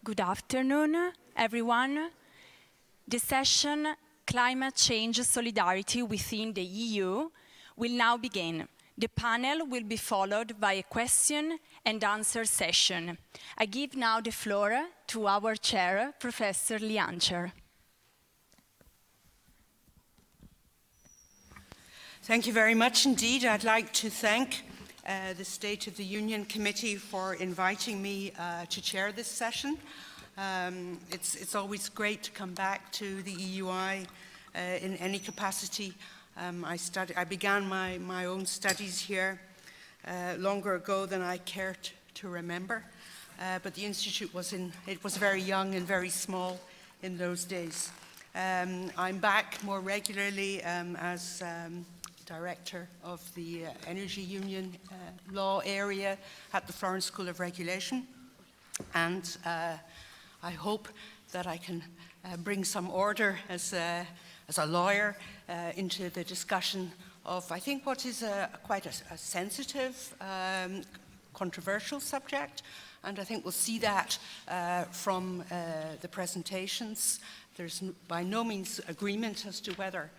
Good afternoon, everyone. The session Climate Change Solidarity within the EU will now begin. The panel will be followed by a question and answer session. I give now the floor to our chair, Professor Liancher. Thank you very much indeed. I'd like to thank the State of the Union Committee for inviting me to chair this session. It's always great to come back to the EUI in any capacity. I began my own studies here longer ago than I cared to remember, but the Institute was very young and very small in those days. I'm back more regularly as Director of the Energy Union Law area at the Florence School of Regulation, and I hope that I can bring some order as a lawyer into the discussion of, I think, what is quite a sensitive, controversial subject, and I think we'll see that from the presentations. There's by no means agreement as to whether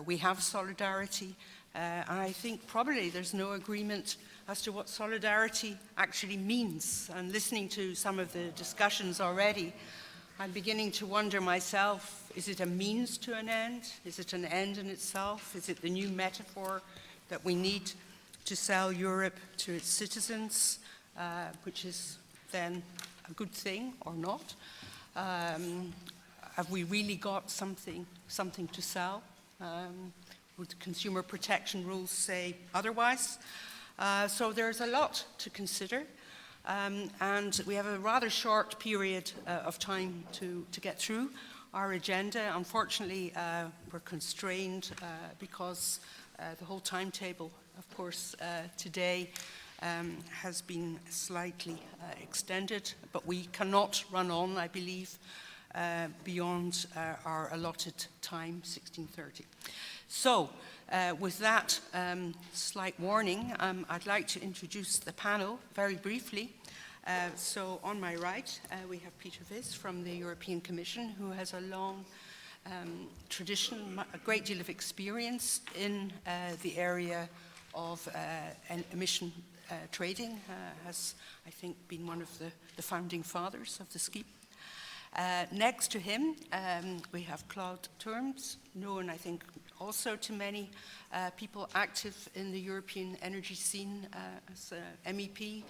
we have solidarity, and I think probably there's no agreement as to what solidarity actually means. And listening to some of the discussions already, I'm beginning to wonder myself, is it a means to an end? Is it an end in itself? Is it the new metaphor that we need to sell Europe to its citizens, which is then a good thing or not? Have we really got something to sell? Would consumer protection rules say otherwise? So there's a lot to consider, and we have a rather short period of time to get through our agenda. Unfortunately, we're constrained because the whole timetable, of course, today has been slightly extended, but we cannot run on, I believe, beyond our allotted time, 16:30. So, with that slight warning, I'd like to introduce the panel very briefly. So, on my right, we have Peter Vis from the European Commission, who has a long tradition, a great deal of experience in the area of emission trading, has, I think, been one of the founding fathers of the scheme. Next to him, we have Claude Turmes, known, I think, also to many people active in the European energy scene as MEP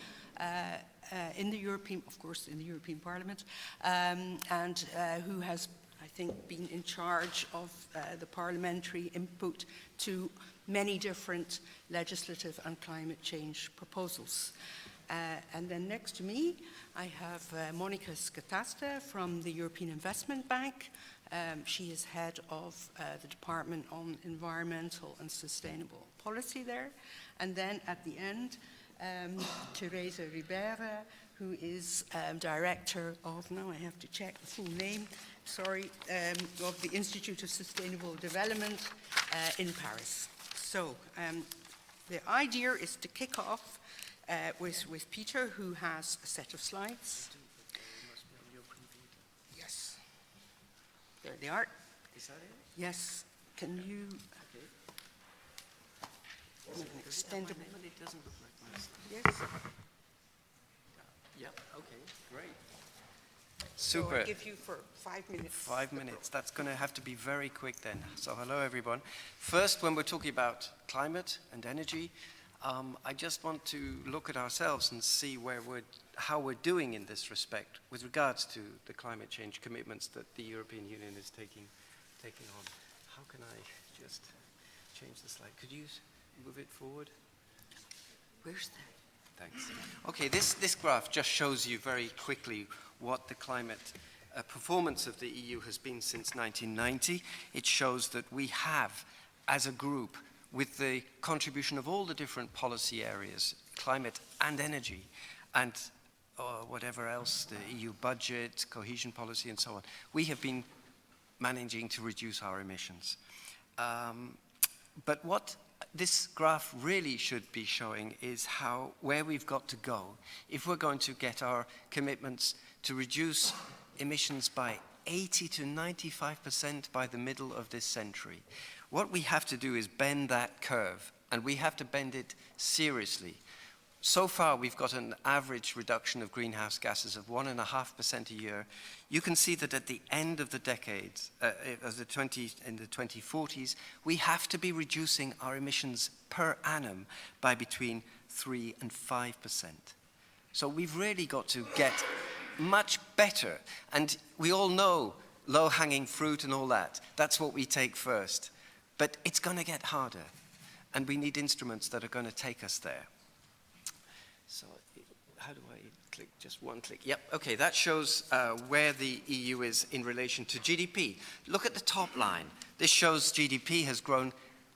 in the European, of course, in the European Parliament, and who has, I think, been in charge of the parliamentary input to many different legislative and climate change proposals. And then next to me, I have Monica Scatasta from the European Investment Bank. She is head of the Department on Environmental and Sustainable Policy there. And then at the end, Teresa Ribera, who is director of, now I have to check the full name, sorry, of the Institute of Sustainable Development in Paris. So the idea is to kick off with Peter, who has a set of slides. Yes. There they are. Is that it? Yes. Can you... Okay. Extend it. But it doesn't look like my slide. Yes. Yep, okay, great. So Super. I'll give you for 5 minutes. 5 minutes. That's going to have to be very quick then. So hello, everyone. First, when we're talking about climate and energy, I just want to look at ourselves and see how we're doing in this respect with regards to the climate change commitments that the European Union is taking on. How can I just change the slide? Could you move it forward? Where's that? Thanks. Okay, this graph just shows you very quickly what the climate performance of the EU has been since 1990. It shows that we have, as a group, with the contribution of all the different policy areas, climate and energy, and whatever else, the EU budget, cohesion policy, and so on, we have been managing to reduce our emissions. But what this graph really should be showing is where we've got to go if we're going to get our commitments to reduce emissions by 80 to 95% by the middle of this century. What we have to do is bend that curve, and we have to bend it seriously. So far, we've got an average reduction of greenhouse gases of 1.5% a year. You can see that at the end of the decade, in the 2040s, we have to be reducing our emissions per annum by between 3 and 5%. So we've really got to get much better. And we all know low-hanging fruit and all that. That's what we take first. But it's going to get harder. And we need instruments that are going to take us there. So how do I click? Just one click. Yep, okay, that shows where the EU is in relation to GDP. Look at the top line. This shows GDP has grown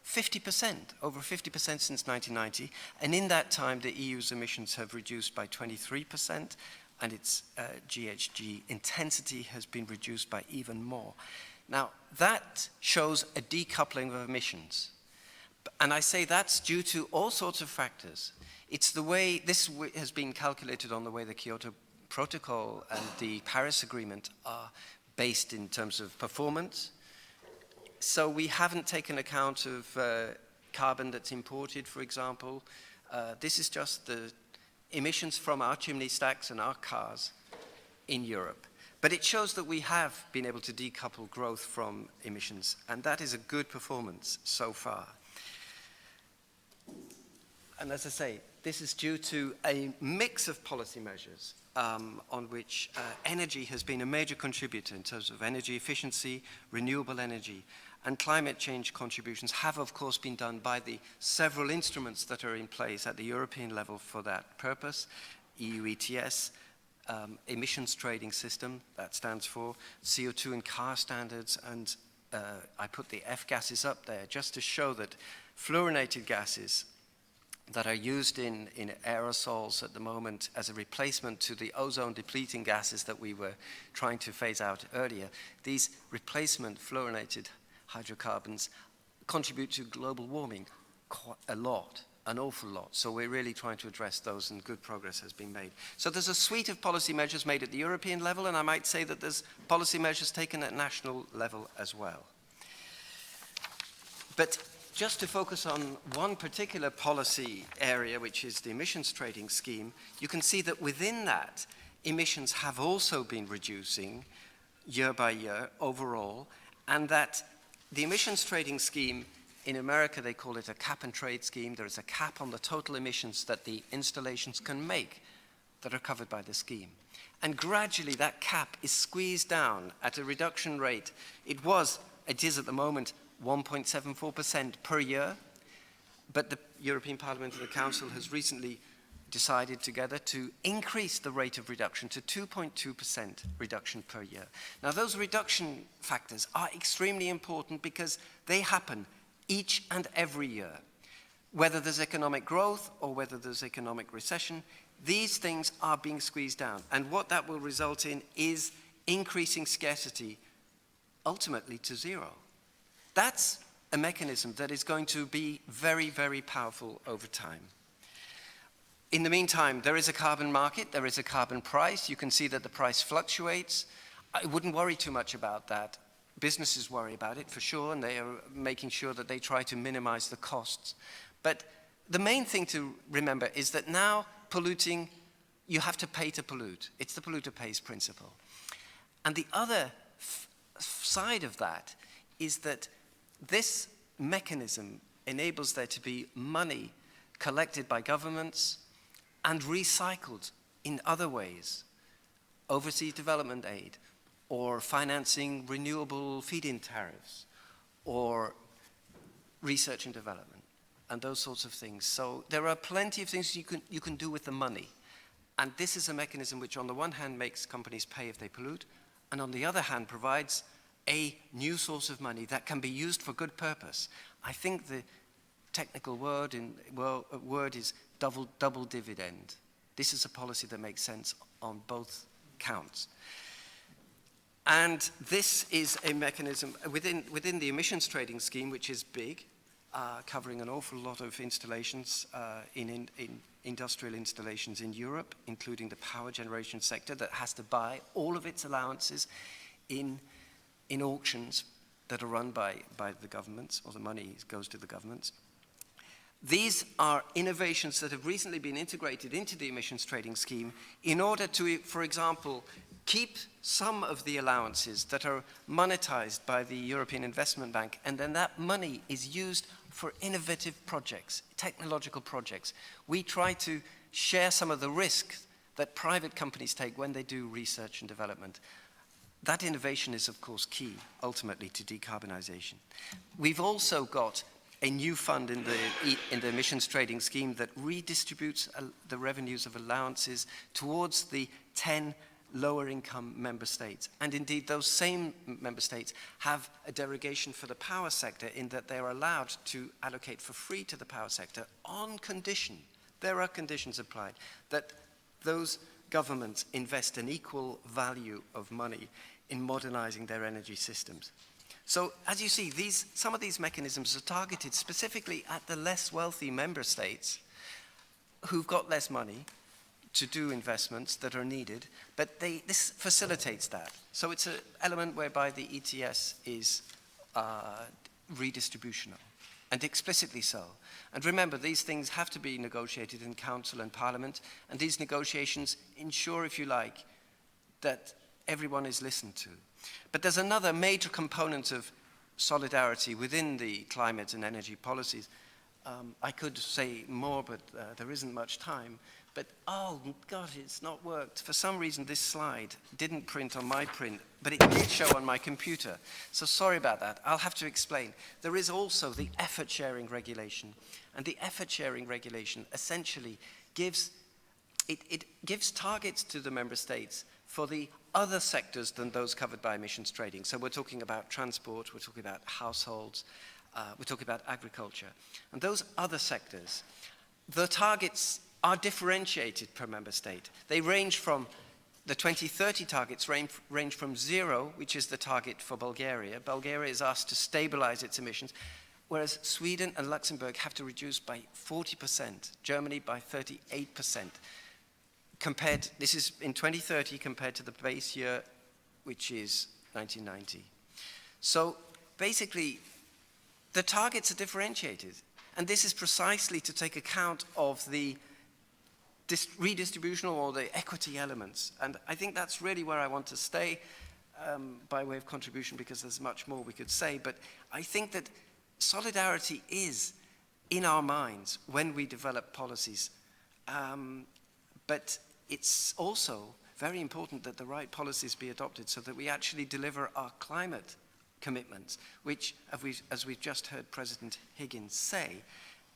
50%, over 50% since 1990. And in that time, the EU's emissions have reduced by 23%, and its GHG intensity has been reduced by even more. Now, that shows a decoupling of emissions. And I say that's due to all sorts of factors. It's the way, this has been calculated on the way the Kyoto Protocol and the Paris Agreement are based in terms of performance. So we haven't taken account of carbon that's imported, for example. This is just the emissions from our chimney stacks and our cars in Europe. But it shows that we have been able to decouple growth from emissions, and that is a good performance so far. And as I say, this is due to a mix of policy measures on which energy has been a major contributor in terms of energy efficiency, renewable energy, and climate change contributions have, of course, been done by the several instruments that are in place at the European level for that purpose. EU ETS, emissions trading system, that stands for CO2 and car standards, and I put the F gases up there just to show that fluorinated gases that are used in aerosols at the moment as a replacement to the ozone-depleting gases that we were trying to phase out earlier. These replacement fluorinated hydrocarbons contribute to global warming quite a lot, an awful lot. So we're really trying to address those, and good progress has been made. So there's a suite of policy measures made at the European level, and I might say that there's policy measures taken at national level as well. But just to focus on one particular policy area, which is the emissions trading scheme, you can see that within that, emissions have also been reducing year by year overall, and that the emissions trading scheme, in America they call it a cap and trade scheme. There is a cap on the total emissions that the installations can make that are covered by the scheme. And gradually that cap is squeezed down at a reduction rate. It is at the moment 1.74% per year, but the European Parliament and the Council has recently decided together to increase the rate of reduction to 2.2% reduction per year. Now, those reduction factors are extremely important because they happen each and every year. Whether there's economic growth or whether there's economic recession, these things are being squeezed down. And what that will result in is increasing scarcity ultimately to zero. That's a mechanism that is going to be very, very powerful over time. In the meantime, there is a carbon market, there is a carbon price. You can see that the price fluctuates. I wouldn't worry too much about that. Businesses worry about it for sure, and they are making sure that they try to minimize the costs. But the main thing to remember is that now polluting, you have to pay to pollute. It's the polluter pays principle. And the other side of that is that this mechanism enables there to be money collected by governments and recycled in other ways, overseas development aid, or financing renewable feed-in tariffs, or research and development, and those sorts of things. So there are plenty of things you can do with the money. And this is a mechanism which on the one hand makes companies pay if they pollute, and on the other hand provides a new source of money that can be used for good purpose. I think the technical word is double dividend. This is a policy that makes sense on both counts. And this is a mechanism within the emissions trading scheme, which is big. covering an awful lot of installations in industrial installations in Europe, including the power generation sector that has to buy all of its allowances in auctions that are run by the governments, or the money goes to the governments. These are innovations that have recently been integrated into the emissions trading scheme in order to, for example, keep some of the allowances that are monetized by the European Investment Bank, and then that money is used for innovative projects, technological projects. We try to share some of the risks that private companies take when they do research and development. That innovation is, of course, key, ultimately, to decarbonization. We've also got a new fund in the emissions trading scheme that redistributes the revenues of allowances towards the 10 lower income member states. And indeed, those same member states have a derogation for the power sector in that they are allowed to allocate for free to the power sector on condition, there are conditions applied, that those governments invest an equal value of money in modernizing their energy systems. So as you see, some of these mechanisms are targeted specifically at the less wealthy member states who've got less money to do investments that are needed, but this facilitates that. So it's an element whereby the ETS is redistributional, and explicitly so. And remember, these things have to be negotiated in Council and Parliament, and these negotiations ensure, if you like, that everyone is listened to. But there's another major component of solidarity within the climate and energy policies. I could say more, but there isn't much time. But, oh, God, it's not worked. For some reason, this slide didn't print on my print, but it did show on my computer. So sorry about that. I'll have to explain. There is also the effort-sharing regulation. And the effort-sharing regulation essentially gives targets to the member states for the other sectors than those covered by emissions trading. So we're talking about transport, we're talking about households, we're talking about agriculture. And those other sectors, the targets are differentiated per member state. They range from, the 2030 targets range from 0, which is the target for Bulgaria. Bulgaria is asked to stabilize its emissions, whereas Sweden and Luxembourg have to reduce by 40%, Germany by 38%. This is in 2030 compared to the base year, which is 1990. So basically, the targets are differentiated. And this is precisely to take account of the redistributional or the equity elements. And I think that's really where I want to stay by way of contribution, because there's much more we could say. But I think that solidarity is in our minds when we develop policies. But it's also very important that the right policies be adopted so that we actually deliver our climate commitments, which, as we've just heard President Higgins say,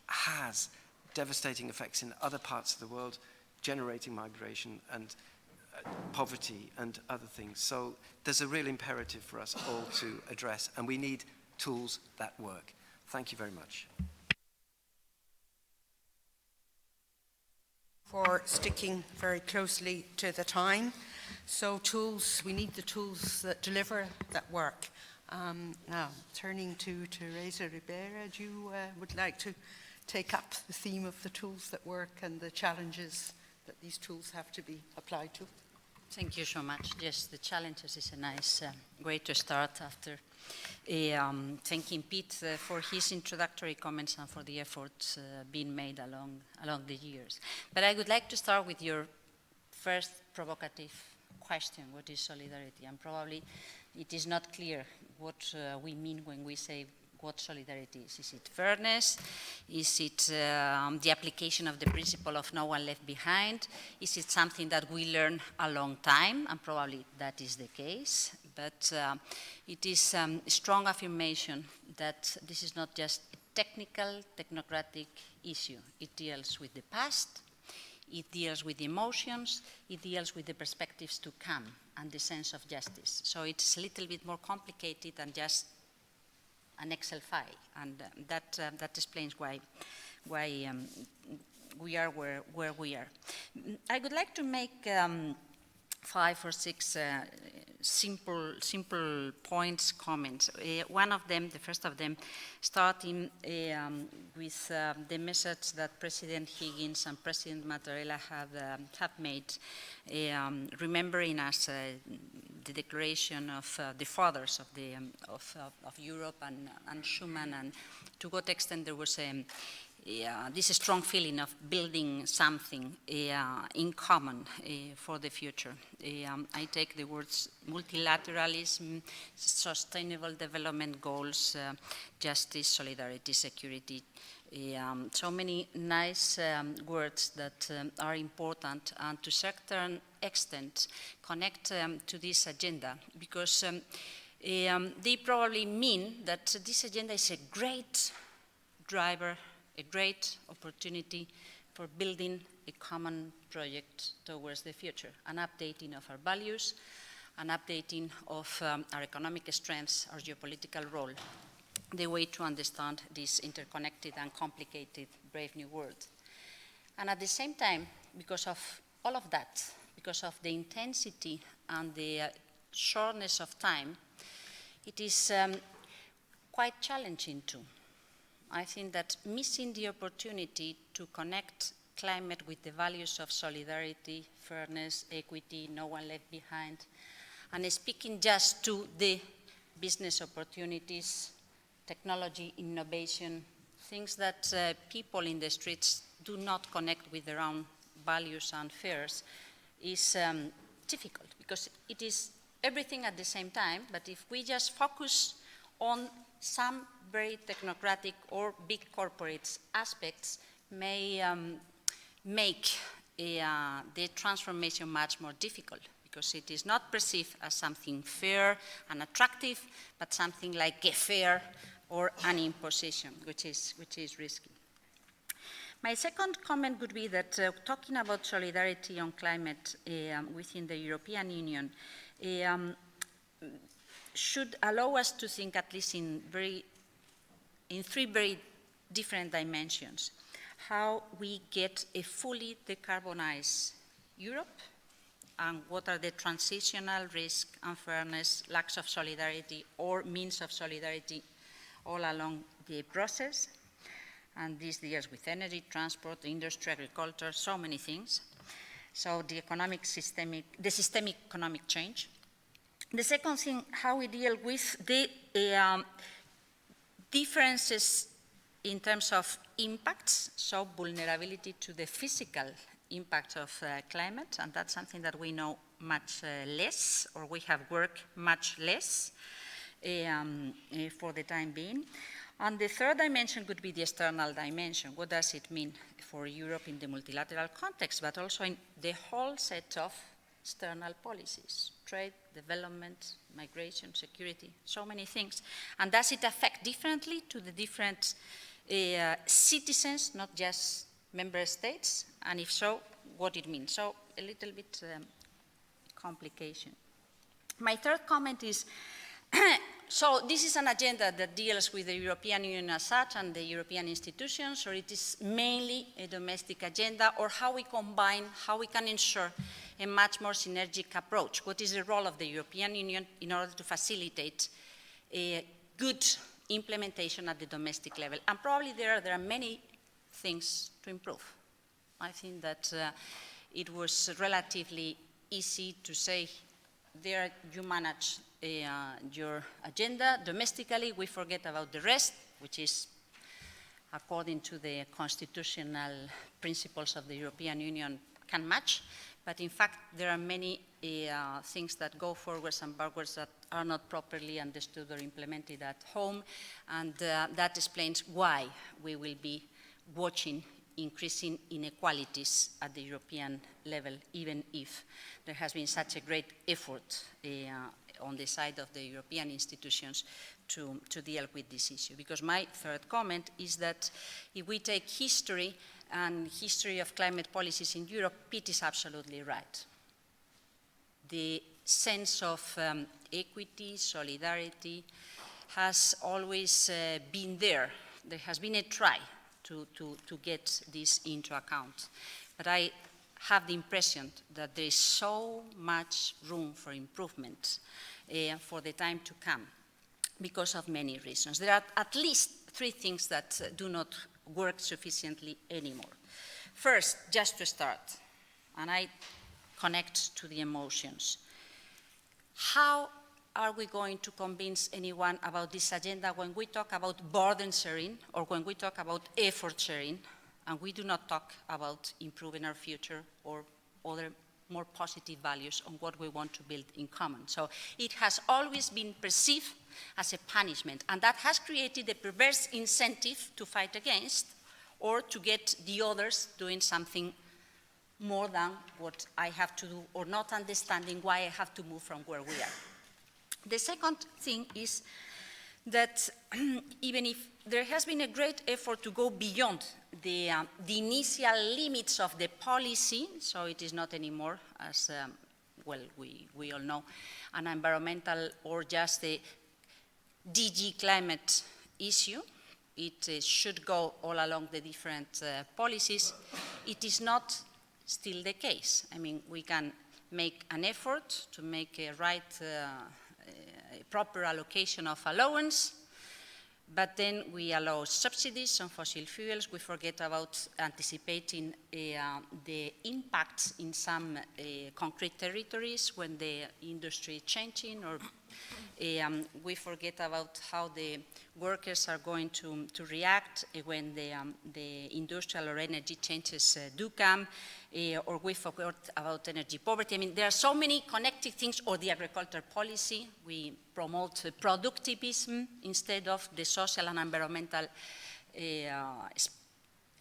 has devastating effects in other parts of the world, generating migration and poverty and other things. So there's a real imperative for us all to address, and we need tools that work. Thank you very much. For sticking very closely to the time. So tools, we need the tools that deliver, that work. Now, turning to Teresa Ribera, you would like to take up the theme of the tools that work and the challenges that these tools have to be applied to. Thank you so much. Yes, the challenges is a nice way to start after thanking Pete for his introductory comments and for the efforts being made along the years. But I would like to start with your first provocative question, what is solidarity? And probably it is not clear what we mean when we say what solidarity is. Is it fairness? Is it the application of the principle of no one left behind? Is it something that we learn a long time? And probably that is the case. But it is a strong affirmation that this is not just a technical, technocratic issue. It deals with the past, it deals with emotions, it deals with the perspectives to come and the sense of justice. So it's a little bit more complicated than just an Excel file, and that explains why we are where we are. I would like to make 5 or 6 simple points, comments. One of them, the first of them, starting with the message that President Higgins and President Mattarella have made, remembering us the declaration of the fathers of Europe and Schuman, and to what extent there was this strong feeling of building something in common for the future. I take the words multilateralism, sustainable development goals, justice, solidarity, security. So many nice words that are important and to a certain extent connect to this agenda, because they probably mean that this agenda is a great driver, a great opportunity for building a common project towards the future, an updating of our values, an updating of our economic strengths, our geopolitical role, the way to understand this interconnected and complicated brave new world. And at the same time, because of all of that, because of the intensity and the shortness of time, it is quite challenging too. I think that missing the opportunity to connect climate with the values of solidarity, fairness, equity, no one left behind, and speaking just to the business opportunities, technology, innovation, things that people in the streets do not connect with their own values and fears, is difficult, because it is everything at the same time. But if we just focus on some very technocratic or big corporate aspects, may make the transformation much more difficult, because it is not perceived as something fair and attractive, but something like a fair or an imposition, which is risky. My second comment would be that talking about solidarity on climate within the European Union should allow us to think at least in three very different dimensions. How we get a fully decarbonized Europe, and what are the transitional risk, unfairness, lacks of solidarity or means of solidarity all along the process. And this deals with energy, transport, industry, agriculture, so many things. So the systemic economic change. The second thing, how we deal with the differences in terms of impacts, so vulnerability to the physical impact of climate, and that's something that we know much less, or we have worked much less for the time being. And the third dimension could be the external dimension. What does it mean for Europe in the multilateral context, but also in the whole set of external policies, trade, development, migration, security, so many things. And does it affect differently to the different citizens, not just member states? And if so, what it means? So a little bit complication. My third comment is, so this is an agenda that deals with the European Union as such and the European institutions, or it is mainly a domestic agenda, or how we combine, how we can ensure a much more synergic approach. What is the role of the European Union in order to facilitate a good implementation at the domestic level? And probably there are many things to improve. I think that it was relatively easy to say, there you manage your agenda domestically, we forget about the rest, which is according to the constitutional principles of the European Union can match. But in fact, there are many things that go forwards and backwards that are not properly understood or implemented at home, and that explains why we will be watching increasing inequalities at the European level, even if there has been such a great effort on the side of the European institutions to deal with this issue. Because my third comment is that if we take history and history of climate policies in Europe, Pete is absolutely right. The sense of equity, solidarity has always been there. There has been a try to get this into account. But I have the impression that there is so much room for improvement for the time to come because of many reasons. There are at least 3 things that do not work sufficiently anymore. First, just to start, and I connect to the emotions. How are we going to convince anyone about this agenda when we talk about burden sharing or when we talk about effort sharing, and we do not talk about improving our future or other more positive values on what we want to build in common? So it has always been perceived as a punishment, and that has created a perverse incentive to fight against or to get the others doing something more than what I have to do, or not understanding why I have to move from where we are. The second thing is that even if there has been a great effort to go beyond the initial limits of the policy, so it is not anymore, as well, we all know, an environmental or just a DG climate issue. It should go all along the different policies. It is not still the case. I mean, we can make an effort to make a proper allocation of allowance, but then we allow subsidies on fossil fuels. We forget about anticipating the impacts in some concrete territories when the industry is changing, or we forget about how the workers are going to react when the industrial or energy changes do come, or we forget about energy poverty. I mean, there are so many connected things, or the agriculture policy. We promote productivism instead of the social and environmental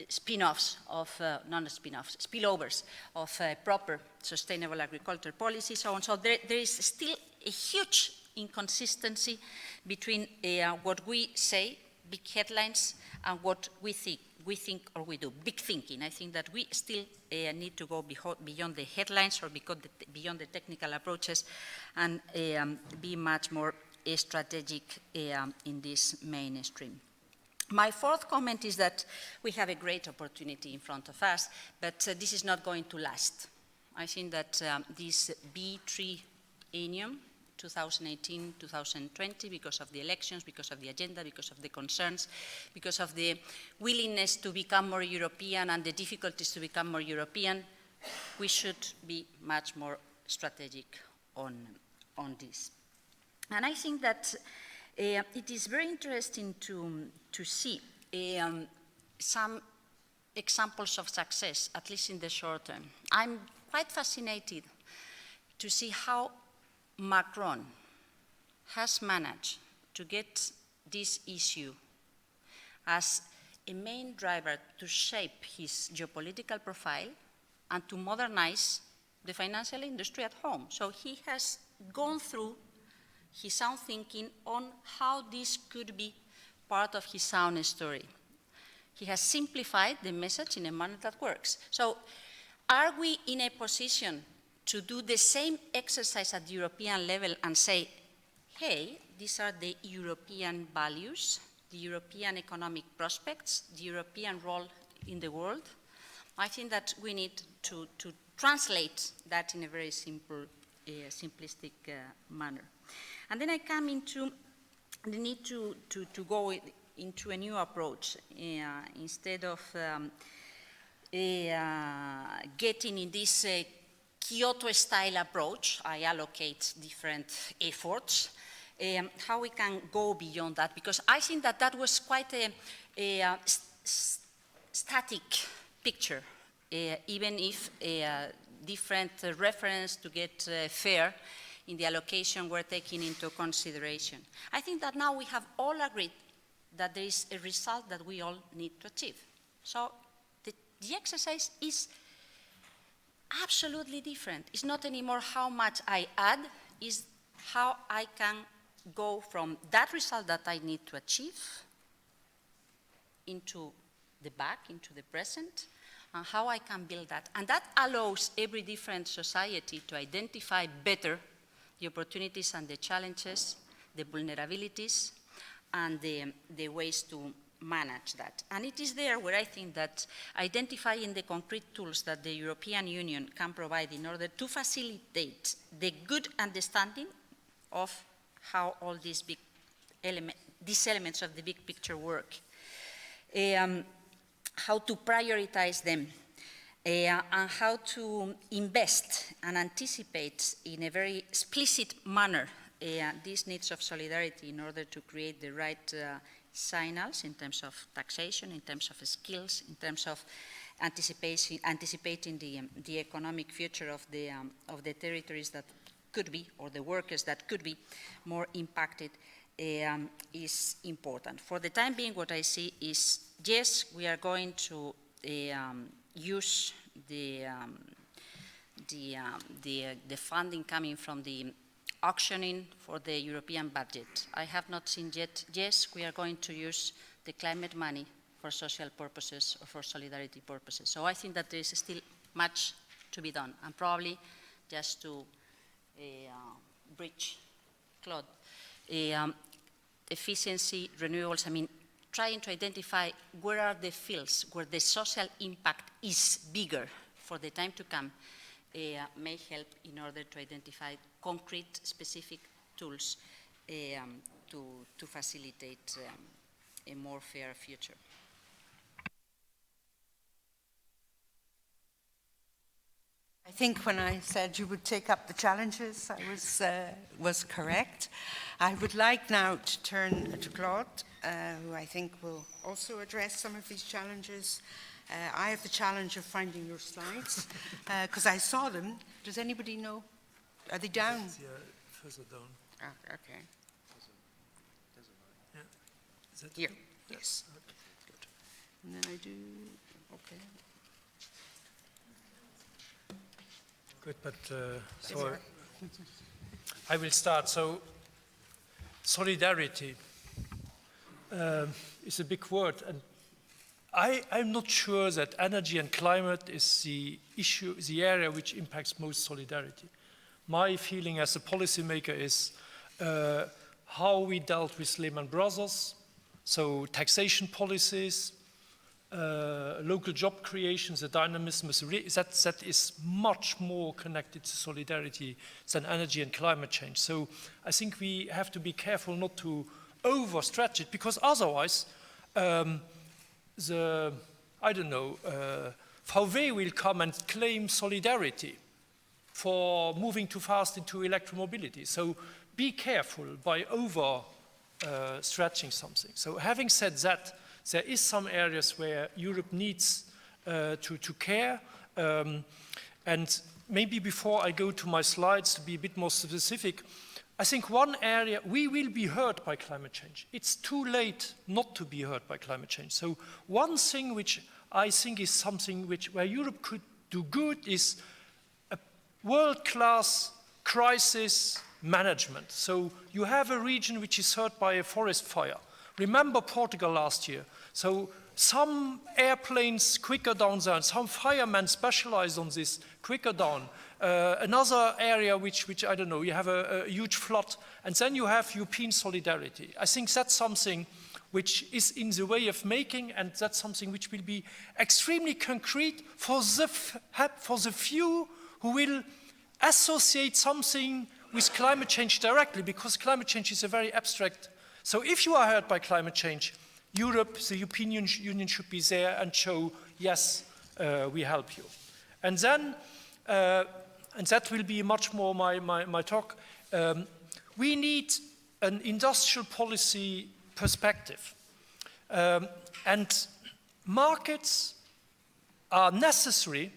spin-offs of, not spin-offs, spillovers of proper sustainable agriculture policy, so on. So there is still a huge inconsistency between what we say, big headlines, and what we think or we do, big thinking. I think that we still need to go beyond the headlines or beyond the technical approaches and be much more strategic in this mainstream. My fourth comment is that we have a great opportunity in front of us, but this is not going to last. I think that this B3 Ennium, 2018-2020, because of the elections, because of the agenda, because of the concerns, because of the willingness to become more European and the difficulties to become more European, we should be much more strategic on this. And I think that it is very interesting to see some examples of success, at least in the short term. I'm quite fascinated to see how Macron has managed to get this issue as a main driver to shape his geopolitical profile and to modernize the financial industry at home. So he has gone through his own thinking on how this could be part of his own story. He has simplified the message in a manner that works. So are we in a position to do the same exercise at the European level and say, hey, these are the European values, the European economic prospects, the European role in the world? I think that we need to translate that in a very simple, simplistic manner. And then I come into the need to go into a new approach. Instead of getting in this Kyoto-style approach, I allocate different efforts, how we can go beyond that, because I think that that was quite a static picture, even if different reference to get fair in the allocation were taken into consideration. I think that now we have all agreed that there is a result that we all need to achieve. So the exercise is absolutely different. It's not anymore how much I add, it's how I can go from that result that I need to achieve into the back, into the present, and how I can build that. And that allows every different society to identify better the opportunities and the challenges, the vulnerabilities, and the ways to manage that. And it is there where I think that identifying the concrete tools that the European Union can provide in order to facilitate the good understanding of how all these big these elements of the big picture work, how to prioritize them, and how to invest and anticipate in a very explicit manner these needs of solidarity in order to create the right signals in terms of taxation, in terms of skills, in terms of anticipating the economic future of the territories that could be, or the workers that could be more impacted, is important. For the time being, what I see is, yes, we are going to use the funding coming from the auctioning for the European budget. I have not seen yet, yes, we are going to use the climate money for social purposes or for solidarity purposes. So I think that there is still much to be done, and probably just to bridge, Claude, efficiency, renewables, I mean, trying to identify where are the fields where the social impact is bigger for the time to come, may help in order to identify concrete, specific tools to facilitate a more fair future. I think when I said you would take up the challenges, I was correct. I would like now to turn to Claude, who I think will also address some of these challenges. I have the challenge of finding your slides, because I saw them. Does anybody know? Are they down? Yeah, further down. Ah, okay. Yeah. Is that Here, yeah. yes. Okay, good. And then I do, okay. Good, but so I will start. So solidarity is a big word, and I'm not sure that energy and climate is the issue, the area which impacts most solidarity. My feeling as a policymaker is how we dealt with Lehman Brothers, so taxation policies, local job creation, the dynamism, that is much more connected to solidarity than energy and climate change. So I think we have to be careful not to overstretch it, because otherwise VW will come and claim solidarity for moving too fast into electromobility. So be careful by stretching something. So having said that, there is some areas where Europe needs to care. And maybe before I go to my slides to be a bit more specific, I think one area, we will be hurt by climate change. It's too late not to be hurt by climate change. So one thing which I think is something where Europe could do good is a world-class crisis management. So you have a region which is hurt by a forest fire. Remember Portugal last year. So some airplanes quicker down there, and some firemen specialized on this quicker down. Another area which I don't know, you have a huge flood, and then you have European solidarity. I think that's something which is in the way of making, and that's something which will be extremely concrete for the few who will associate something with climate change directly, because climate change is a very abstract. So if you are hurt by climate change, Europe, the European Union should be there and show, yes, we help you. And then, and that will be much more my talk, we need an industrial policy perspective. And markets are necessary,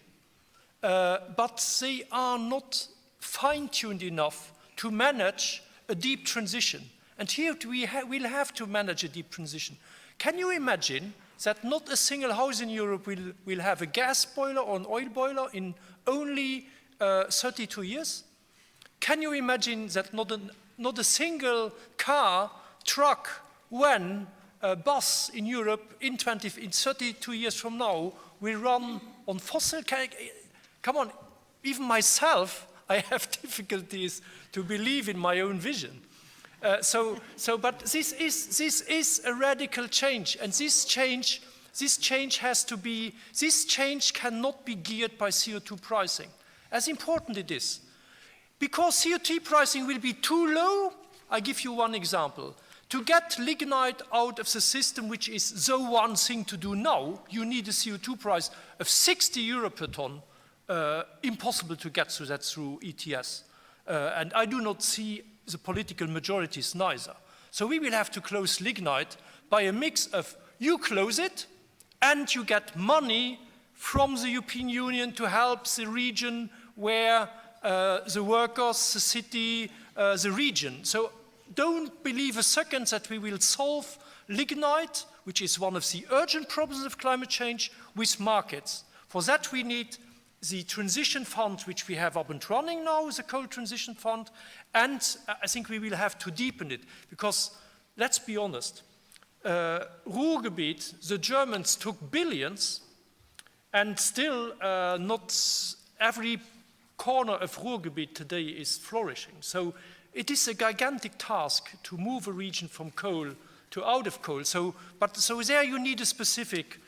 but they are not fine-tuned enough to manage a deep transition. And here we'll have to manage a deep transition. Can you imagine that not a single house in Europe will have a gas boiler or an oil boiler in only 32 years? Can you imagine that not a single car, truck, van, bus in Europe in 32 years from now will run on fossil? Come on, even myself, I have difficulties to believe in my own vision. But this is a radical change, and this change cannot be geared by CO2 pricing, as important it is. Because CO2 pricing will be too low, I give you one example. To get lignite out of the system, which is the one thing to do now, you need a CO2 price of 60 euro per ton. Impossible to get through that through ETS. And I do not see the political majorities neither. So we will have to close lignite by a mix of you close it and you get money from the European Union to help the region where the workers, the city, the region. So don't believe a second that we will solve lignite, which is one of the urgent problems of climate change, with markets. For that we need the transition fund, which we have up and running now, the coal transition fund, and I think we will have to deepen it, because let's be honest, Ruhrgebiet, the Germans took billions, and still not every corner of Ruhrgebiet today is flourishing. So it is a gigantic task to move a region from coal to out of coal. So there you need a specific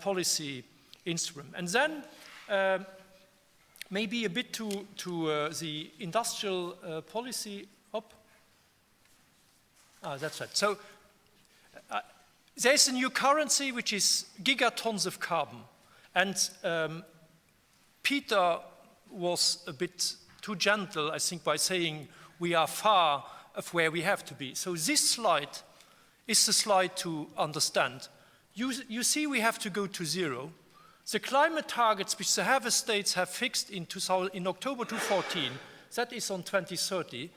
policy instrument. And then maybe a bit to the industrial policy. That's right. So there's a new currency which is gigatons of carbon. And Peter was a bit too gentle, I think, by saying we are far of where we have to be. So this slide is the slide to understand. You see we have to go to zero. The climate targets which the heavy states have fixed in October 2014, that is on 2030,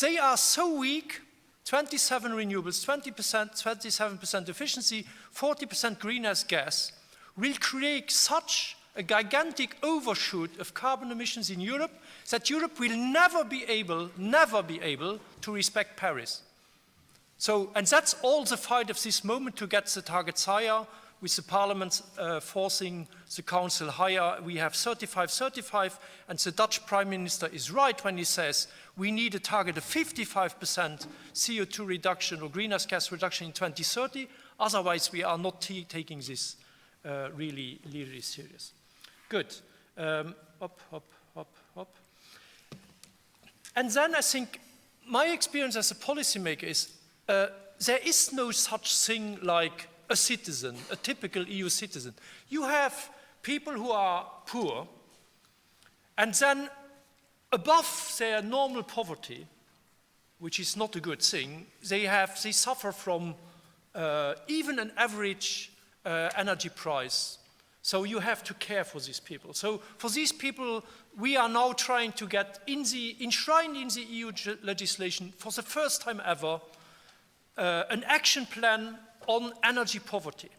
they are so weak, 27 renewables, 27% efficiency, 40% greenhouse gas, will create such a gigantic overshoot of carbon emissions in Europe that Europe will never be able to respect Paris. So, and that's all the fight of this moment, to get the targets higher, with the Parliament forcing the Council higher. We have 35, and the Dutch Prime Minister is right when he says we need a target of 55% CO2 reduction or greenhouse gas reduction in 2030, otherwise we are not taking this really serious. Good. Up. And then I think my experience as a policymaker is there is no such thing like a citizen, a typical EU citizen. You have people who are poor, and then above their normal poverty, which is not a good thing, they suffer from even an average energy price. So you have to care for these people. So for these people, we are now trying to get enshrined in the EU legislation for the first time ever an action plan on energy poverty.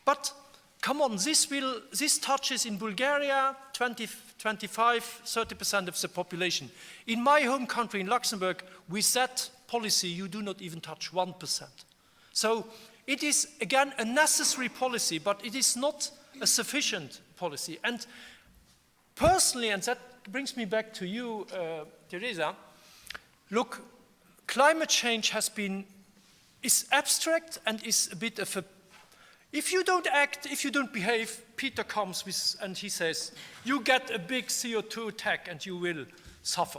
But come on, this touches in Bulgaria 25-30% of the population. In my home country, in Luxembourg, with that policy, you do not even touch 1%. So it is, again, a necessary policy, but it is not a sufficient policy. And personally, and that brings me back to you, Teresa, look, climate change is abstract and is a bit of a, if you don't act, if you don't behave, Peter comes with, and he says, you get a big CO2 attack and you will suffer.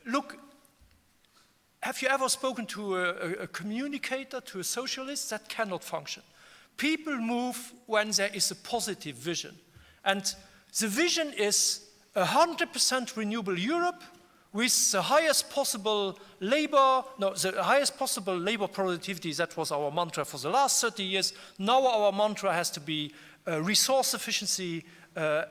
Look, have you ever spoken to a communicator, to a socialist? That cannot function. People move when there is a positive vision. And the vision is 100% renewable Europe with the highest possible labor productivity. That was our mantra for the last 30 years. Now our mantra has to be resource efficiency,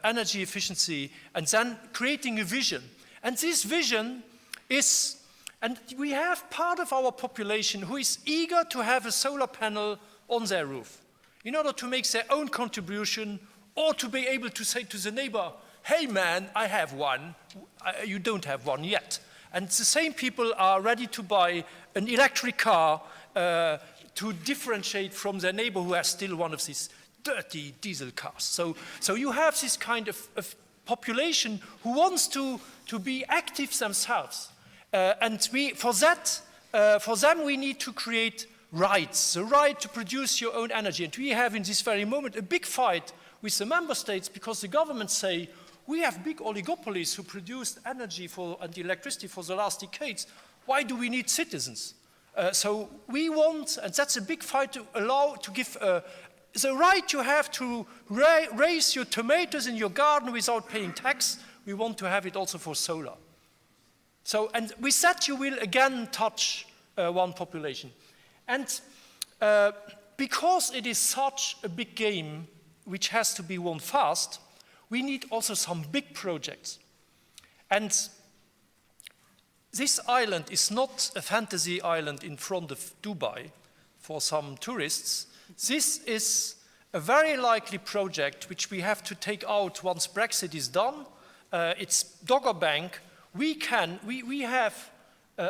energy efficiency, and then creating a vision. And this vision is, and we have part of our population who is eager to have a solar panel on their roof in order to make their own contribution, or to be able to say to the neighbor, hey man, I have one, you don't have one yet. And the same people are ready to buy an electric car to differentiate from their neighbor who has still one of these dirty diesel cars. So you have this kind of population who wants to be active themselves. For them, we need to create rights, the right to produce your own energy. And we have in this very moment a big fight with the member states because the governments say, we have big oligopolies who produced energy and electricity for the last decades. Why do we need citizens? So we want, and that's a big fight, to give the right you have to raise your tomatoes in your garden without paying tax. We want to have it also for solar. So, and with that you will again touch one population. And because it is such a big game which has to be won fast, we need also some big projects. And this island is not a fantasy island in front of Dubai for some tourists. This is a very likely project which we have to take out once Brexit is done. It's Dogger Bank.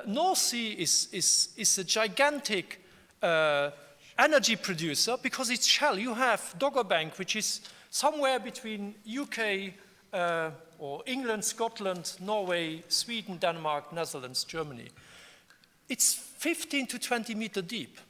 North Sea is a gigantic energy producer because it's Shell. You have Dogger Bank, which is somewhere between UK or England, Scotland, Norway, Sweden, Denmark, Netherlands, Germany. It's 15 to 20 meters deep.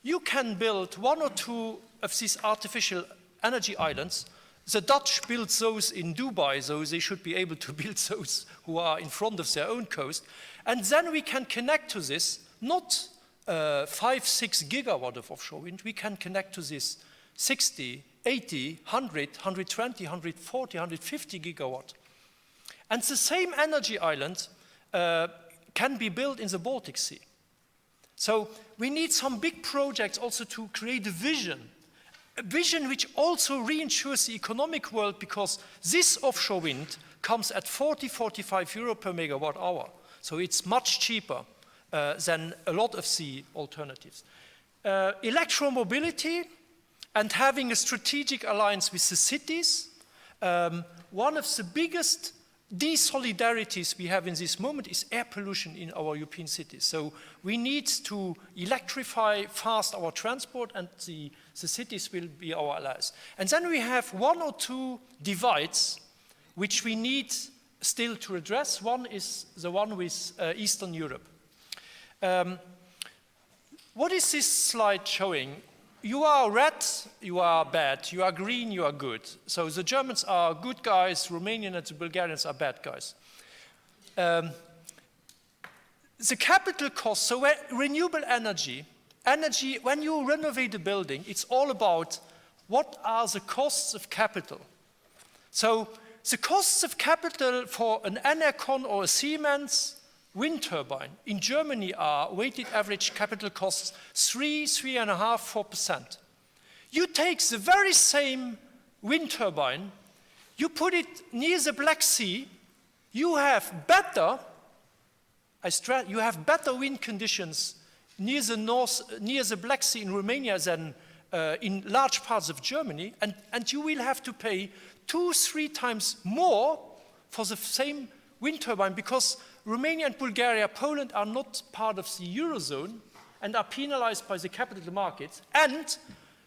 You can build one or two of these artificial energy islands. The Dutch built those in Dubai, so they should be able to build those who are in front of their own coast. And then we can connect to this, not 5-6 gigawatt of offshore wind, we can connect to this 60, 80, 100, 120, 140, 150 gigawatt. And the same energy island can be built in the Baltic Sea. So we need some big projects also to create a vision which also reinsures the economic world, because this offshore wind comes at 40-45 euro per megawatt hour. So it's much cheaper than a lot of the alternatives. Electromobility and having a strategic alliance with the cities. One of the biggest desolidarities we have in this moment is air pollution in our European cities. So we need to electrify fast our transport, and the cities will be our allies. And then we have one or two divides which we need still to address. One is the one with Eastern Europe. What is this slide showing? You are red, you are bad. You are green, you are good. So the Germans are good guys, Romanians and the Bulgarians are bad guys. The capital cost, so renewable energy, when you renovate a building, it's all about what are the costs of capital. So the costs of capital for an Enercon or a Siemens wind turbine in Germany are weighted average capital costs 3.5%, 4%. You take the very same wind turbine, you put it near the Black Sea, you have better wind conditions near the Black Sea in Romania than in large parts of Germany, and you will have to pay 2-3 times more for the same wind turbine, because Romania and Bulgaria, Poland are not part of the Eurozone and are penalized by the capital markets. And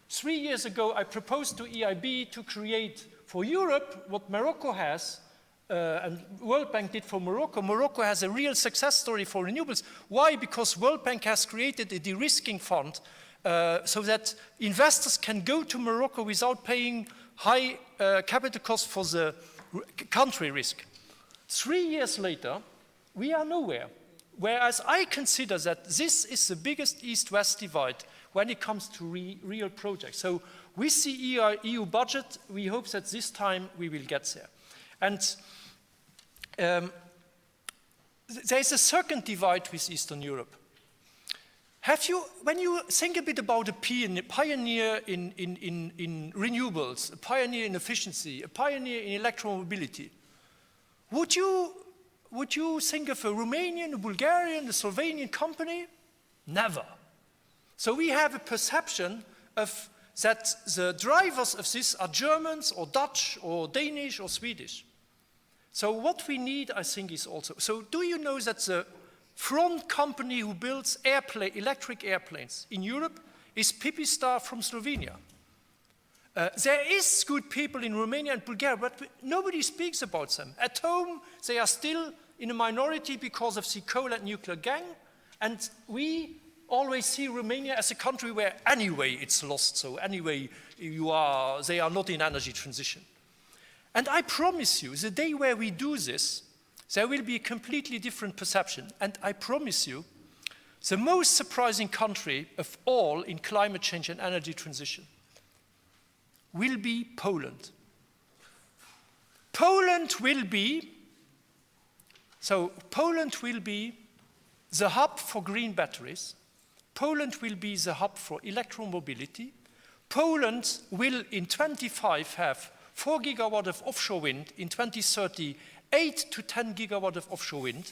3 years ago, I proposed to EIB to create for Europe what Morocco has, and World Bank did for Morocco. Morocco has a real success story for renewables. Why? Because World Bank has created a de-risking fund so that investors can go to Morocco without paying high capital costs for the country risk. 3 years later, we are nowhere. Whereas I consider that this is the biggest East-West divide when it comes to real projects. So with the EU budget, we hope that this time we will get there. And there's a second divide with Eastern Europe. When you think a bit about a pioneer in renewables, a pioneer in efficiency, a pioneer in electromobility, would you think of a Romanian, a Bulgarian, a Slovenian company? Never. So we have a perception of that the drivers of this are Germans or Dutch or Danish or Swedish. So what we need, I think, is also, so do you know that the front company who builds electric airplanes in Europe is Pipistar from Slovenia? There is good people in Romania and Bulgaria, but nobody speaks about them. At home, they are still in a minority because of the coal and nuclear gang, and we always see Romania as a country where anyway it's lost, so anyway they are not in energy transition. And I promise you, the day where we do this, there will be a completely different perception. And I promise you, the most surprising country of all in climate change and energy transition will be Poland. Poland will be the hub for green batteries. Poland will be the hub for electromobility. Poland will in 2025 have 4 gigawatts of offshore wind, in 2030 8 to 10 gigawatts of offshore wind.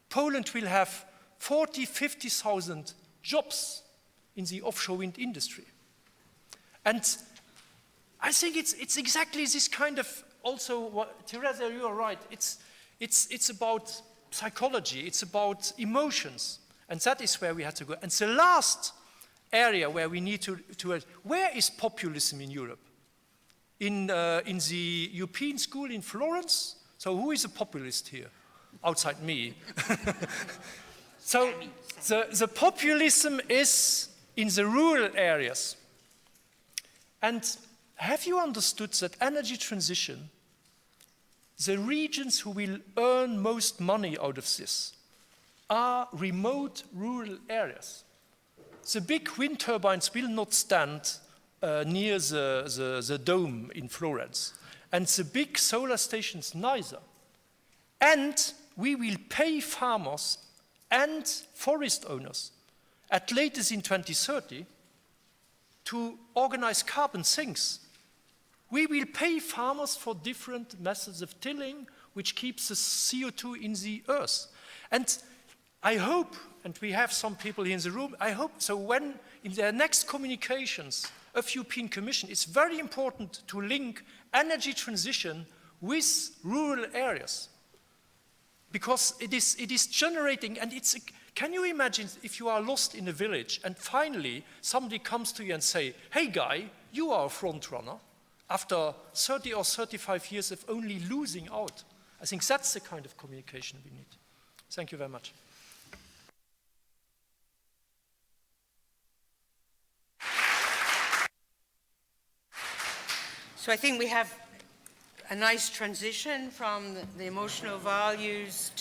Poland will have 50,000 jobs in the offshore wind industry. And I think it's exactly this kind of, also, Teresa, you are right, it's about psychology, it's about emotions, and that is where we have to go. And the last area where we need to where is populism in Europe? In the European school in Florence? So who is a populist here? Outside me. So the populism is in the rural areas. And have you understood that energy transition, the regions who will earn most money out of this are remote rural areas? The big wind turbines will not stand near the dome in Florence, and the big solar stations neither. And we will pay farmers and forest owners, at latest in 2030, to organize carbon sinks. We will pay farmers for different methods of tilling, which keeps the CO2 in the earth. And I hope, and we have some people here in the room, I hope, so when in their next communications of European Commission, it's very important to link energy transition with rural areas. Because it is generating, and can you imagine if you are lost in a village and finally somebody comes to you and say, hey guy, you are a front runner after 30 or 35 years of only losing out. I think that's the kind of communication we need. Thank you very much. So I think we have a nice transition from the emotional values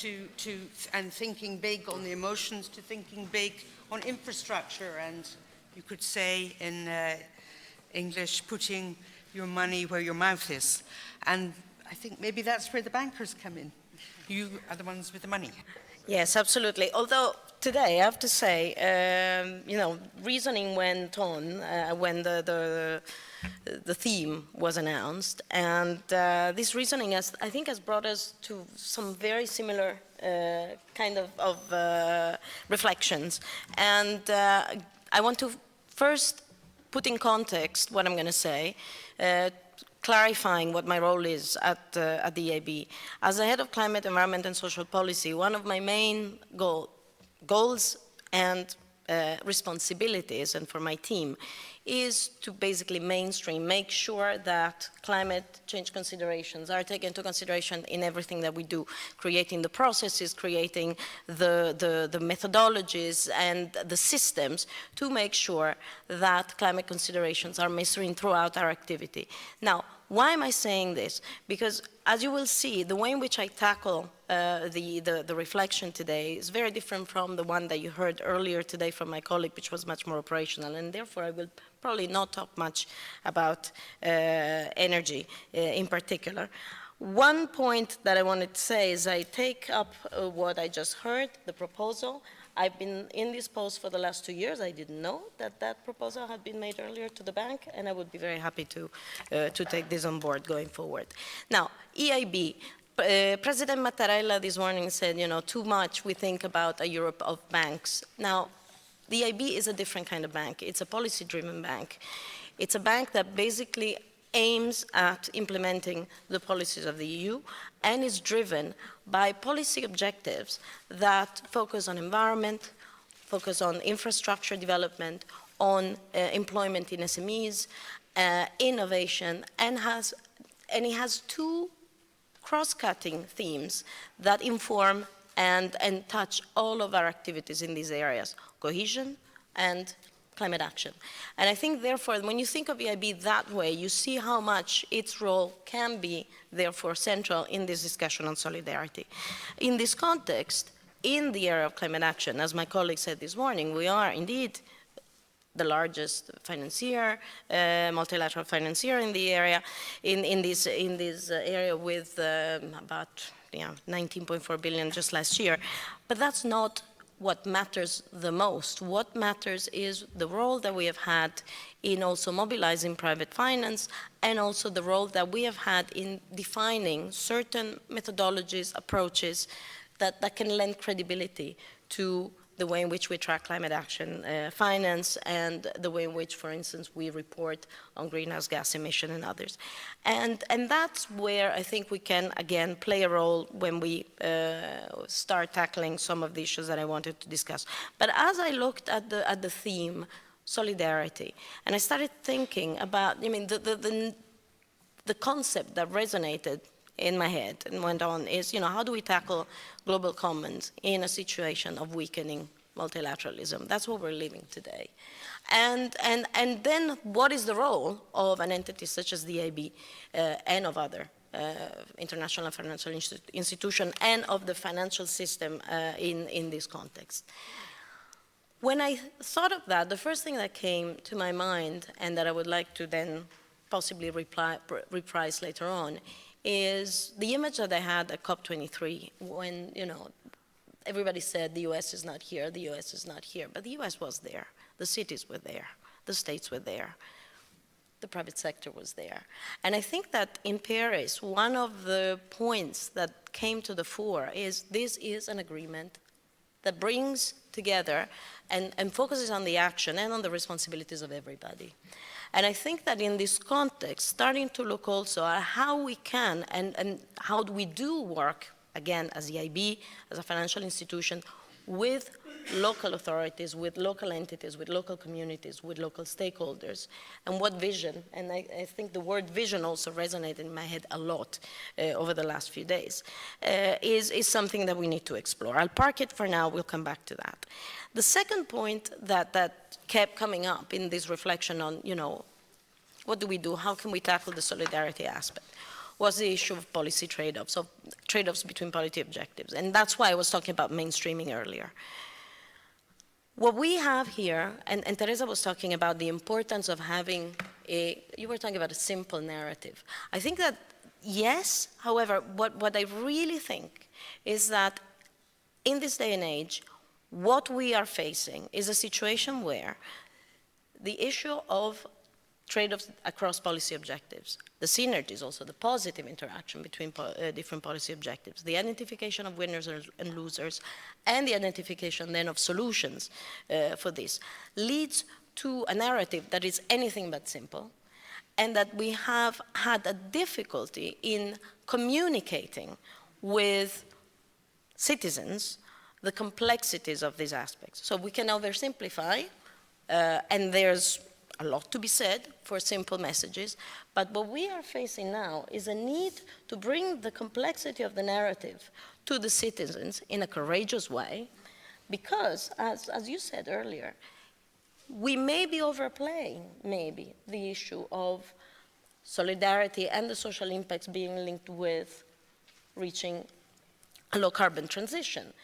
and thinking big on the emotions to thinking big on infrastructure, and you could say in English, putting your money where your mouth is. And I think maybe that's where the bankers come in. You are the ones with the money. Yes, absolutely. Although today, I have to say, reasoning went on when the theme was announced, and this reasoning has brought us to some very similar kind of reflections. And I want to first put in context what I'm going to say, clarifying what my role is at the EIB. As the head of climate, environment, and social policy, one of my main goals and responsibilities, and for my team, is to basically mainstream, make sure that climate change considerations are taken into consideration in everything that we do, creating the processes, creating the methodologies and the systems to make sure that climate considerations are mainstreamed throughout our activity. Now, why am I saying this? Because as you will see, the way in which I tackle the reflection today is very different from the one that you heard earlier today from my colleague, which was much more operational, and therefore I will probably not talk much about energy in particular. One point that I wanted to say is I take up what I just heard, the proposal. I've been in this post for the last 2 years. I didn't know that that proposal had been made earlier to the bank, and I would be very happy to take this on board going forward. Now, EIB. President Mattarella this morning said, too much we think about a Europe of banks. Now, the EIB is a different kind of bank. It's a policy-driven bank. It's a bank that basically aims at implementing the policies of the EU and is driven by policy objectives that focus on environment, focus on infrastructure development, on employment in SMEs, innovation, and it has two cross-cutting themes that inform and touch all of our activities in these areas, cohesion and climate action. And I think, therefore, when you think of EIB that way, you see how much its role can be, therefore, central in this discussion on solidarity. In this context, in the area of climate action, as my colleague said this morning, we are indeed the largest financier, multilateral financier in the area, in this area with about 19.4 billion just last year. But that's not what matters the most. What matters is the role that we have had in also mobilizing private finance, and also the role that we have had in defining certain methodologies, approaches that can lend credibility to the way in which we track climate action finance, and the way in which, for instance, we report on greenhouse gas emission and others. And that's where I think we can, again, play a role when we start tackling some of the issues that I wanted to discuss. But as I looked at the theme, solidarity, and I started thinking about, I mean, the concept that resonated in my head and went on is, how do we tackle global commons in a situation of weakening multilateralism? That's what we're living today. And then what is the role of an entity such as the EIB and of other international financial institutions and of the financial system in this context? When I thought of that, the first thing that came to my mind, and that I would like to then possibly reprise later on, is the image that I had at COP23 when, everybody said the US is not here, the US is not here, but the US was there. The cities were there, the states were there, the private sector was there. And I think that in Paris, one of the points that came to the fore is this is an agreement that brings together and focuses on the action and on the responsibilities of everybody. And I think that in this context, starting to look also at how we can and how we do work, again, as EIB, as a financial institution, with local authorities, with local entities, with local communities, with local stakeholders, and what vision, and I think the word vision also resonated in my head a lot over the last few days, is something that we need to explore. I'll park it for now, we'll come back to that. The second point that kept coming up in this reflection on, what do we do, how can we tackle the solidarity aspect, was the issue of policy trade-offs, so trade-offs between policy objectives. And that's why I was talking about mainstreaming earlier. What we have here, and Teresa was talking about the importance of having you were talking about a simple narrative. I think that, yes, however, what I really think is that in this day and age, what we are facing is a situation where the issue of trade-offs across policy objectives, the synergies also, the positive interaction between different policy objectives, the identification of winners and losers, and the identification then of solutions for this, leads to a narrative that is anything but simple, and that we have had a difficulty in communicating with citizens the complexities of these aspects. So we can oversimplify, and there's a lot to be said for simple messages, but what we are facing now is a need to bring the complexity of the narrative to the citizens in a courageous way, because, as you said earlier, we may be overplaying, maybe, the issue of solidarity and the social impacts being linked with reaching a low-carbon transition.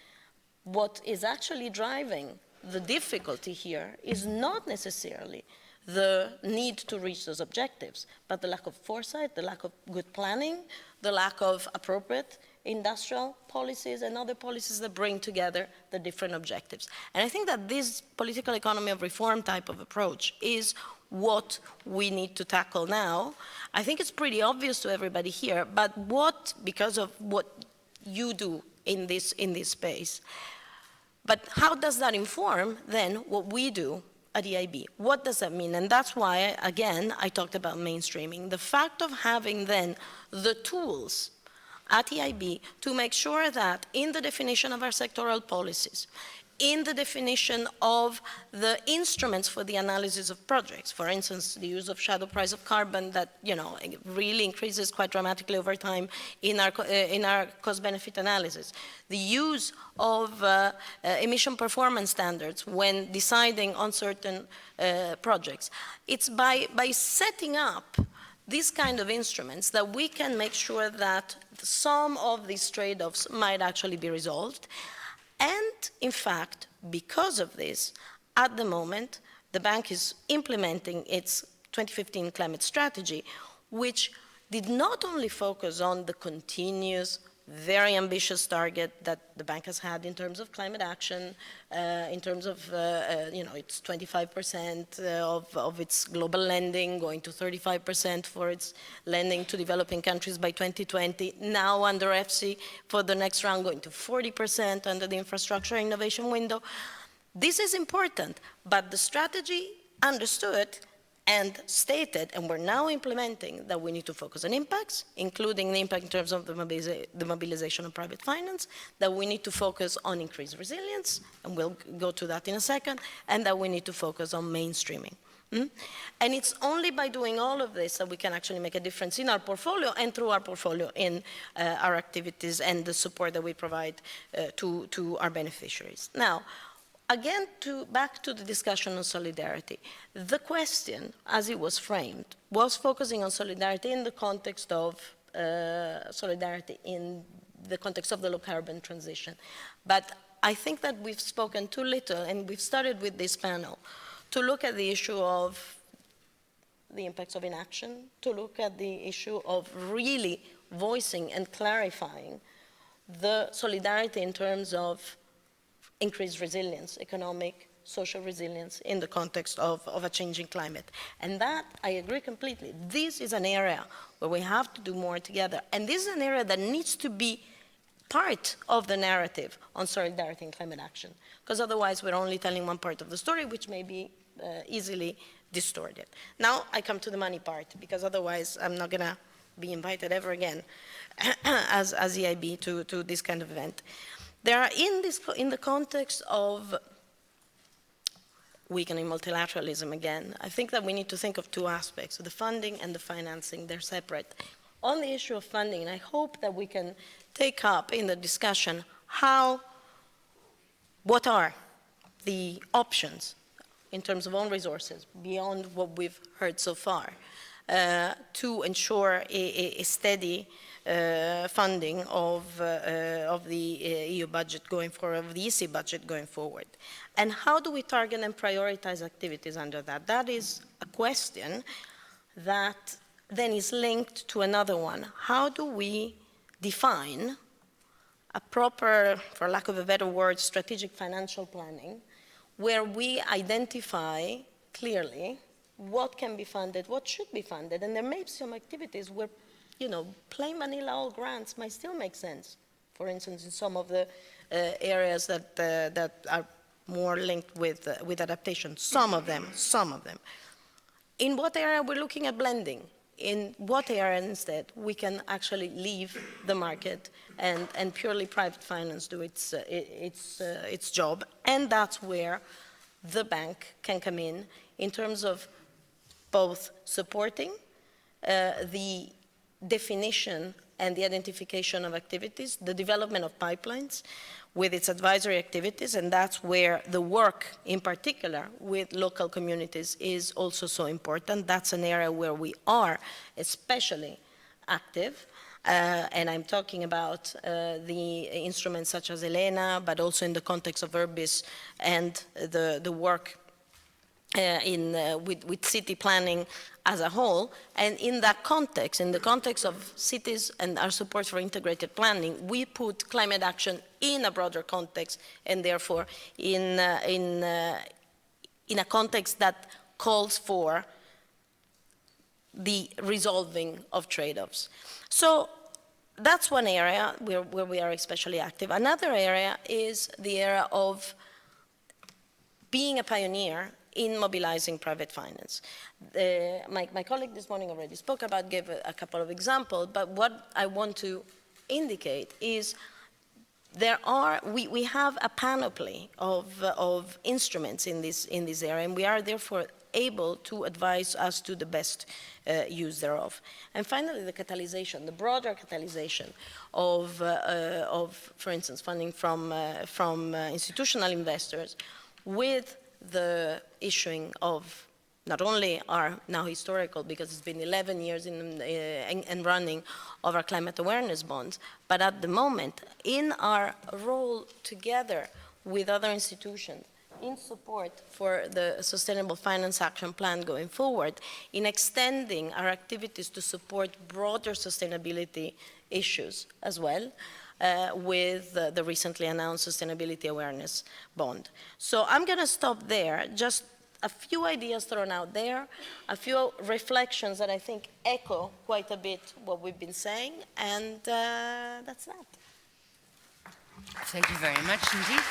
What is actually driving the difficulty here is not necessarily the need to reach those objectives, but the lack of foresight, the lack of good planning, the lack of appropriate industrial policies and other policies that bring together the different objectives. And I think that this political economy of reform type of approach is what we need to tackle now. I think it's pretty obvious to everybody here, but because of what you do in this space. But how does that inform then what we do at EIB? What does that mean? And that's why, again, I talked about mainstreaming. The fact of having then the tools at EIB to make sure that in the definition of our sectoral policies, in the definition of the instruments for the analysis of projects. For instance, the use of shadow price of carbon that, you know, really increases quite dramatically over time in our cost-benefit analysis. The use of emission performance standards when deciding on certain projects. It's by setting up these kind of instruments that we can make sure that some of these trade-offs might actually be resolved. And in fact, because of this, at the moment, the bank is implementing its 2015 climate strategy, which did not only focus on the continuous, very ambitious target that the bank has had in terms of climate action, in terms of, you know, it's 25% of its global lending, going to 35% for its lending to developing countries by 2020. Now under EFSI, for the next round, going to 40% under the infrastructure innovation window. This is important, but the strategy understood and stated, and we're now implementing, that we need to focus on impacts, including the impact in terms of the mobilization of private finance, that we need to focus on increased resilience, and we'll go to that in a second, and that we need to focus on mainstreaming. And it's only by doing all of this that we can actually make a difference in our portfolio and through our portfolio in our activities and the support that we provide to our beneficiaries. Now, again, back to the discussion on solidarity. The question, as it was framed, was focusing on solidarity in the context of solidarity in the context of the low-carbon transition. But I think that we've spoken too little, and we've started with this panel, to look at the issue of the impacts of inaction, to look at the issue of really voicing and clarifying the solidarity in terms of increased resilience, economic, social resilience in the context of a changing climate. And that, I agree completely. This is an area where we have to do more together. And this is an area that needs to be part of the narrative on solidarity and climate action. Because otherwise we're only telling one part of the story, which may be easily distorted. Now I come to the money part, because otherwise I'm not going to be invited ever again as EIB to this kind of event. There are, in the context of weakening multilateralism again, I think that we need to think of two aspects, the funding and the financing. They're separate. On the issue of funding, I hope that we can take up in the discussion what are the options in terms of own resources beyond what we've heard so far to ensure a steady funding of the EU budget going forward, of the EC budget going forward. And how do we target and prioritize activities under that? That is a question that then is linked to another one. How do we define a proper, for lack of a better word, strategic financial planning, where we identify clearly what can be funded, what should be funded, and there may be some activities where, you know, plain vanilla all grants might still make sense. For instance, in some of the areas that are more linked with adaptation, some of them. In what area we're looking at blending? In what area instead we can actually leave the market and purely private finance do its job? And that's where the bank can come in terms of both supporting the definition and the identification of activities, the development of pipelines with its advisory activities, and that's where the work in particular with local communities is also so important. That's an area where we are especially active, and I'm talking about the instruments such as ELENA, but also in the context of URBIS and the work with city planning as a whole. And in that context, in the context of cities and our support for integrated planning, we put climate action in a broader context, and therefore in a context that calls for the resolving of trade-offs. So that's one area where we are especially active. Another area is the area of being a pioneer in mobilizing private finance. My colleague this morning already spoke about, gave a couple of examples, but what I want to indicate is we have a panoply of instruments in this area, and we are therefore able to advise us to the best use thereof. And finally, the catalyzation, the broader catalyzation of for instance, funding from institutional investors with the issuing of not only our now historical, because it's been 11 years in running, of our climate awareness bonds, but at the moment, in our role together with other institutions in support for the Sustainable Finance Action Plan going forward, in extending our activities to support broader sustainability issues as well, with the recently announced Sustainability Awareness Bond. So I'm going to stop there. Just a few ideas thrown out there, a few reflections that I think echo quite a bit what we've been saying, and that's that. Thank you very much indeed.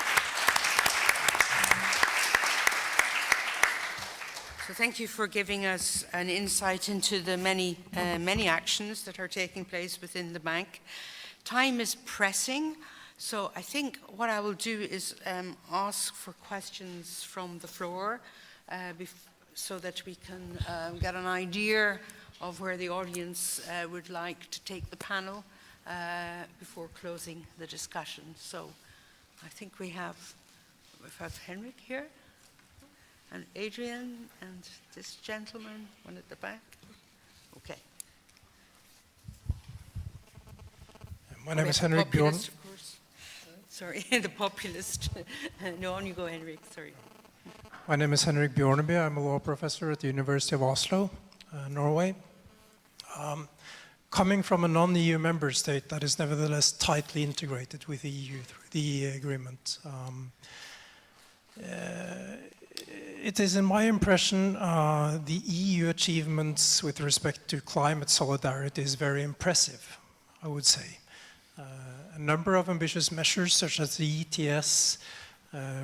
So thank you for giving us an insight into the many actions that are taking place within the bank. Time is pressing, so I think what I will do is ask for questions from the floor, so that we can get an idea of where the audience would like to take the panel before closing the discussion. So I think we have Henrik here, and Adrian, and this gentleman, one at the back. Okay. My name is Henrik Bjorn. Sorry, the populist. No, on you go, Henrik, sorry. My name is Henrik Bjorneby. I'm a law professor at the University of Oslo, Norway. Coming from a non-EU member state that is nevertheless tightly integrated with the EU through the agreement, it is, in my impression, the EU achievements with respect to climate solidarity is very impressive, I would say. A number of ambitious measures, such as the ETS,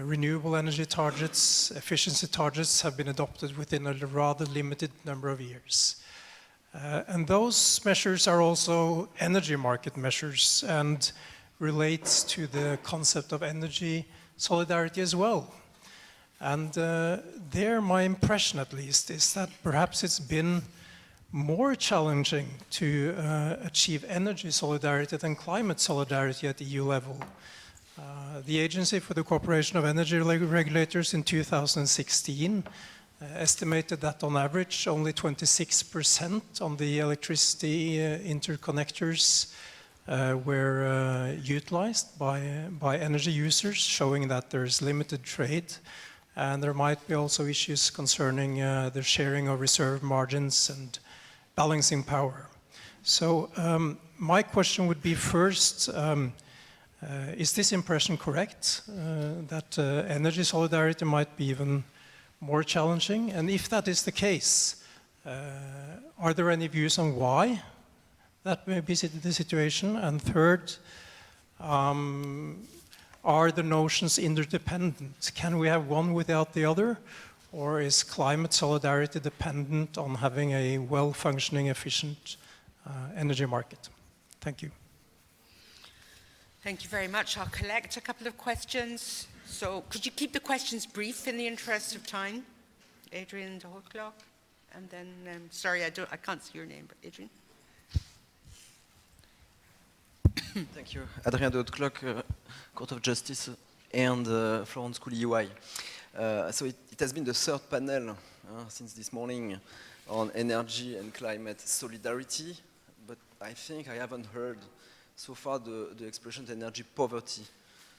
renewable energy targets, efficiency targets, have been adopted within a rather limited number of years. And those measures are also energy market measures and relates to the concept of energy solidarity as well. And there, my impression at least, is that perhaps it's been more challenging to achieve energy solidarity than climate solidarity at EU level. The Agency for the Cooperation of Energy Regulators in 2016 estimated that on average only 26% on the electricity interconnectors were utilized by energy users, showing that there's limited trade. And there might be also issues concerning the sharing of reserve margins and balancing power. So my question would be first, is this impression correct, that energy solidarity might be even more challenging? And if that is the case, are there any views on why that may be the situation? And third, are the notions interdependent? Can we have one without the other? Or is climate solidarity dependent on having a well-functioning, efficient energy market? Thank you. Thank you very much. I'll collect a couple of questions. So could you keep the questions brief in the interest of time? Adrian de Hoogklok, and then, sorry, I can't see your name, but Adrian. Thank you. Adrien de Hoogklok, Court of Justice, and Florence Cooley, EY. So it has been the third panel since this morning on energy and climate solidarity, but I think I haven't heard so far the expression energy poverty.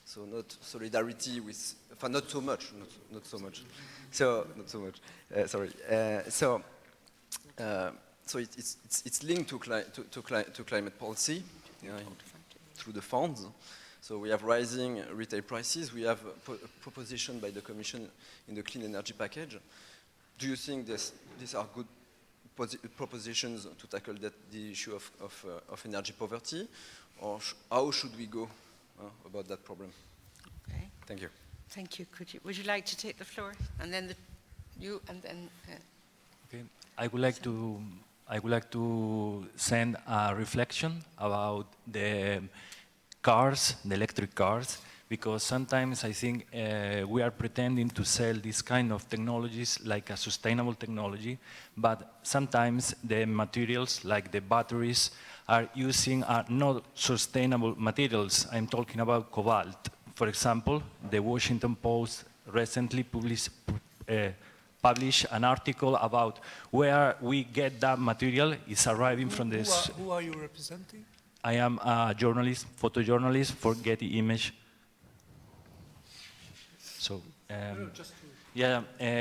So not solidarity with, not so much, not so much. So not so much. Sorry. So it's linked to climate policy through the funds. So we have rising retail prices. We have a proposition by the Commission in the clean energy package. Do you think these are good propositions to tackle the issue of energy poverty, or how should we go about that problem? Okay. Thank you. Thank you. Would you like to take the floor, and then you, and then? Okay. I would like to send a reflection about the cars, the electric cars, because sometimes I think we are pretending to sell this kind of technologies like a sustainable technology, but sometimes the materials like the batteries are using not sustainable materials. I'm talking about cobalt. For example, the Washington Post recently published an article about where we get that material is arriving from this. Who are you representing? I am a journalist, photojournalist for Getty Image. So,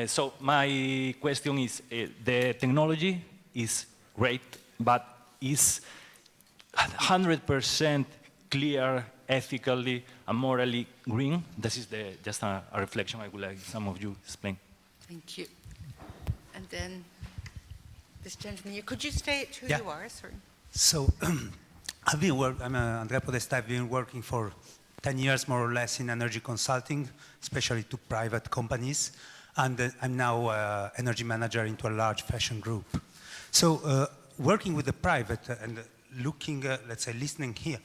so my question is, the technology is great, but is 100% clear, ethically and morally green? This is just a reflection I would like some of you to explain. Thank you. And then this gentleman here, could you state who you are? Sorry. So, I'm Andrea Podesta. I've been working for 10 years, more or less, in energy consulting, especially to private companies. And I'm now energy manager into a large fashion group. So working with the private and looking, let's say, listening here,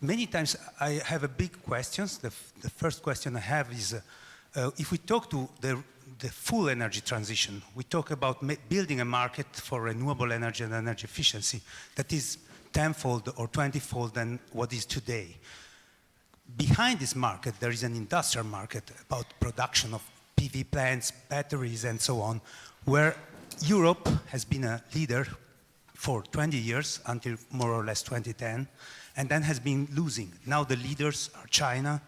many times I have a big questions. The first question I have is, if we talk to the full energy transition, we talk about building a market for renewable energy and energy efficiency that is tenfold or 20-fold than what is today. Behind this market, there is an industrial market about production of PV plants, batteries, and so on, where Europe has been a leader for 20 years until more or less 2010, and then has been losing. Now the leaders are China,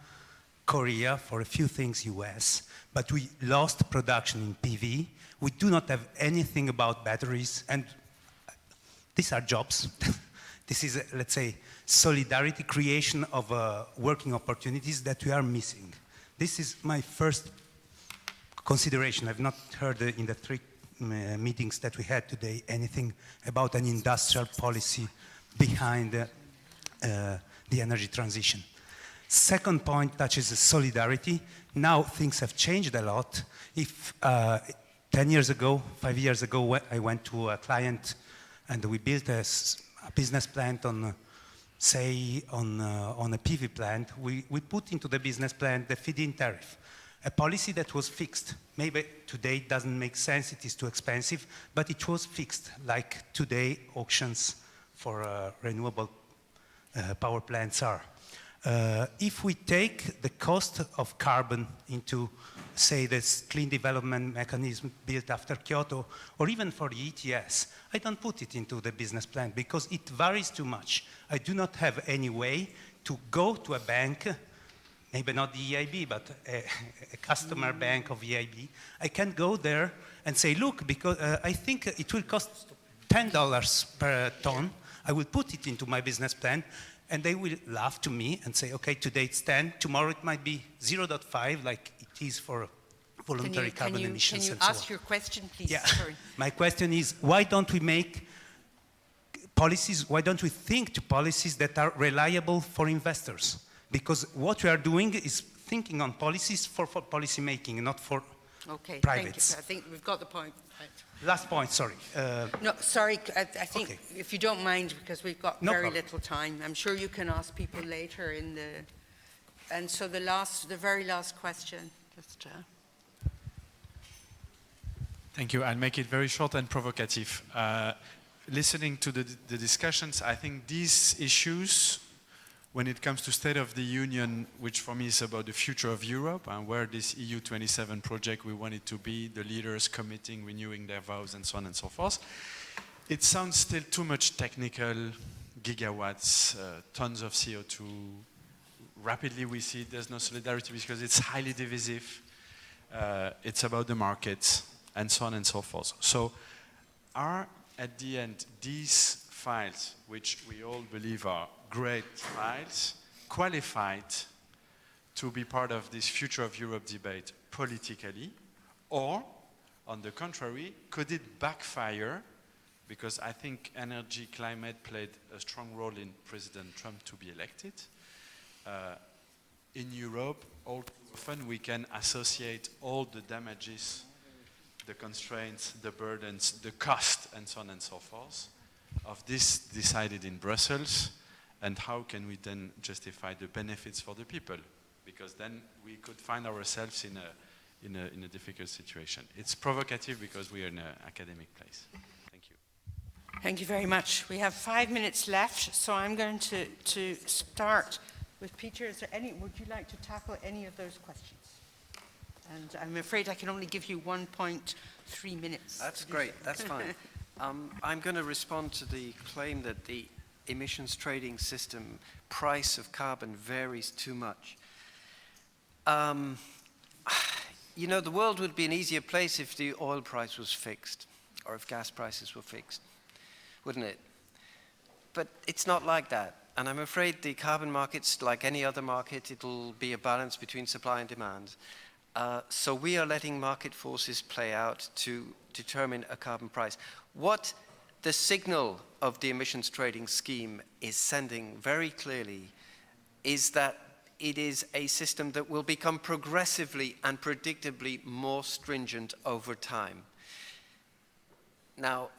Korea, for a few things US, but we lost production in PV. We do not have anything about batteries, and these are jobs. This is, let's say, solidarity, creation of working opportunities that we are missing. This is my first consideration. I've not heard in the 3 meetings that we had today anything about an industrial policy behind the energy transition. Second point touches solidarity. Now things have changed a lot. If 10 years ago, 5 years ago, I went to a client and we built a business plan on, say, on a PV plant, we put into the business plan the feed-in tariff, a policy that was fixed. Maybe today it doesn't make sense, it is too expensive, but it was fixed, like today auctions for renewable power plants are. If we take the cost of carbon into, say, this clean development mechanism built after Kyoto, or even for the ETS, I don't put it into the business plan because it varies too much. I do not have any way to go to a bank, maybe not the EIB, but a customer bank of EIB. I can go there and say, look, because I think it will cost $10 per ton. I will put it into my business plan, and they will laugh to me and say, okay, today it's 10, tomorrow it might be 0.5, like it is for voluntary carbon emissions and so on. Can you ask your question, please? Yeah. Sorry. My question is, why don't we make policies, why don't we think to policies that are reliable for investors? Because what we are doing is thinking on policies for policy making, not for privates. Thank you. I think we've got the point. Right. Last point, sorry. No, sorry, I think if you don't mind, because we've got very little time, I'm sure you can ask people later in the, and so the very last question. Just, Thank you. I'll make it very short and provocative. Listening to the discussions, I think these issues, when it comes to State of the Union, which for me is about the future of Europe and where this EU 27 project we want it to be, the leaders committing, renewing their vows and so on and so forth, it sounds still too much technical, gigawatts, tons of CO2. Rapidly we see there's no solidarity because it's highly divisive. It's about the markets and so on and so forth. So are, at the end, these files, which we all believe are great files, qualified to be part of this future of Europe debate politically, or, on the contrary, could it backfire? Because I think energy, climate played a strong role in President Trump to be elected. In Europe, all too often we can associate all the damages, the constraints, the burdens, the cost, and so on and so forth, of this decided in Brussels, and how can we then justify the benefits for the people? Because then we could find ourselves in a difficult situation. It's provocative because we are in an academic place. Thank you. Thank you very much. We have 5 minutes left, so I'm going to start with Peter. Is there would you like to tackle any of those questions? And I'm afraid I can only give you 1.3 minutes. That's great, that's fine. I'm going to respond to the claim that the emissions trading system price of carbon varies too much. You know, the world would be an easier place if the oil price was fixed, or if gas prices were fixed, wouldn't it? But it's not like that. And I'm afraid the carbon market's like any other market. It'll be a balance between supply and demand. So we are letting market forces play out to determine a carbon price. What the signal of the emissions trading scheme is sending very clearly is that it is a system that will become progressively and predictably more stringent over time. Now,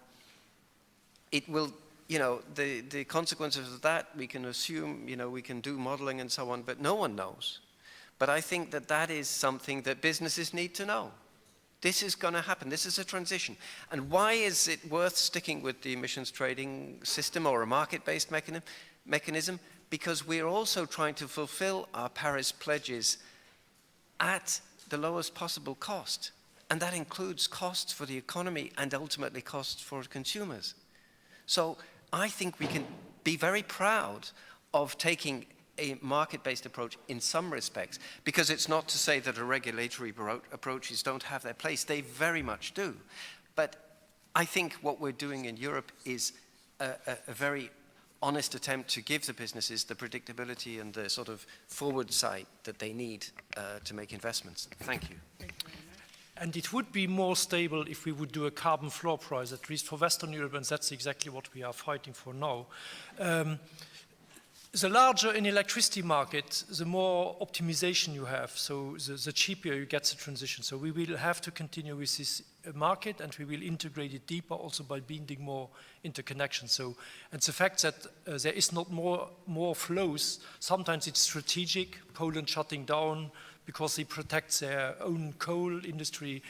it will, you know, the consequences of that, we can assume, you know, we can do modeling and so on, but no one knows. But I think that that is something that businesses need to know. This is going to happen. This is a transition. And why is it worth sticking with the emissions trading system or a market-based mechanism? Because we're also trying to fulfill our Paris pledges at the lowest possible cost. And that includes costs for the economy and ultimately costs for consumers. So I think we can be very proud of taking a market-based approach in some respects, because it's not to say that a regulatory approaches don't have their place. They very much do. But I think what we're doing in Europe is a very honest attempt to give the businesses the predictability and the sort of forward sight that they need to make investments. Thank you. And it would be more stable if we would do a carbon floor price, at least for Western Europe, and that's exactly what we are fighting for now. The larger an electricity market, the more optimization you have, so the cheaper you get the transition. So we will have to continue with this market, and we will integrate it deeper also by building more interconnection. So, and the fact that there is not more flows, sometimes it's strategic, Poland shutting down because they protect their own coal industry.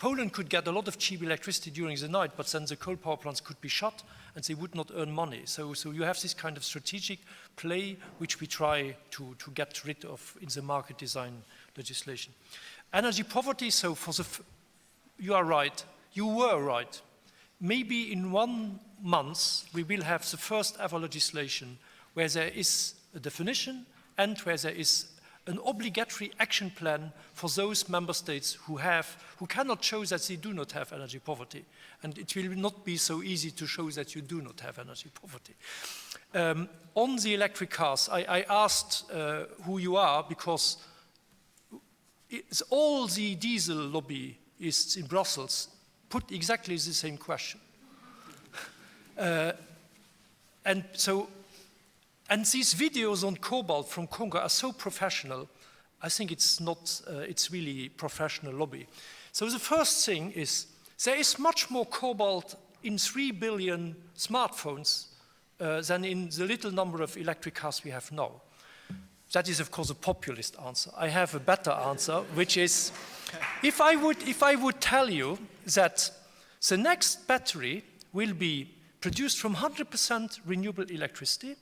Poland could get a lot of cheap electricity during the night, but then the coal power plants could be shut and they would not earn money. So you have this kind of strategic play which we try to get rid of in the market design legislation. Energy poverty, so you are right, you were right. Maybe in 1 month we will have the first ever legislation where there is a definition and where there is an obligatory action plan for those member states who cannot show that they do not have energy poverty. And it will not be so easy to show that you do not have energy poverty. On the electric cars, I asked who you are because all the diesel lobbyists in Brussels put exactly the same question. And these videos on cobalt from Congo are so professional. I think it's really professional lobby. So the first thing is, there is much more cobalt in 3 billion smartphones than in the little number of electric cars we have now. That is, of course, a populist answer. I have a better answer, which is, if I would tell you that the next battery will be produced from 100% renewable electricity,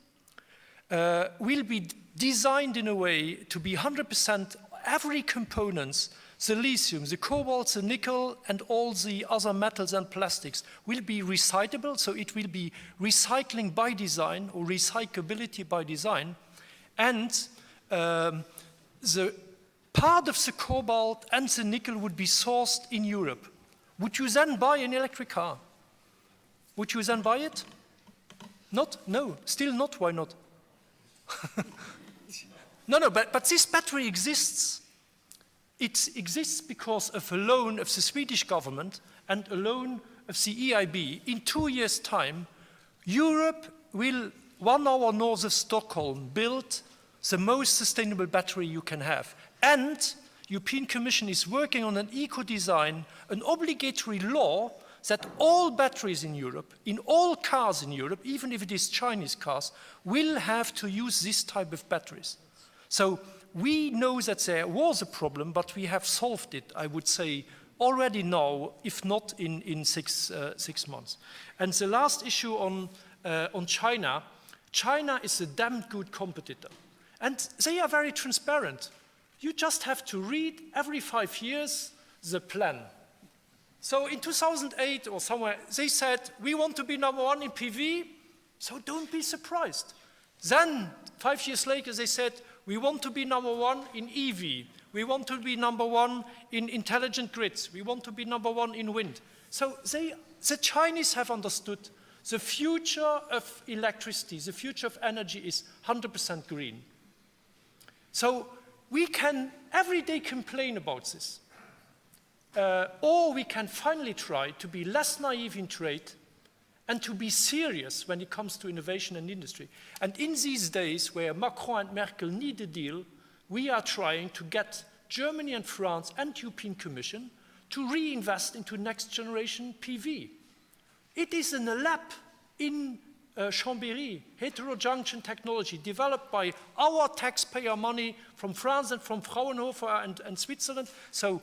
will be designed in a way to be 100% every components, the lithium, the cobalt, the nickel, and all the other metals and plastics will be recyclable, so it will be recycling by design or recyclability by design, and the part of the cobalt and the nickel would be sourced in Europe. Would you then buy an electric car? Would you then buy it? Not? No, still not. Why not? No, but this battery exists. It exists because of a loan of the Swedish government and a loan of the EIB. In 2 years' time, Europe will, 1 hour north of Stockholm, build the most sustainable battery you can have. And the European Commission is working on an eco-design, an obligatory law that all batteries in Europe, in all cars in Europe, even if it is Chinese cars, will have to use this type of batteries. So we know that there was a problem, but we have solved it, I would say, already now, if not in 6 months. And the last issue on China, China is a damn good competitor. And they are very transparent. You just have to read every 5 years the plan. So in 2008 or somewhere, they said, we want to be number 1 in PV, so don't be surprised. Then, 5 years later, they said, we want to be number 1 in EV. We want to be number 1 in intelligent grids. We want to be number 1 in wind. So the Chinese have understood the future of electricity, the future of energy is 100% green. So we can every day complain about this. Or we can finally try to be less naive in trade and to be serious when it comes to innovation and industry. And in these days where Macron and Merkel need a deal, we are trying to get Germany and France and European Commission to reinvest into next generation PV. It is in a lab in Chambéry, heterojunction technology developed by our taxpayer money from France and from Fraunhofer and Switzerland. So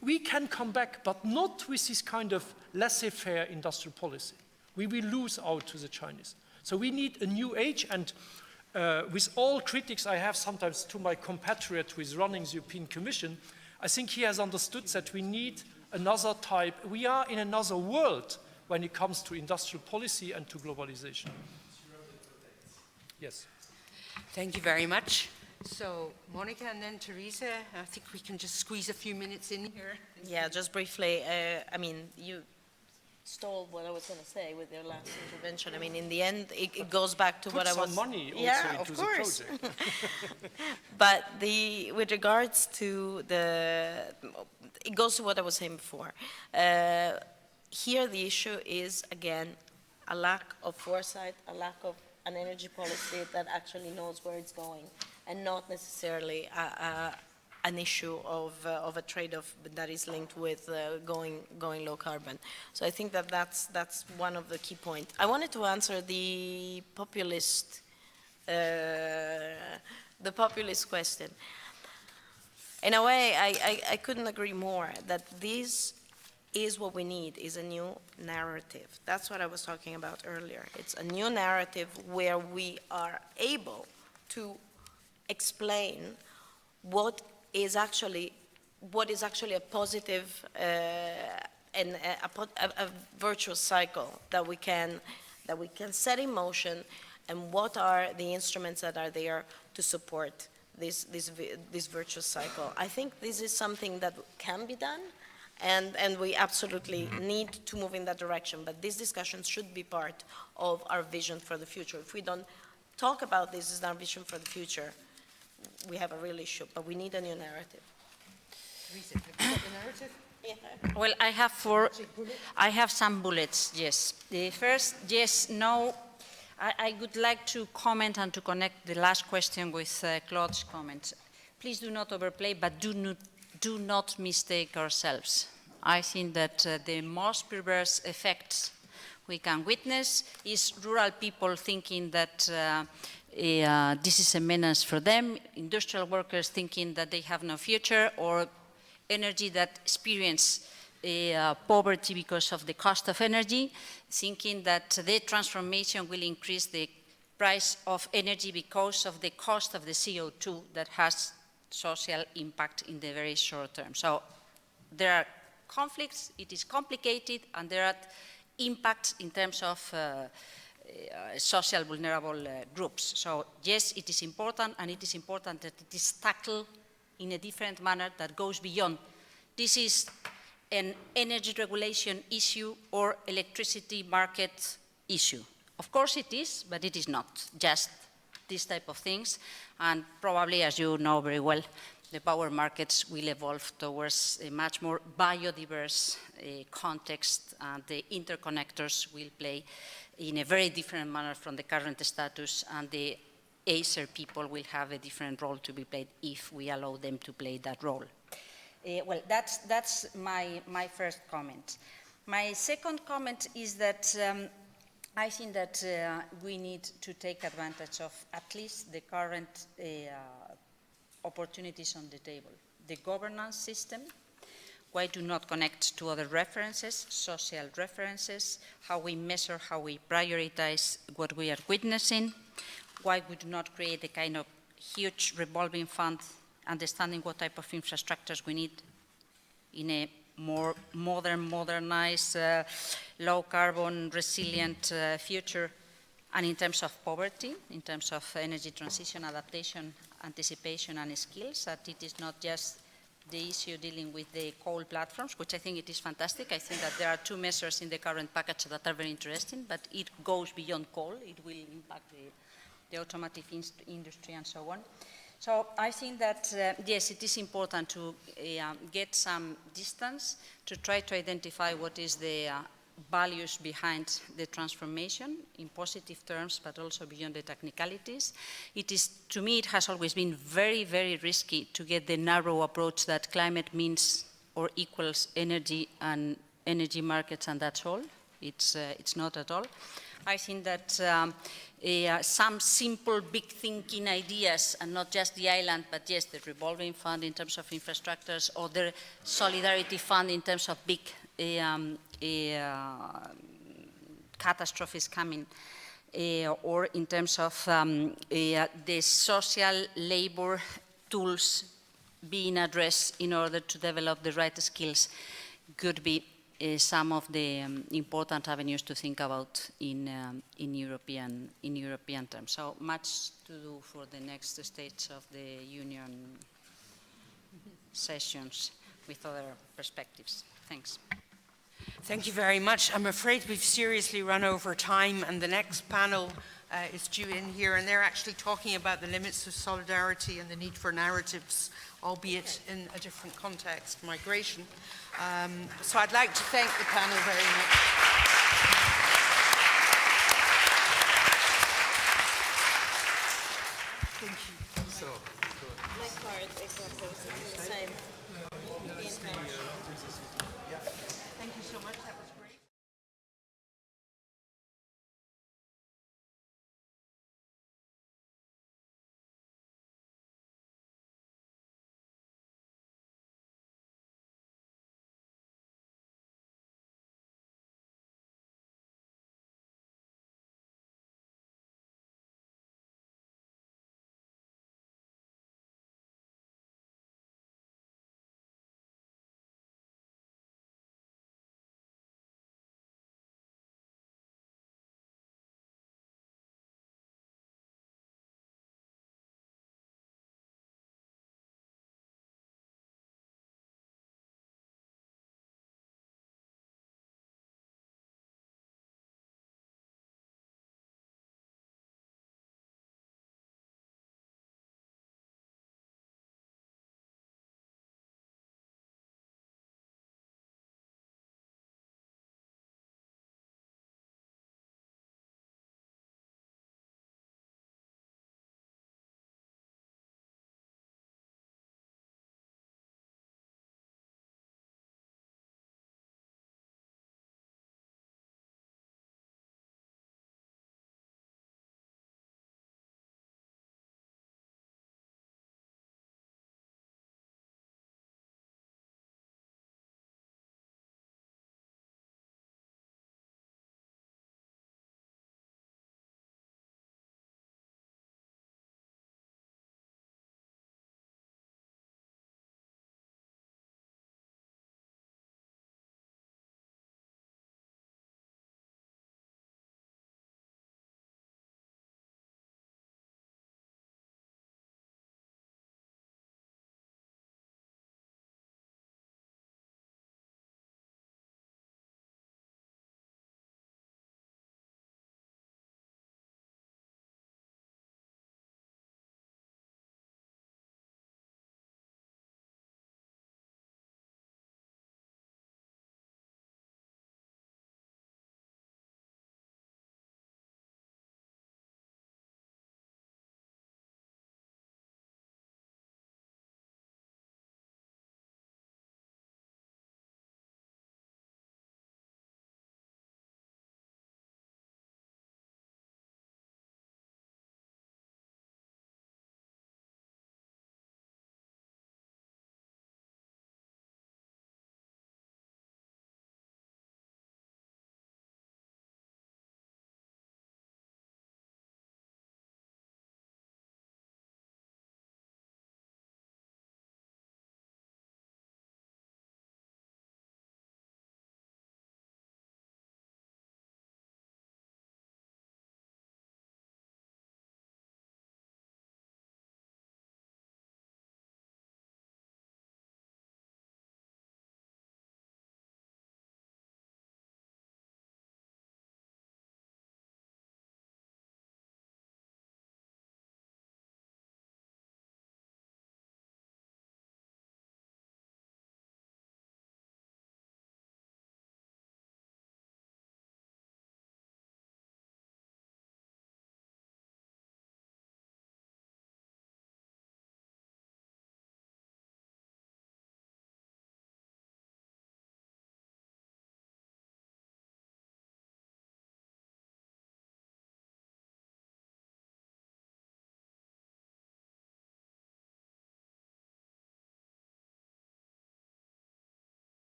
we can come back, but not with this kind of laissez-faire industrial policy. We will lose out to the Chinese. So we need a new age, and with all critics I have sometimes to my compatriot who is running the European Commission, I think he has understood that we need another type. We are in another world when it comes to industrial policy and to globalization. Yes. Thank you very much. So, Monica and then Teresa, I think we can just squeeze a few minutes in here. Yeah, just briefly, I mean, you stole what I was going to say with your last intervention. I mean, in the end, it goes back to Put what I was... some money also yeah, into of the course. project. But with regards to it goes to what I was saying before. Here the issue is, again, a lack of foresight, a lack of an energy policy that actually knows where it's going, and not necessarily an issue of a trade-off that is linked with going low carbon. So I think that's one of the key points. I wanted to answer the populist question. In a way, I couldn't agree more that this is what we need, is a new narrative. That's what I was talking about earlier. It's a new narrative where we are able to explain what is actually a positive and a virtuous cycle that we can set in motion, and what are the instruments that are there to support this virtuous cycle. I think this is something that can be done, and we absolutely need to move in that direction, but these discussions should be part of our vision for the future. If we don't talk about this as our vision for the future, we have a real issue, but we need a new narrative. Teresa, have you got the narrative? Yeah. Well, I have some bullets, yes. The first, yes, no. I would like to comment and to connect the last question with Claude's comments. Please do not overplay, but do not mistake ourselves. I think that the most perverse effects we can witness is rural people thinking that this is a menace for them, industrial workers thinking that they have no future, or energy that experience poverty because of the cost of energy, thinking that the transformation will increase the price of energy because of the cost of the CO2 that has social impact in the very short term. So there are conflicts, it is complicated, and there are impacts in terms of social vulnerable groups. So yes, it is important, and it is important that it is tackled in a different manner that goes beyond. This is an energy regulation issue or electricity market issue. Of course it is, but it is not just these type of things. And probably, as you know very well, the power markets will evolve towards a much more biodiverse context, and the interconnectors will play in a very different manner from the current status, and the Acer people will have a different role to be played if we allow them to play that role. Well, that's my first comment. My second comment is that I think that we need to take advantage of at least the current opportunities on the table. The governance system, why do not connect to other references, social references, how we measure, how we prioritize what we are witnessing, why we do not create a kind of huge revolving fund, understanding what type of infrastructures we need in a more modernized, low carbon, resilient future, and in terms of poverty, in terms of energy transition, adaptation, anticipation, and skills, that it is not just the issue dealing with the coal platforms, which I think it is fantastic. I think that there are two measures in the current package that are very interesting, but it goes beyond coal. It will impact the automotive industry and so on. So I think that, yes, it is important to get some distance to try to identify what is the values behind the transformation in positive terms, but also beyond the technicalities. It is, to me, it has always been very, very risky to get the narrow approach that climate means or equals energy and energy markets, and that's all. It's not at all. I think that some simple big thinking ideas, and not just the island, but yes, the revolving fund in terms of infrastructures, or the solidarity fund in terms of big catastrophes coming, or in terms of the social labor tools being addressed in order to develop the right skills, could be some of the important avenues to think about in European terms. So much to do for the next stage of the Union sessions with other perspectives. Thanks. Thank you very much. I'm afraid we've seriously run over time, and the next panel is due in here, and they're actually talking about the limits of solidarity and the need for narratives, albeit in a different context, migration. So I'd like to thank the panel very much. Thank you. So, My card, exactly, the same. thank you so much. That was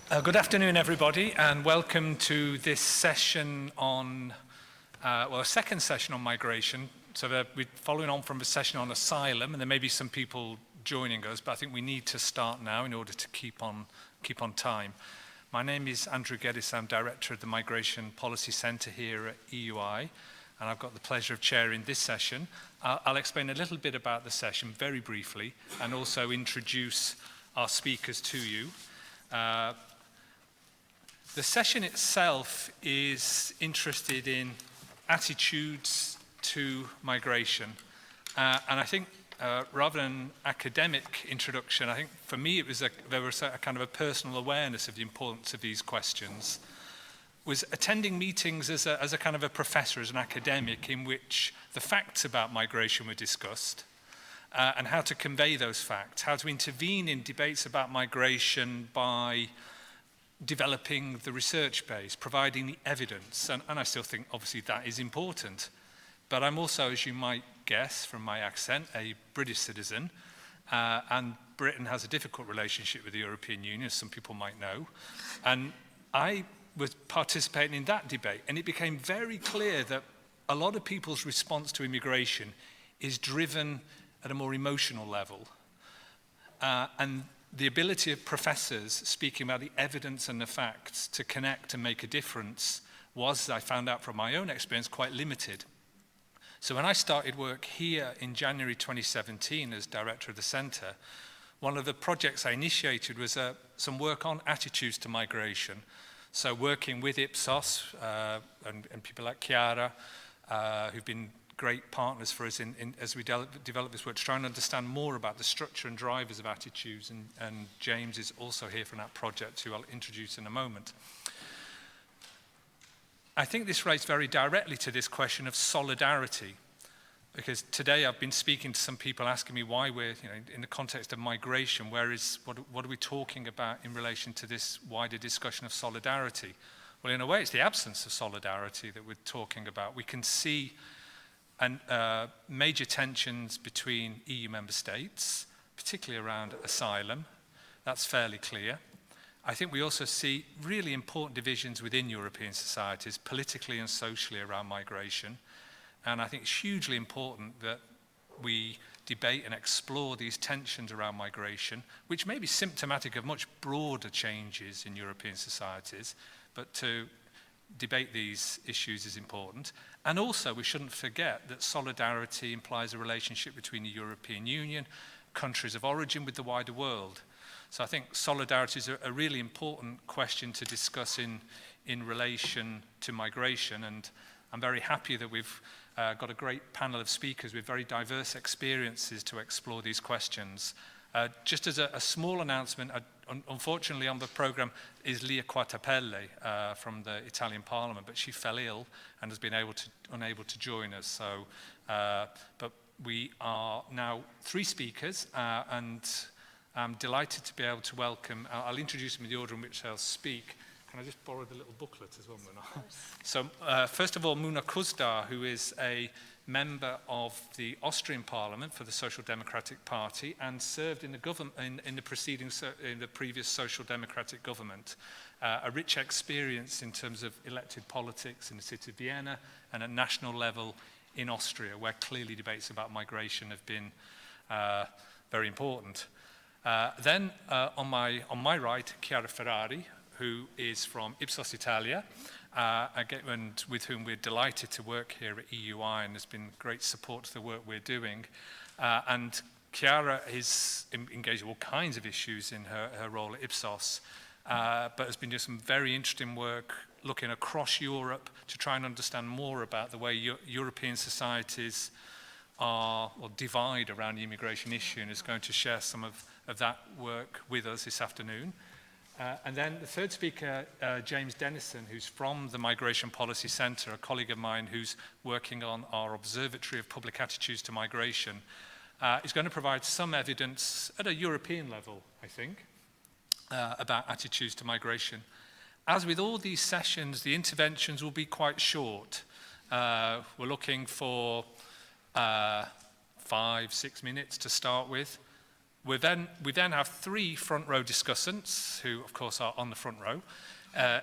Good afternoon, everybody, and welcome to this session on, a second session on migration. So we're following on from a session on asylum, and there may be some people joining us, but I think we need to start now in order to keep on time. My name is Andrew Geddes. I'm Director of the Migration Policy Centre here at EUI, and I've got the pleasure of chairing this session. I'll explain a little bit about the session very briefly, and also introduce our speakers to you. The session itself is interested in attitudes to migration. And I think rather than an academic introduction, I think for me there was a kind of a personal awareness of the importance of these questions. Was attending meetings as a kind of a professor, as an academic, in which the facts about migration were discussed, and how to convey those facts, how to intervene in debates about migration by developing the research base, providing the evidence, and I still think obviously that is important. But I'm also, as you might guess from my accent, a British citizen, and Britain has a difficult relationship with the European Union, as some people might know. And I was participating in that debate, and it became very clear that a lot of people's response to immigration is driven at a more emotional level. And the ability of professors speaking about the evidence and the facts to connect and make a difference was, I found out from my own experience, quite limited. So when I started work here in January 2017 as director of the centre, one of the projects I initiated was some work on attitudes to migration. So working with Ipsos and people like Chiara, who've been great partners for us as we develop this work, to try and understand more about the structure and drivers of attitudes, and James is also here for that project, who I'll introduce in a moment. I think this relates very directly to this question of solidarity, because today I've been speaking to some people asking me why we're, in the context of migration, what are we talking about in relation to this wider discussion of solidarity? Well, in a way, it's the absence of solidarity that we're talking about. We can see major tensions between EU member states, particularly around asylum. That's fairly clear. I think we also see really important divisions within European societies, politically and socially, around migration. And I think it's hugely important that we debate and explore these tensions around migration, which may be symptomatic of much broader changes in European societies, but to debate these issues is important. And also, we shouldn't forget that solidarity implies a relationship between the European Union, countries of origin, with the wider world. So I think solidarity is a really important question to discuss in relation to migration, and I'm very happy that we've got a great panel of speakers with very diverse experiences to explore these questions. Just as a small announcement, unfortunately on the programme is Lia Quatapelle from the Italian Parliament, but she fell ill and has been unable to join us. So, but we are now 3 speakers, and I'm delighted to be able to welcome, I'll introduce them in the order in which they'll speak. Can I just borrow the little booklet as well, Muna? So first of all, Muna Kuzdar, who is a member of the Austrian Parliament for the Social Democratic Party and served in the government in the previous Social Democratic government. A rich experience in terms of elected politics in the city of Vienna and at national level in Austria, where clearly debates about migration have been very important. Then on my right, Chiara Ferrari, who is from Ipsos Italia, and with whom we're delighted to work here at EUI, and there's been great support to the work we're doing. And Chiara is engaged in all kinds of issues in her role at Ipsos, but has been doing some very interesting work looking across Europe to try and understand more about the way European societies are, or divide around the immigration issue, and is going to share some of that work with us this afternoon. And then the third speaker, James Dennison, who's from the Migration Policy Centre, a colleague of mine who's working on our Observatory of Public Attitudes to Migration, is going to provide some evidence at a European level, I think, about attitudes to migration. As with all these sessions, the interventions will be quite short. We're looking for 5-6 minutes to start with. we then have 3 front row discussants, who of course are on the front row,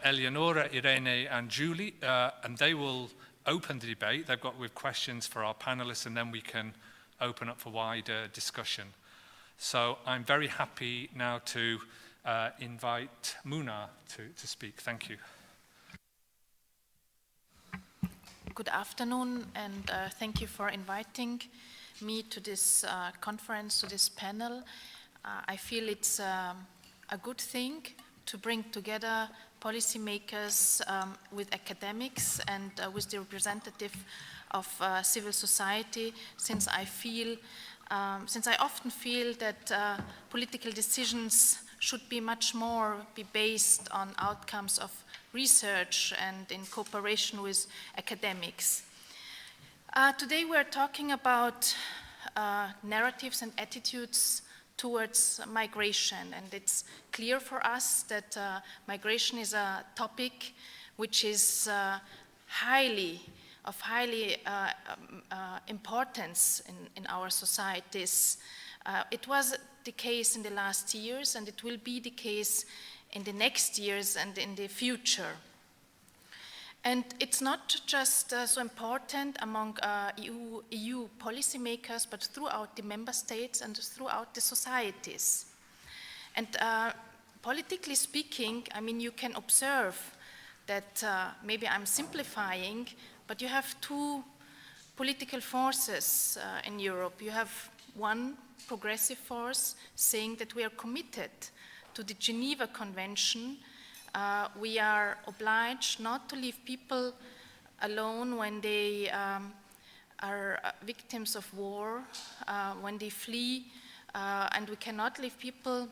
Eleonora, Irene and Julie, and they will open the debate. They've got with questions for our panelists, and then we can open up for wider discussion. So I'm very happy now to invite Muna to speak. Thank you. Good afternoon, and thank you for inviting me to this conference, to this panel. I feel it's a good thing to bring together policymakers with academics and with the representative of civil society, since I often feel that political decisions should be much more based on outcomes of research and in cooperation with academics. Today we're talking about narratives and attitudes towards migration, and it's clear for us that migration is a topic which is of highly importance in our societies. It was the case in the last years, and it will be the case in the next years and in the future. And it's not just so important among EU policymakers, but throughout the member states and throughout the societies. And politically speaking, I mean, you can observe that maybe I'm simplifying, but you have 2 political forces in Europe. You have one progressive force saying that we are committed to the Geneva Convention. We are obliged not to leave people alone when they are victims of war, when they flee, and we cannot leave people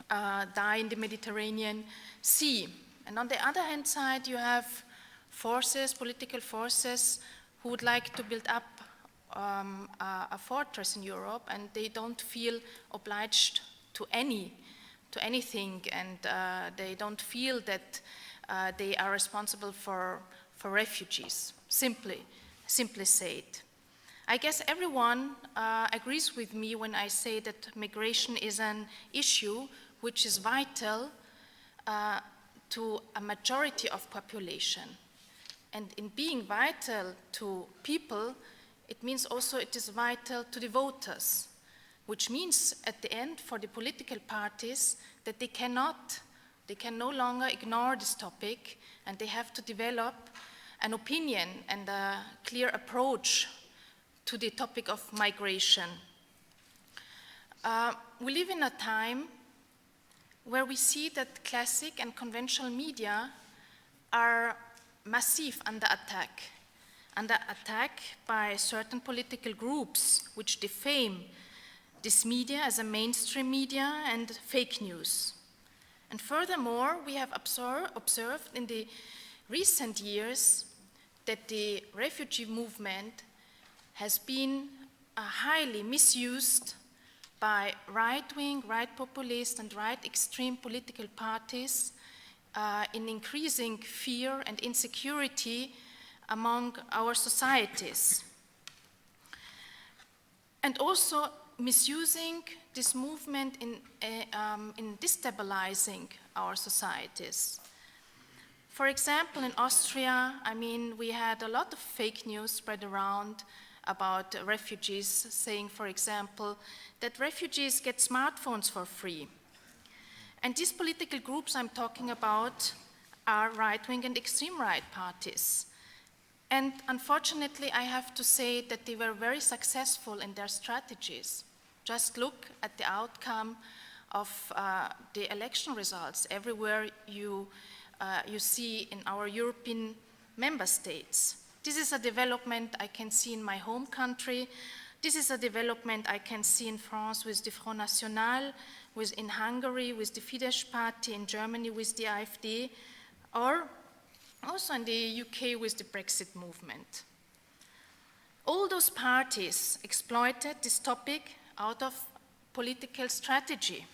die in the Mediterranean Sea. And on the other hand side, you have forces, political forces, who would like to build up a fortress in Europe, and they don't feel obliged to anything, and they don't feel that they are responsible for refugees, simply said. I guess everyone agrees with me when I say that migration is an issue which is vital to a majority of population. And in being vital to people, it means also it is vital to the voters, which means at the end for the political parties that they can no longer ignore this topic, and they have to develop an opinion and a clear approach to the topic of migration. We live in a time where we see that classic and conventional media are massive under attack by certain political groups which defame this media as a mainstream media and fake news. And furthermore, we have observed in the recent years that the refugee movement has been highly misused by right-wing, right-populist, and right-extreme political parties in increasing fear and insecurity among our societies. And also misusing this movement in destabilizing our societies. For example, in Austria, I mean, we had a lot of fake news spread around about refugees, saying, for example, that refugees get smartphones for free. And these political groups I'm talking about are right-wing and extreme right parties. And unfortunately, I have to say that they were very successful in their strategies. Just look at the outcome of the election results everywhere you see in our European member states. This is a development I can see in my home country. This is a development I can see in France with the Front National, in Hungary with the Fidesz party, in Germany with the AfD, or also in the UK with the Brexit movement. All those parties exploited this topic out of political strategy.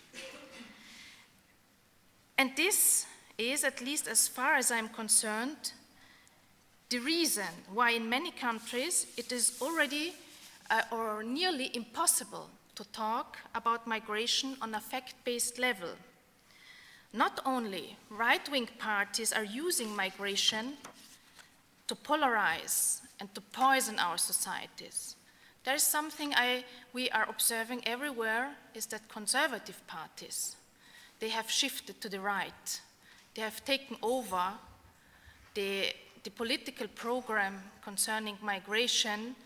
And this is, at least as far as I'm concerned, the reason why in many countries it is already or nearly impossible to talk about migration on a fact-based level. Not only right-wing parties are using migration to polarize and to poison our societies. There is something we are observing everywhere, is that conservative parties, they have shifted to the right. They have taken over the political program concerning migration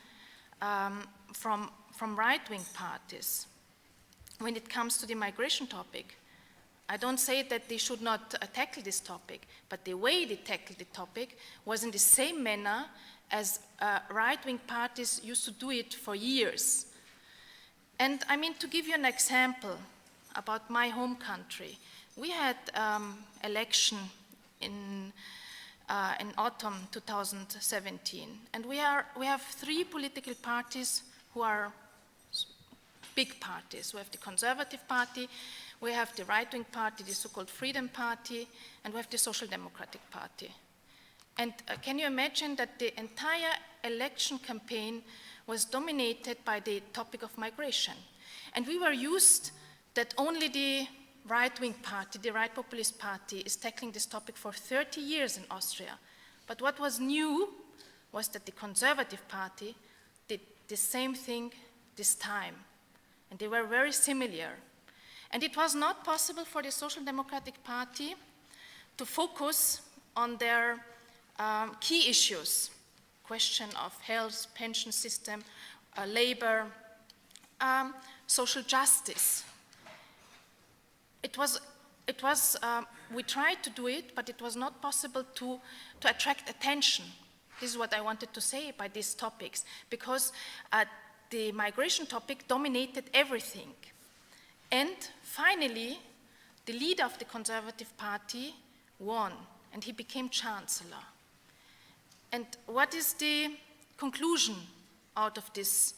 from right-wing parties. When it comes to the migration topic, I don't say that they should not tackle this topic, but the way they tackled the topic was in the same manner as right-wing parties used to do it for years. And I mean, to give you an example about my home country, we had election in autumn 2017, and we have 3 political parties who are big parties. We have the Conservative Party, we have the right-wing party, the so-called Freedom Party, and we have the Social Democratic Party. And can you imagine that the entire election campaign was dominated by the topic of migration? And we were used that only the right-wing party, the right populist party, is tackling this topic for 30 years in Austria. But what was new was that the Conservative Party did the same thing this time. And they were very similar. And it was not possible for the Social Democratic Party to focus on their key issues, question of health, pension system, labor, social justice. We tried to do it, but it was not possible to attract attention. This is what I wanted to say by these topics, because the migration topic dominated everything. And finally, the leader of the Conservative Party won, and he became chancellor. And what is the conclusion out of this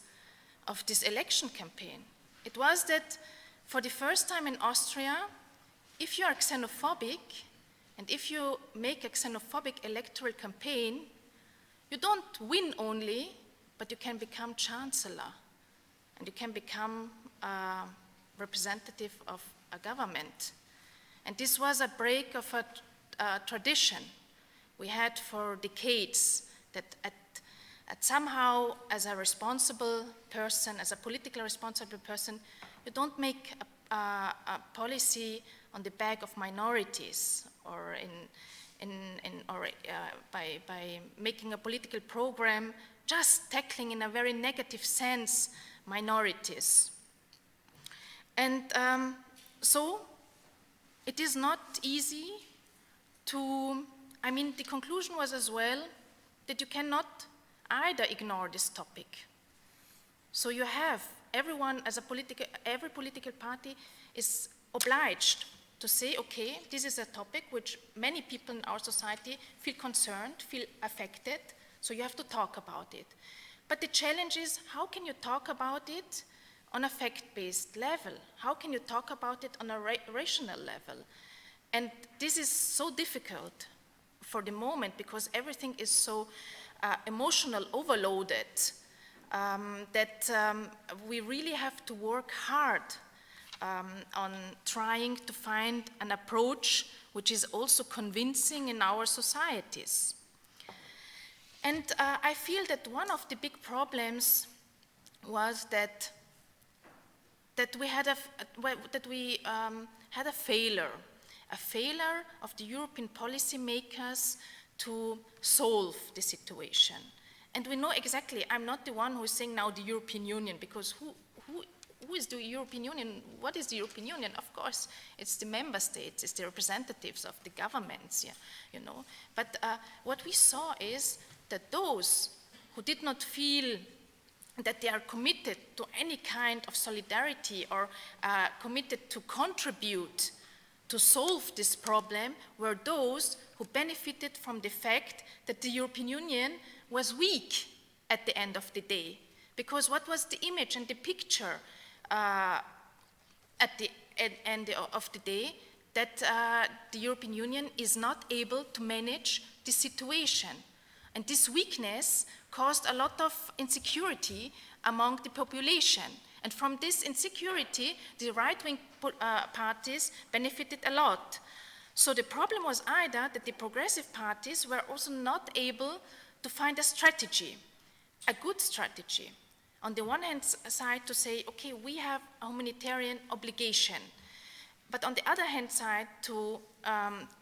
election campaign? It was that for the first time in Austria, if you are xenophobic, and if you make a xenophobic electoral campaign, you don't win only, but you can become chancellor, and you can become representative of a government. And this was a break of a tradition we had for decades, that at somehow, as a responsible person, as a politically responsible person, you don't make a policy on the back of minorities, or by making a political program just tackling in a very negative sense minorities. And so it is not easy to, I mean, the conclusion was as well that you cannot either ignore this topic. So you have everyone as every political party is obliged to say, okay, this is a topic which many people in our society feel concerned, feel affected, so you have to talk about it. But the challenge is, how can you talk about it on a fact-based level? How can you talk about it on a rational level? And this is so difficult for the moment, because everything is so emotional overloaded, that we really have to work hard on trying to find an approach which is also convincing in our societies. And I feel that one of the big problems was that we had a failure of the European policymakers to solve the situation. And we know exactly, I'm not the one who is saying now the European Union, because who is the European Union? What is the European Union? Of course, it's the member states, it's the representatives of the governments, you know. But what we saw is that those who did not feel that they are committed to any kind of solidarity or committed to contribute to solve this problem were those who benefited from the fact that the European Union was weak at the end of the day. Because what was the image and the picture at the end of the day? That the European Union is not able to manage the situation. And this weakness caused a lot of insecurity among the population. And from this insecurity, the right-wing parties benefited a lot. So the problem was either that the progressive parties were also not able to find a strategy, a good strategy. On the one hand side to say, okay, we have a humanitarian obligation, but on the other hand side to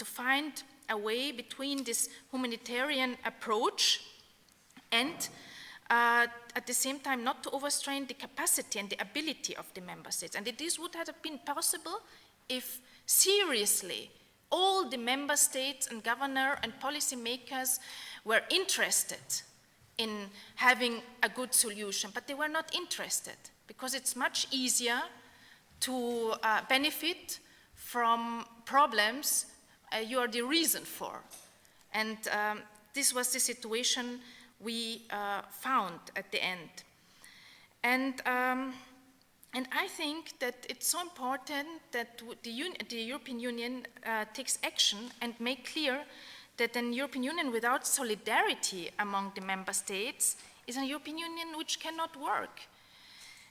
find a way between this humanitarian approach and at the same time not to overstrain the capacity and the ability of the member states. And this would have been possible if seriously all the member states and governors and policymakers were interested in having a good solution, but they were not interested because it's much easier to benefit from problems you are the reason for. And this was the situation we found at the end. And I think that it's so important that the European Union takes action and make clear that an European Union without solidarity among the member states is a European Union which cannot work.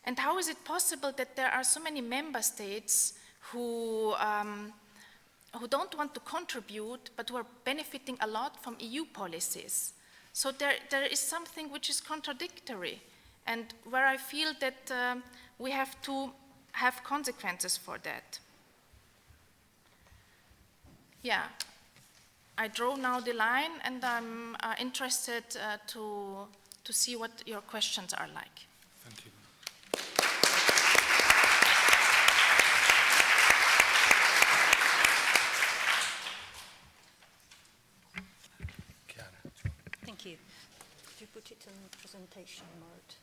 And how is it possible that there are so many member states who don't want to contribute but who are benefiting a lot from EU policies? So there is something which is contradictory and where I feel that we have to have consequences for that. Yeah. I draw now the line, and I'm interested to see what your questions are like. Thank you. Thank you. Could you put it in presentation mode?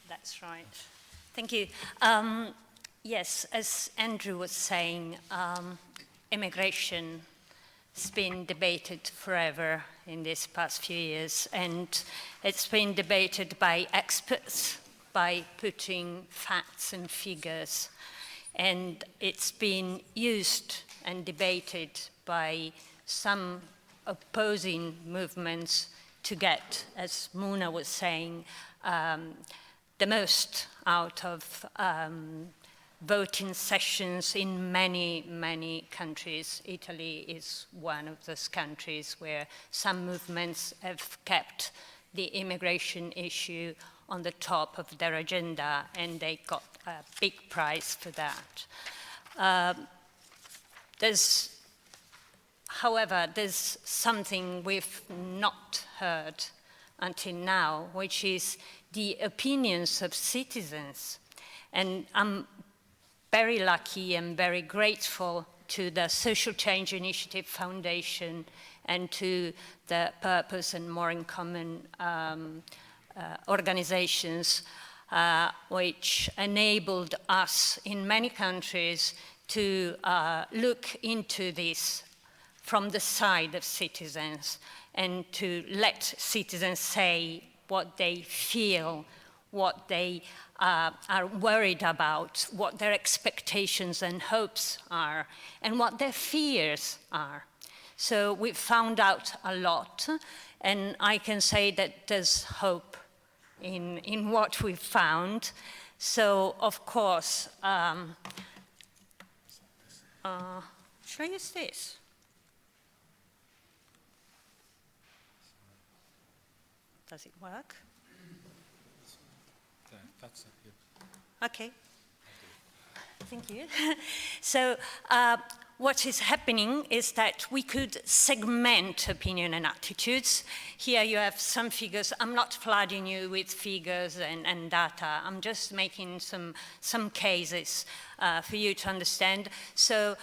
That's right. Thank you. Yes, as Andrew was saying, immigration has been debated forever in these past few years, and it's been debated by experts, by putting facts and figures, and it's been used and debated by some opposing movements to get, as Muna was saying, the most out of voting sessions in many, many countries. Italy is one of those countries where some movements have kept the immigration issue on the top of their agenda, and they got a big prize for that. However, there's something we've not heard until now, which is the opinions of citizens. And I'm very lucky and very grateful to the Social Change Initiative Foundation and to the Purpose and More in Common organizations, which enabled us in many countries to look into this from the side of citizens and to let citizens say what they feel, what they are worried about, what their expectations and hopes are, and what their fears are. So we found out a lot, and I can say that there's hope in what we found. So, of course, should I use this? Does it work? That's it. Okay. Thank you. So what is happening is that we could segment opinion and attitudes. Here you have some figures. I'm not flooding you with figures and data. I'm just making some cases for you to understand. So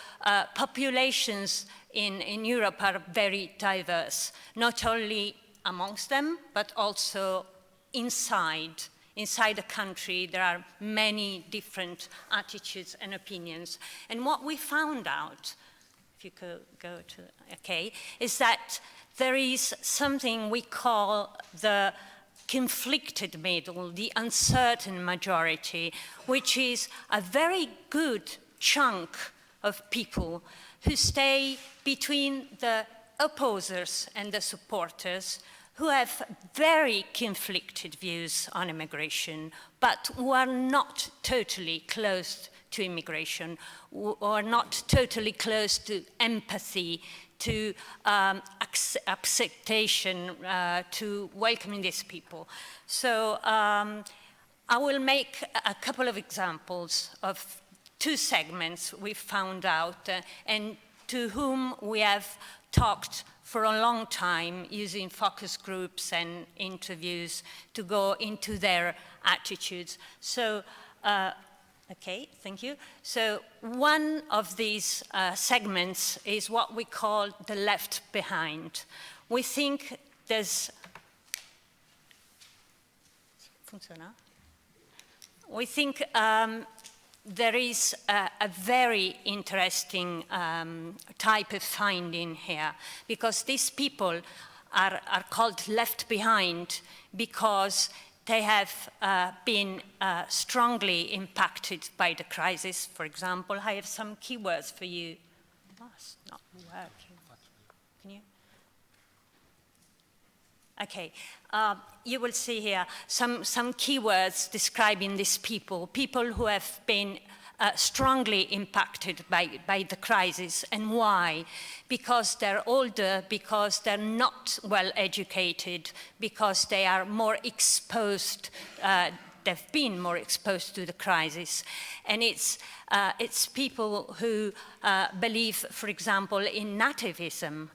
populations in Europe are very diverse, not only amongst them, but also inside a country. There are many different attitudes and opinions. And what we found out, if you could go to, okay, is that there is something we call the conflicted middle, the uncertain majority, which is a very good chunk of people who stay between the opposers and the supporters, who have very conflicted views on immigration, but who are not totally closed to immigration, who are not totally close to empathy, to acceptation, to welcoming these people. So I will make a couple of examples of two segments we found out and to whom we have talked for a long time using focus groups and interviews to go into their attitudes. So, okay, thank you. So one of these segments is what we call the left behind. We think there's... We think there is a very interesting type of finding here, because these people are called left behind because they have been strongly impacted by the crisis. For example, I have some keywords for you. Oh, it's not working. Can you? Okay, you will see here some keywords describing these people who have been strongly impacted by the crisis. And why? Because they're older, because they're not well educated, because they are more exposed, they've been more exposed to the crisis. And it's people who believe, for example, in nativism.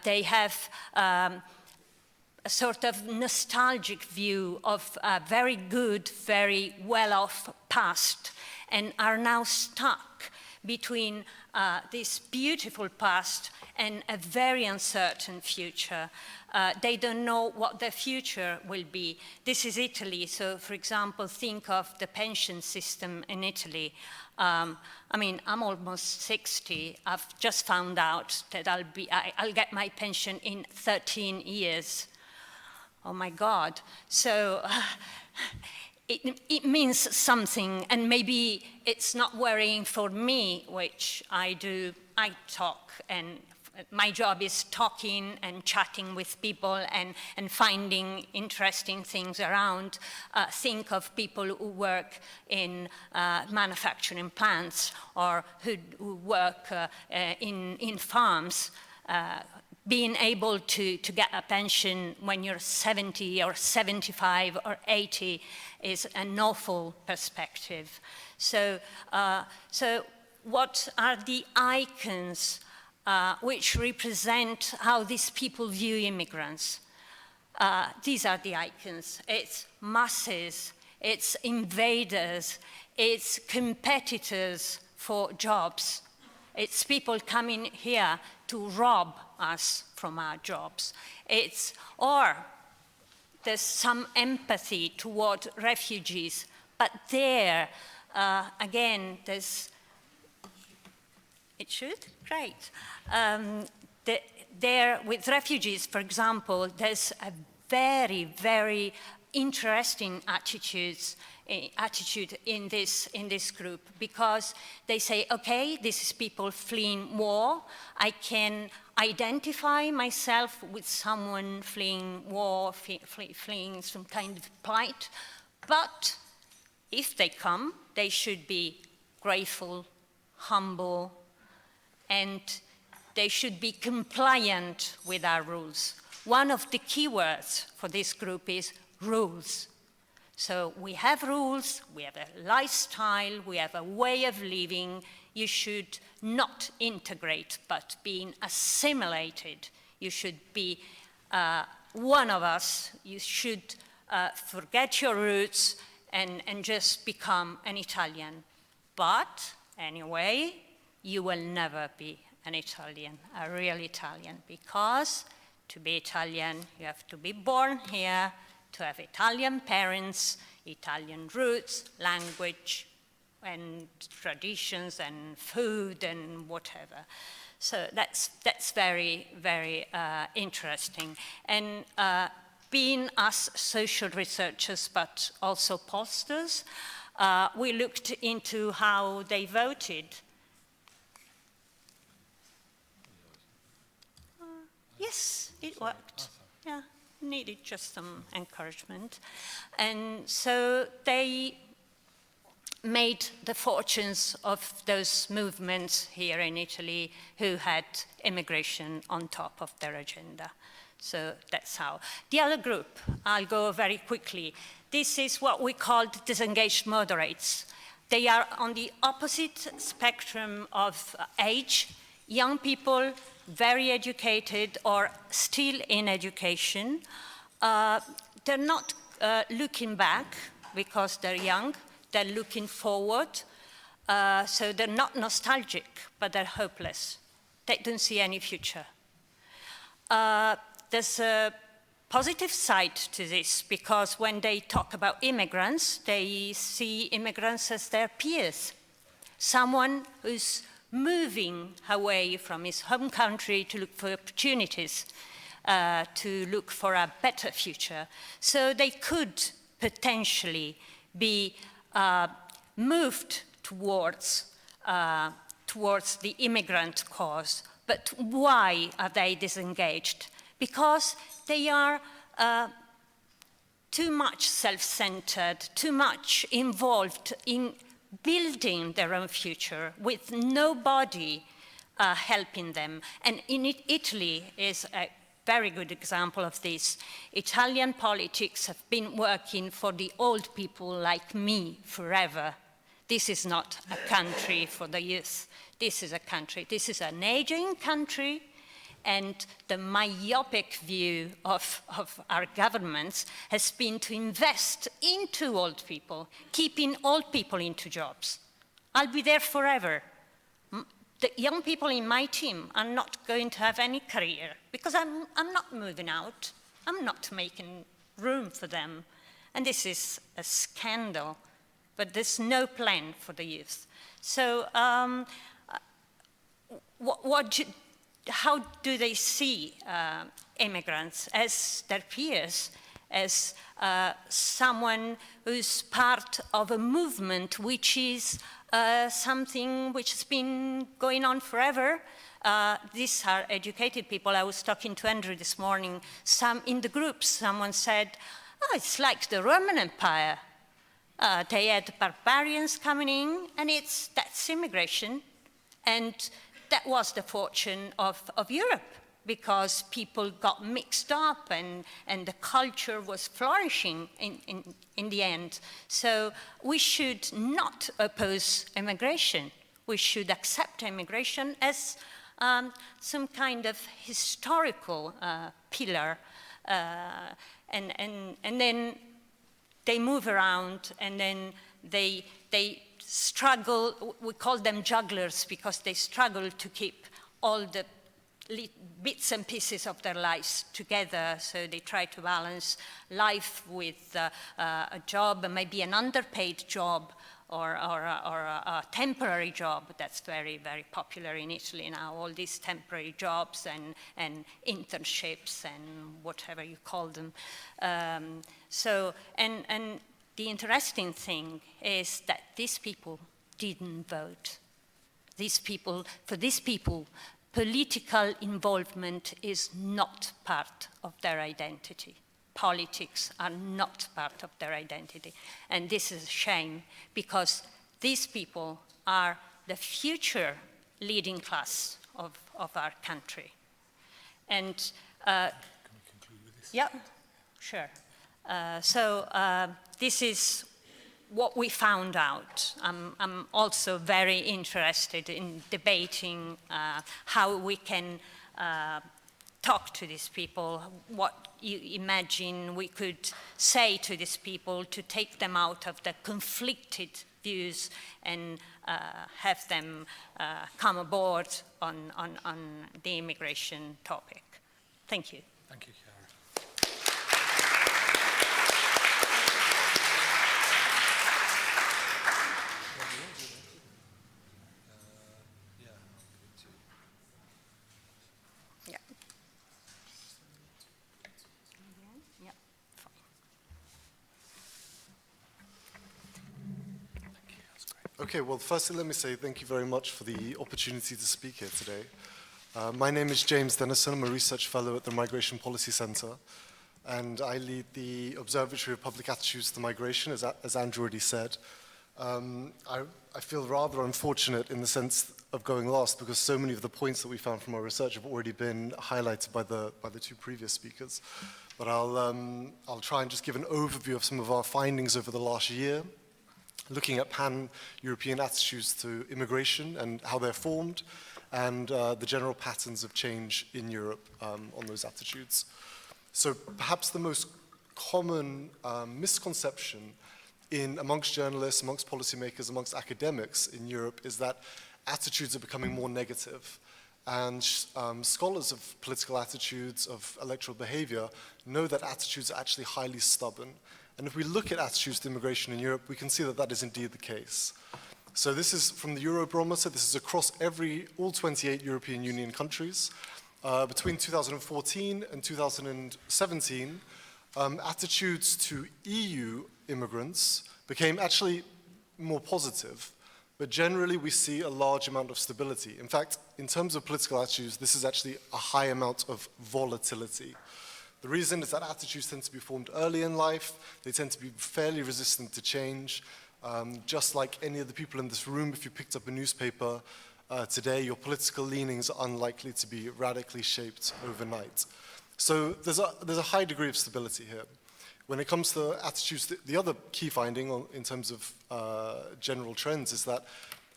They have a sort of nostalgic view of a very good, very well-off past, and are now stuck between this beautiful past and a very uncertain future. They don't know what their future will be. This is Italy, so for example, think of the pension system in Italy. I mean, I'm almost 60. I've just found out that I'll get my pension in 13 years. Oh my God. So it means something, and maybe it's not worrying for me, which I do. I talk, and my job is talking and chatting with people and finding interesting things around. Think of people who work in manufacturing plants or who work in farms. Being able to get a pension when you're 70 or 75 or 80 is an awful perspective. So, what are the icons which represent how these people view immigrants? These are the icons. It's masses, it's invaders, it's competitors for jobs. It's people coming here to rob us from our jobs. Or there's some empathy toward refugees, but there, again, there's, it should? Great. There, with refugees, for example, there's a very, very interesting attitude in this group, because they say, okay, this is people fleeing war. I can identify myself with someone fleeing war, fleeing some kind of plight, but if they come, they should be grateful, humble, and they should be compliant with our rules. One of the keywords for this group is rules. So we have rules, we have a lifestyle, we have a way of living. You should not integrate, but being assimilated. You should be one of us. You should forget your roots and just become an Italian. But anyway, you will never be an Italian, a real Italian, because to be Italian, you have to be born here, to have Italian parents, Italian roots, language, and traditions, and food, and whatever. So that's very, very interesting. And being us social researchers, but also pollsters, we looked into how they voted. Yes, it worked. Yeah. needed just some encouragement. And so they made the fortunes of those movements here in Italy who had immigration on top of their agenda. So that's how. The other group, I'll go very quickly. This is what we call disengaged moderates. They are on the opposite spectrum of age, young people, very educated or still in education. They're not looking back because they're young, they're looking forward. So they're not nostalgic, but they're hopeless. They don't see any future. There's a positive side to this because when they talk about immigrants, they see immigrants as their peers. Someone who's moving away from his home country to look for opportunities, to look for a better future. So they could potentially be moved towards the immigrant cause. But why are they disengaged? Because they are too much self-centered, too much involved in building their own future with nobody helping them. And in Italy is a very good example of this. Italian politics have been working for the old people like me forever. This is not a country for the youth. This is a country. This is an aging country. And the myopic view of our governments has been to invest into old people, keeping old people into jobs. I'll be there forever. The young people in my team are not going to have any career because I'm not moving out. I'm not making room for them. And this is a scandal, but there's no plan for the youth. So how do they see immigrants as their peers, as someone who's part of a movement which is something which has been going on forever? These are educated people. I was talking to Andrew this morning. In the groups, someone said, oh, it's like the Roman Empire. They had barbarians coming in, and that's immigration. And that was the fortune of Europe, because people got mixed up and the culture was flourishing in the end. So we should not oppose immigration. We should accept immigration as some kind of historical pillar. And then they move around, and then they struggle. We call them jugglers because they struggle to keep all the bits and pieces of their lives together. So they try to balance life with a job, maybe an underpaid job, or a temporary job. That's very, very popular in Italy now, all these temporary jobs and internships and whatever you call them. And the interesting thing is that these people didn't vote. For these people, political involvement is not part of their identity. Politics are not part of their identity. And this is a shame, because these people are the future leading class of our country. And Can we conclude with this? yeah, sure. This is what we found out. I'm also very interested in debating how we can talk to these people, what you imagine we could say to these people to take them out of the conflicted views and have them come aboard on the immigration topic. Thank you. Thank you, Chiara. Okay, well, firstly, let me say thank you very much for the opportunity to speak here today. My name is James Dennison. I'm a research fellow at the Migration Policy Center. and I lead the Observatory of Public Attitudes to Migration, as Andrew already said. I feel rather unfortunate in the sense of going last because so many of the points that we found from our research have already been highlighted by the two previous speakers. But I'll try and just give an overview of some of our findings over the last year, looking at pan-European attitudes to immigration and how they're formed, and the general patterns of change in Europe on those attitudes. So perhaps the most common misconception amongst journalists, amongst policymakers, amongst academics in Europe is that attitudes are becoming more negative. And scholars of political attitudes, of electoral behavior, know that attitudes are actually highly stubborn. And if we look at attitudes to immigration in Europe, we can see that that is indeed the case. So this is from the Eurobarometer. This is across all 28 European Union countries. Between 2014 and 2017, attitudes to EU immigrants became actually more positive, but generally we see a large amount of stability. In fact, in terms of political attitudes, this is actually a high amount of volatility. The reason is that attitudes tend to be formed early in life. They tend to be fairly resistant to change. Just like any of the people in this room, if you picked up a newspaper today, your political leanings are unlikely to be radically shaped overnight. So there's a high degree of stability here. When it comes to attitudes, the other key finding in terms of general trends is that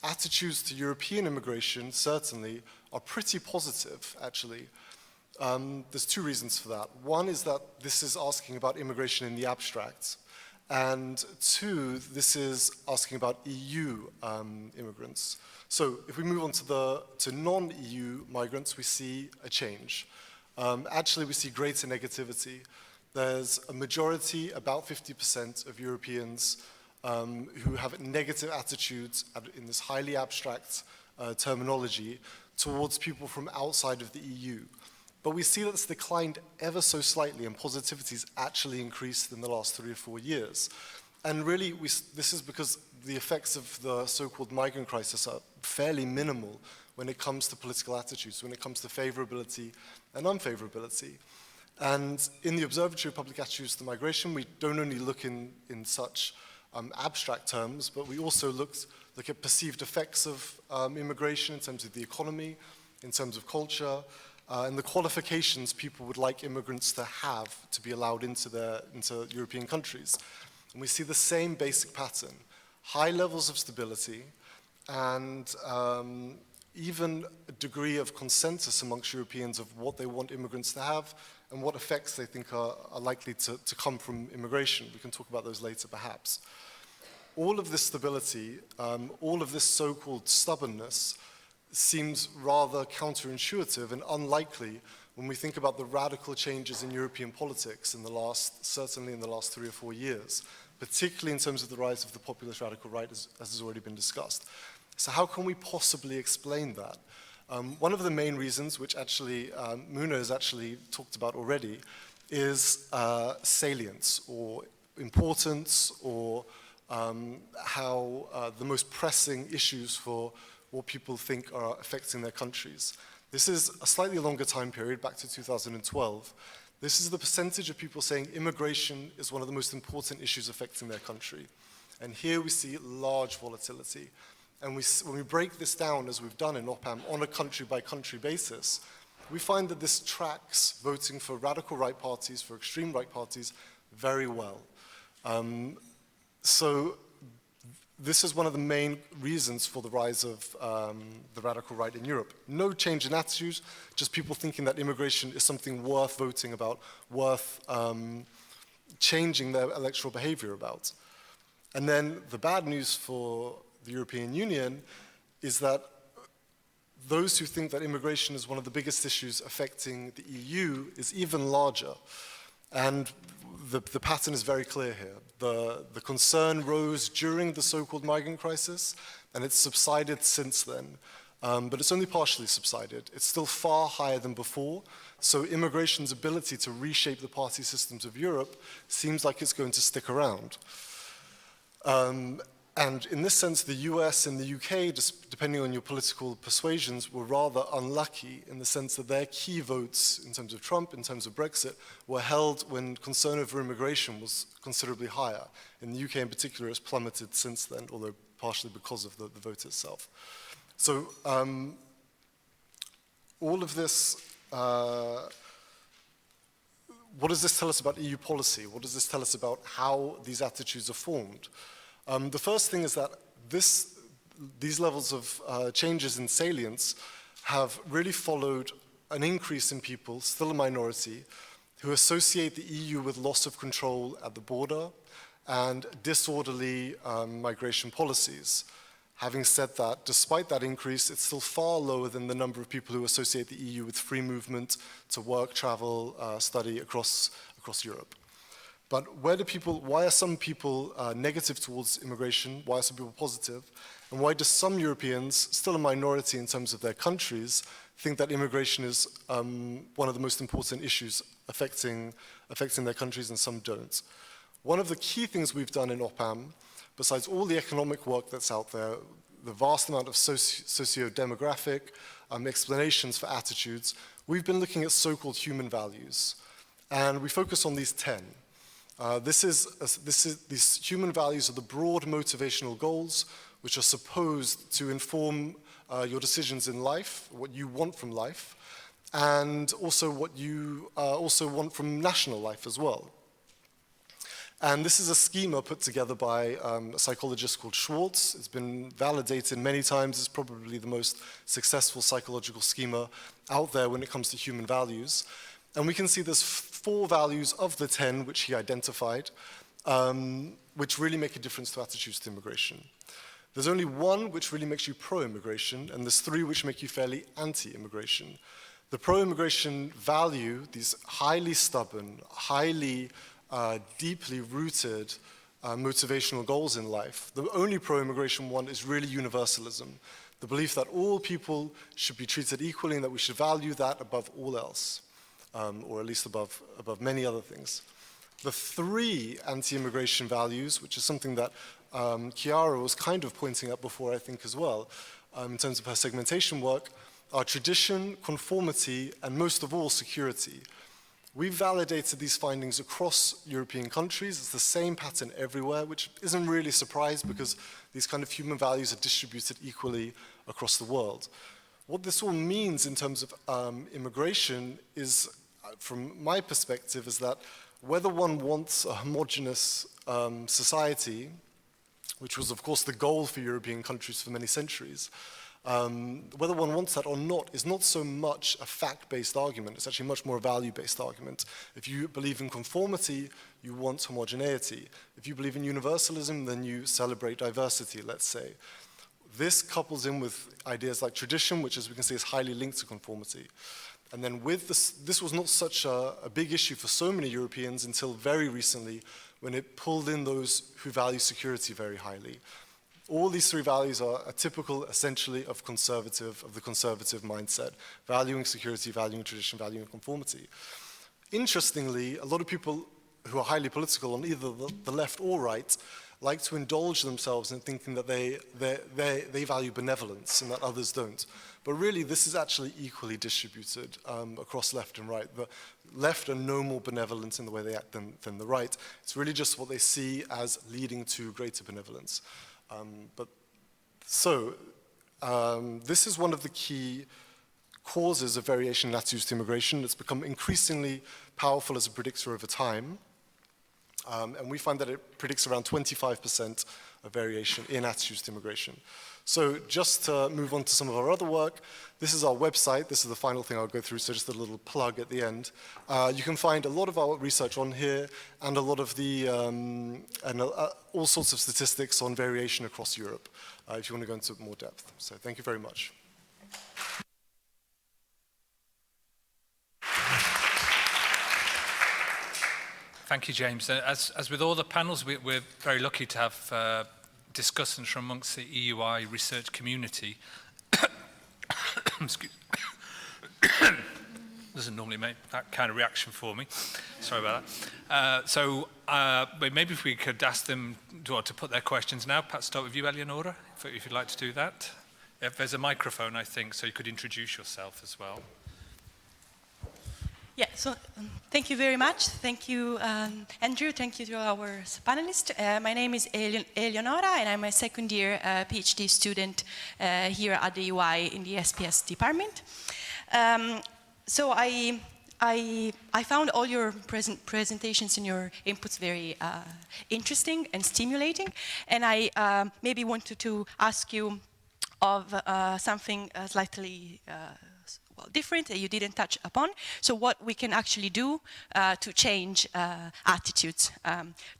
attitudes to European immigration certainly are pretty positive, actually. There's two reasons for that. One is that this is asking about immigration in the abstract. And two, this is asking about EU immigrants. So if we move on to non-EU migrants, we see a change. Actually, we see greater negativity. There's a majority, about 50% of Europeans who have negative attitudes in this highly abstract terminology towards people from outside of the EU. But we see that it's declined ever so slightly, and positivity has actually increased in the last 3 or 4 years. And really, this is because the effects of the so-called migrant crisis are fairly minimal when it comes to political attitudes, when it comes to favorability and unfavorability. And in the Observatory of Public Attitudes to Migration, we don't only look in such abstract terms, but we also look at perceived effects of immigration in terms of the economy, in terms of culture, and the qualifications people would like immigrants to have to be allowed into European countries. And we see the same basic pattern: high levels of stability and even a degree of consensus amongst Europeans of what they want immigrants to have and what effects they think are likely to come from immigration. We can talk about those later, perhaps. All of this stability, all of this so-called stubbornness seems rather counterintuitive and unlikely when we think about the radical changes in European politics certainly in the last 3 or 4 years, particularly in terms of the rise of the populist radical right, as has already been discussed. So how can we possibly explain that? One of the main reasons, which actually Muna has actually talked about already, is salience or importance, or how the most pressing issues for what people think are affecting their countries. This is a slightly longer time period, back to 2012. This is the percentage of people saying immigration is one of the most important issues affecting their country. And here we see large volatility. And when we break this down, as we've done in OPAM, on a country-by-country basis, we find that this tracks voting for radical right parties, for extreme right parties, very well. So this is one of the main reasons for the rise of the radical right in Europe. No change in attitudes, just people thinking that immigration is something worth voting about, worth changing their electoral behavior about. And then the bad news for the European Union is that those who think that immigration is one of the biggest issues affecting the EU is even larger. And the pattern is very clear here. The concern rose during the so-called migrant crisis, and it's subsided since then. But it's only partially subsided. It's still far higher than before. So immigration's ability to reshape the party systems of Europe seems like it's going to stick around. And in this sense, the US and the UK, depending on your political persuasions, were rather unlucky in the sense that their key votes in terms of Trump, in terms of Brexit, were held when concern over immigration was considerably higher. In the UK in particular, it's plummeted since then, although partially because of the vote itself. So all of this, what does this tell us about EU policy? What does this tell us about how these attitudes are formed? The first thing is that these levels of changes in salience have really followed an increase in people, still a minority, who associate the EU with loss of control at the border and disorderly migration policies. Having said that, despite that increase, it's still far lower than the number of people who associate the EU with free movement to work, travel, study across Europe. But why are some people negative towards immigration? Why are some people positive? And why do some Europeans, still a minority in terms of their countries, think that immigration is one of the most important issues affecting their countries, and some don't? One of the key things we've done in OPAM, besides all the economic work that's out there, the vast amount of socio-demographic explanations for attitudes, we've been looking at so-called human values. And we focus on these 10. These human values are the broad motivational goals which are supposed to inform your decisions in life, what you want from life, and also what you also want from national life as well. And this is a schema put together by a psychologist called Schwartz. It's been validated many times. It's probably the most successful psychological schema out there when it comes to human values. And we can see there's 4 values of the 10 which he identified, which really make a difference to attitudes to immigration. There's only 1 which really makes you pro-immigration, and there's 3 which make you fairly anti-immigration. The pro-immigration value, these highly stubborn, highly deeply rooted motivational goals in life, the only pro-immigration one is really universalism, the belief that all people should be treated equally and that we should value that above all else. Or at least above many other things. The 3 anti-immigration values, which is something that Chiara was kind of pointing out before, I think, as well, in terms of her segmentation work, are tradition, conformity, and most of all, security. We've validated these findings across European countries. It's the same pattern everywhere, which isn't really a surprise because these kind of human values are distributed equally across the world. What this all means in terms of immigration is, from my perspective, is that whether one wants a homogeneous society, which was of course the goal for European countries for many centuries, whether one wants that or not is not so much a fact-based argument. It's actually much more a value-based argument. If you believe in conformity, you want homogeneity. If you believe in universalism, then you celebrate diversity, let's say. This couples in with ideas like tradition, which, as we can see, is highly linked to conformity. And then with this was not such a big issue for so many Europeans until very recently, when it pulled in those who value security very highly. All these 3 values are typical, essentially, of the conservative mindset, valuing security, valuing tradition, valuing conformity. Interestingly, a lot of people who are highly political on either the left or right like to indulge themselves in thinking that they value benevolence and that others don't. But really, this is actually equally distributed across left and right. The left are no more benevolent in the way they act than the right. It's really just what they see as leading to greater benevolence. This is one of the key causes of variation in attitudes to immigration. It's become increasingly powerful as a predictor over time. And we find that it predicts around 25% of variation in attitudes to immigration. So just to move on to some of our other work, this is our website. This is the final thing I'll go through, so just a little plug at the end. You can find a lot of our research on here and a lot of the, all sorts of statistics on variation across Europe, if you want to go into more depth. So thank you very much. Thank you, James. As with all the panels, we're very lucky to have discussants from amongst the EUI research community. Doesn't normally make that kind of reaction for me. Sorry about that. But maybe if we could ask them to put their questions now. Perhaps start with you, Eleonora, if you'd like to do that. If there's a microphone, I think, so you could introduce yourself as well. Yeah, so thank you very much. Thank you, Andrew. Thank you to our panelists. My name is Eleonora, and I'm a second-year PhD student here at the UI in the SPS department. So I found all your presentations and your inputs very interesting and stimulating, and I maybe wanted to ask you of something slightly different that you didn't touch upon. So what we can actually do to change attitudes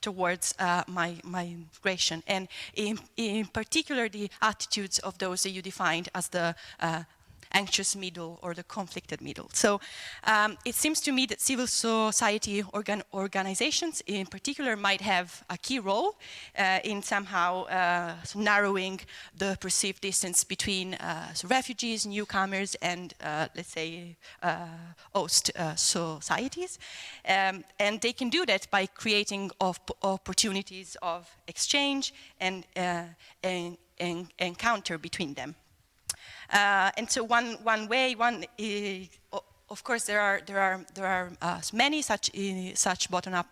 towards migration, and in particular the attitudes of those that you defined as the anxious middle or the conflicted middle. So it seems to me that civil society organizations in particular might have a key role in somehow narrowing the perceived distance between refugees, newcomers, and let's say host societies. And they can do that by creating opportunities of exchange and encounter between them. And so one way, of course, there are many such bottom-up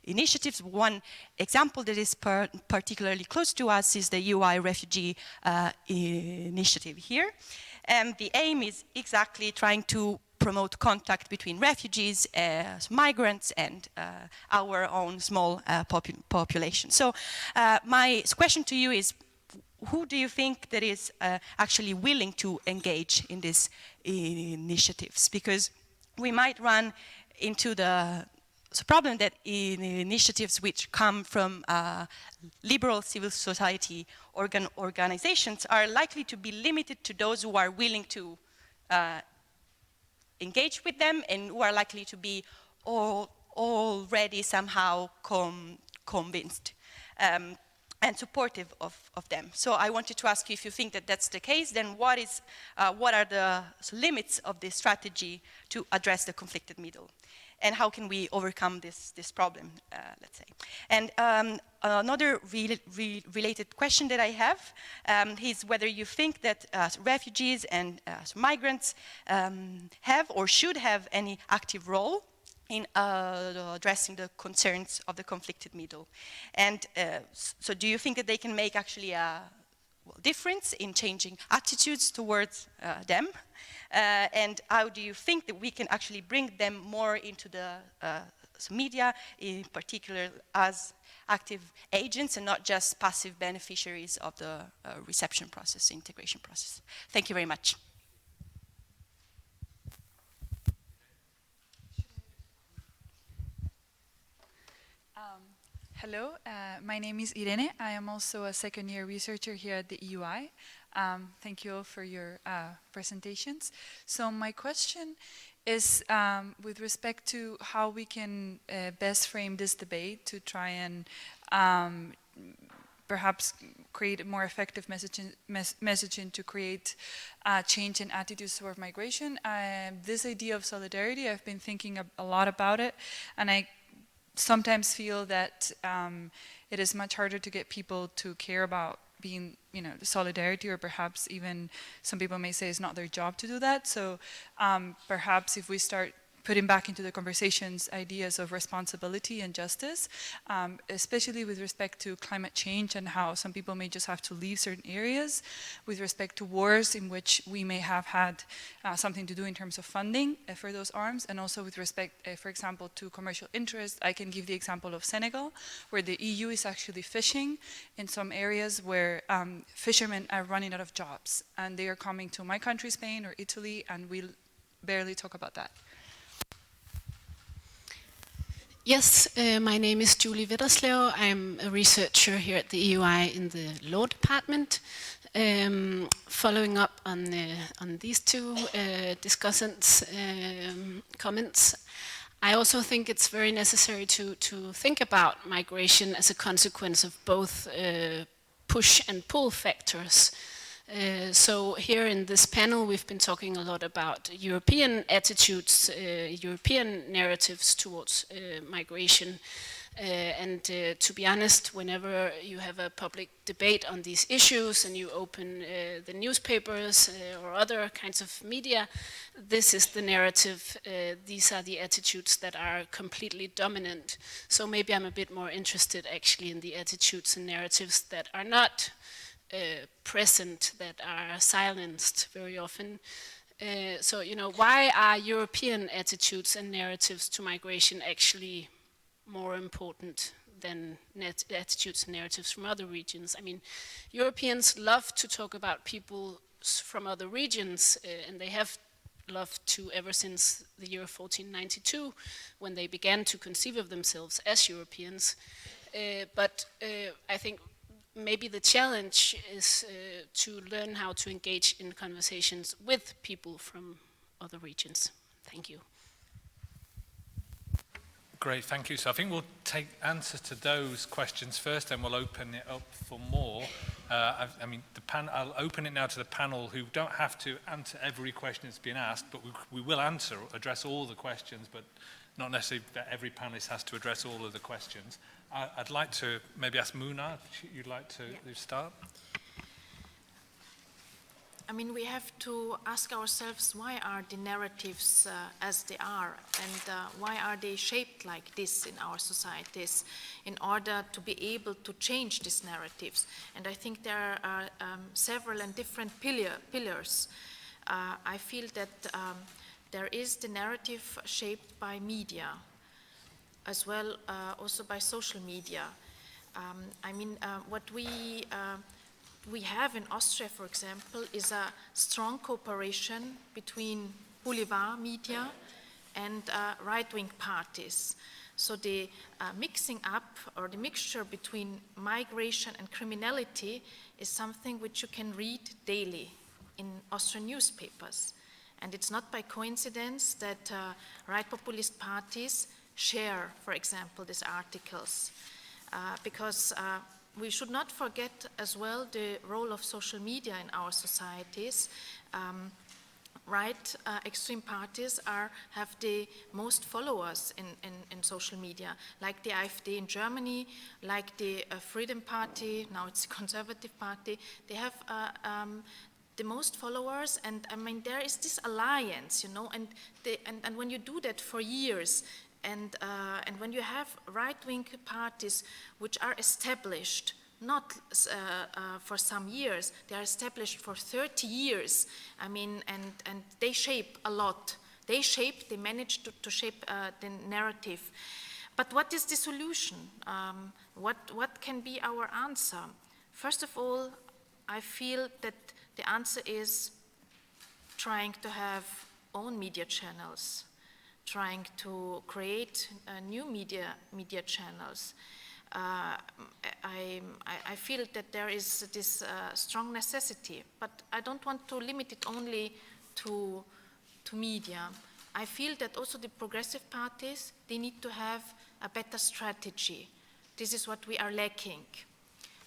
initiatives. One example that is particularly close to us is the UI refugee initiative here, and the aim is exactly trying to promote contact between refugees, migrants, and our own small population. So my question to you is, who do you think that is actually willing to engage in these initiatives? Because we might run into the problem that in initiatives which come from liberal civil society organizations are likely to be limited to those who are willing to engage with them and who are likely to be already somehow convinced. And supportive of them. So I wanted to ask you if you think that that's the case, then what are the limits of this strategy to address the conflicted middle? And how can we overcome this problem, let's say? And another related question that I have is whether you think that refugees and migrants have or should have any active role in addressing the concerns of the conflicted middle. And so do you think that they can make actually a difference in changing attitudes towards them? And how do you think that we can actually bring them more into the media, in particular as active agents and not just passive beneficiaries of the reception process, integration process? Thank you very much. Hello, my name is Irene. I am also a second-year researcher here at the EUI. Thank you all for your presentations. So my question is with respect to how we can best frame this debate to try and perhaps create a more effective messaging to create change in attitudes toward migration. This idea of solidarity, I've been thinking a lot about it, and I sometimes feel that it is much harder to get people to care about being, solidarity, or perhaps even some people may say it's not their job to do that. So perhaps if we start putting back into the conversations ideas of responsibility and justice, especially with respect to climate change and how some people may just have to leave certain areas, with respect to wars in which we may have had something to do in terms of funding for those arms, and also with respect, for example, to commercial interests. I can give the example of Senegal, where the EU is actually fishing in some areas where fishermen are running out of jobs, and they are coming to my country, Spain or Italy, and we barely talk about that. Yes, my name is Julie Witterslev. I'm a researcher here at the EUI in the law department. Following up on these two discussants' comments, I also think it's very necessary to think about migration as a consequence of both push and pull factors. So here in this panel, we've been talking a lot about European attitudes, European narratives towards migration. To be honest, whenever you have a public debate on these issues and you open the newspapers or other kinds of media, this is the narrative, these are the attitudes that are completely dominant. So maybe I'm a bit more interested actually in the attitudes and narratives that are not present, that are silenced very often. So, you know, why are European attitudes and narratives to migration actually more important than attitudes and narratives from other regions? I mean, Europeans love to talk about people from other regions, and they have loved to ever since the year 1492, when they began to conceive of themselves as Europeans. But I think maybe the challenge is to learn how to engage in conversations with people from other regions. Thank you. Great, thank you. So I think we'll take answers to those questions first, and we'll open it up for more. I mean, I'll open it now to the panel, who don't have to answer every question that's been asked, but we will address all the questions, but not necessarily that every panelist has to address all of the questions. I'd like to maybe ask Muna, if you'd like to start. I mean, we have to ask ourselves, why are the narratives as they are, and why are they shaped like this in our societies, in order to be able to change these narratives. And I think there are several and different pillars. I feel that there is the narrative shaped by media, as well also by social media. I mean, what we have in Austria, for example, is a strong cooperation between boulevard media and right-wing parties. So the mixing up, or the mixture between migration and criminality, is something which you can read daily in Austrian newspapers. And it's not by coincidence that right populist parties share, for example, these articles, because we should not forget as well the role of social media in our societies. Right extreme parties have the most followers in social media, like the AfD in Germany, like the Freedom Party, now it's the Conservative Party. They have the most followers, and I mean, there is this alliance, you know, and when you do that for years, and when you have right-wing parties which are established, not for some years, they are established for 30 years, I mean, and they shape a lot. They manage to shape the narrative. But what is the solution? What can be our answer? First of all, I feel that the answer is trying to have own media channels, trying to create new media channels. I feel that there is this strong necessity, but I don't want to limit it only to media. I feel that also the progressive parties, they need to have a better strategy. This is what we are lacking.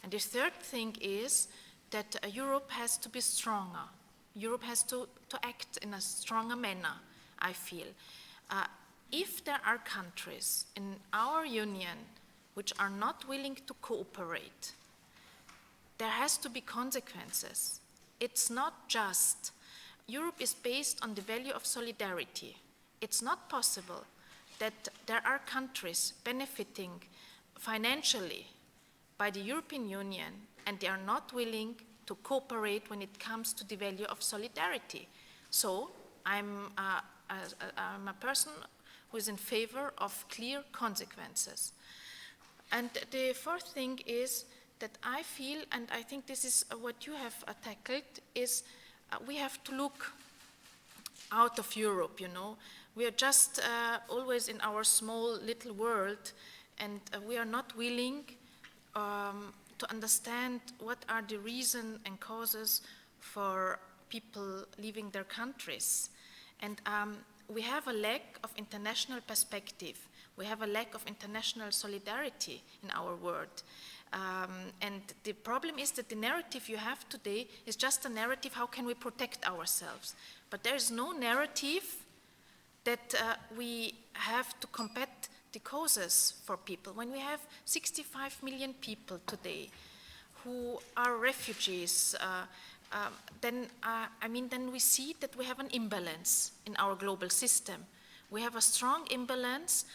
And the third thing is that Europe has to be stronger. Europe has to act in a stronger manner, I feel. If there are countries in our union which are not willing to cooperate, there has to be consequences. It's not just. Europe is based on the value of solidarity. It's not possible that there are countries benefiting financially by the European Union and they are not willing to cooperate when it comes to the value of solidarity. So I'm a person who is in favor of clear consequences. And the fourth thing is that I feel, and I think this is what you have tackled, is we have to look out of Europe, you know. We are just always in our small little world, and we are not willing to understand what are the reasons and causes for people leaving their countries. And we have a lack of international perspective. We have a lack of international solidarity in our world. And the problem is that the narrative you have today is just a narrative, how can we protect ourselves? But there is no narrative that we have to combat the causes for people. When we have 65 million people today who are refugees, then we see that we have an imbalance in our global system. We have a strong imbalance,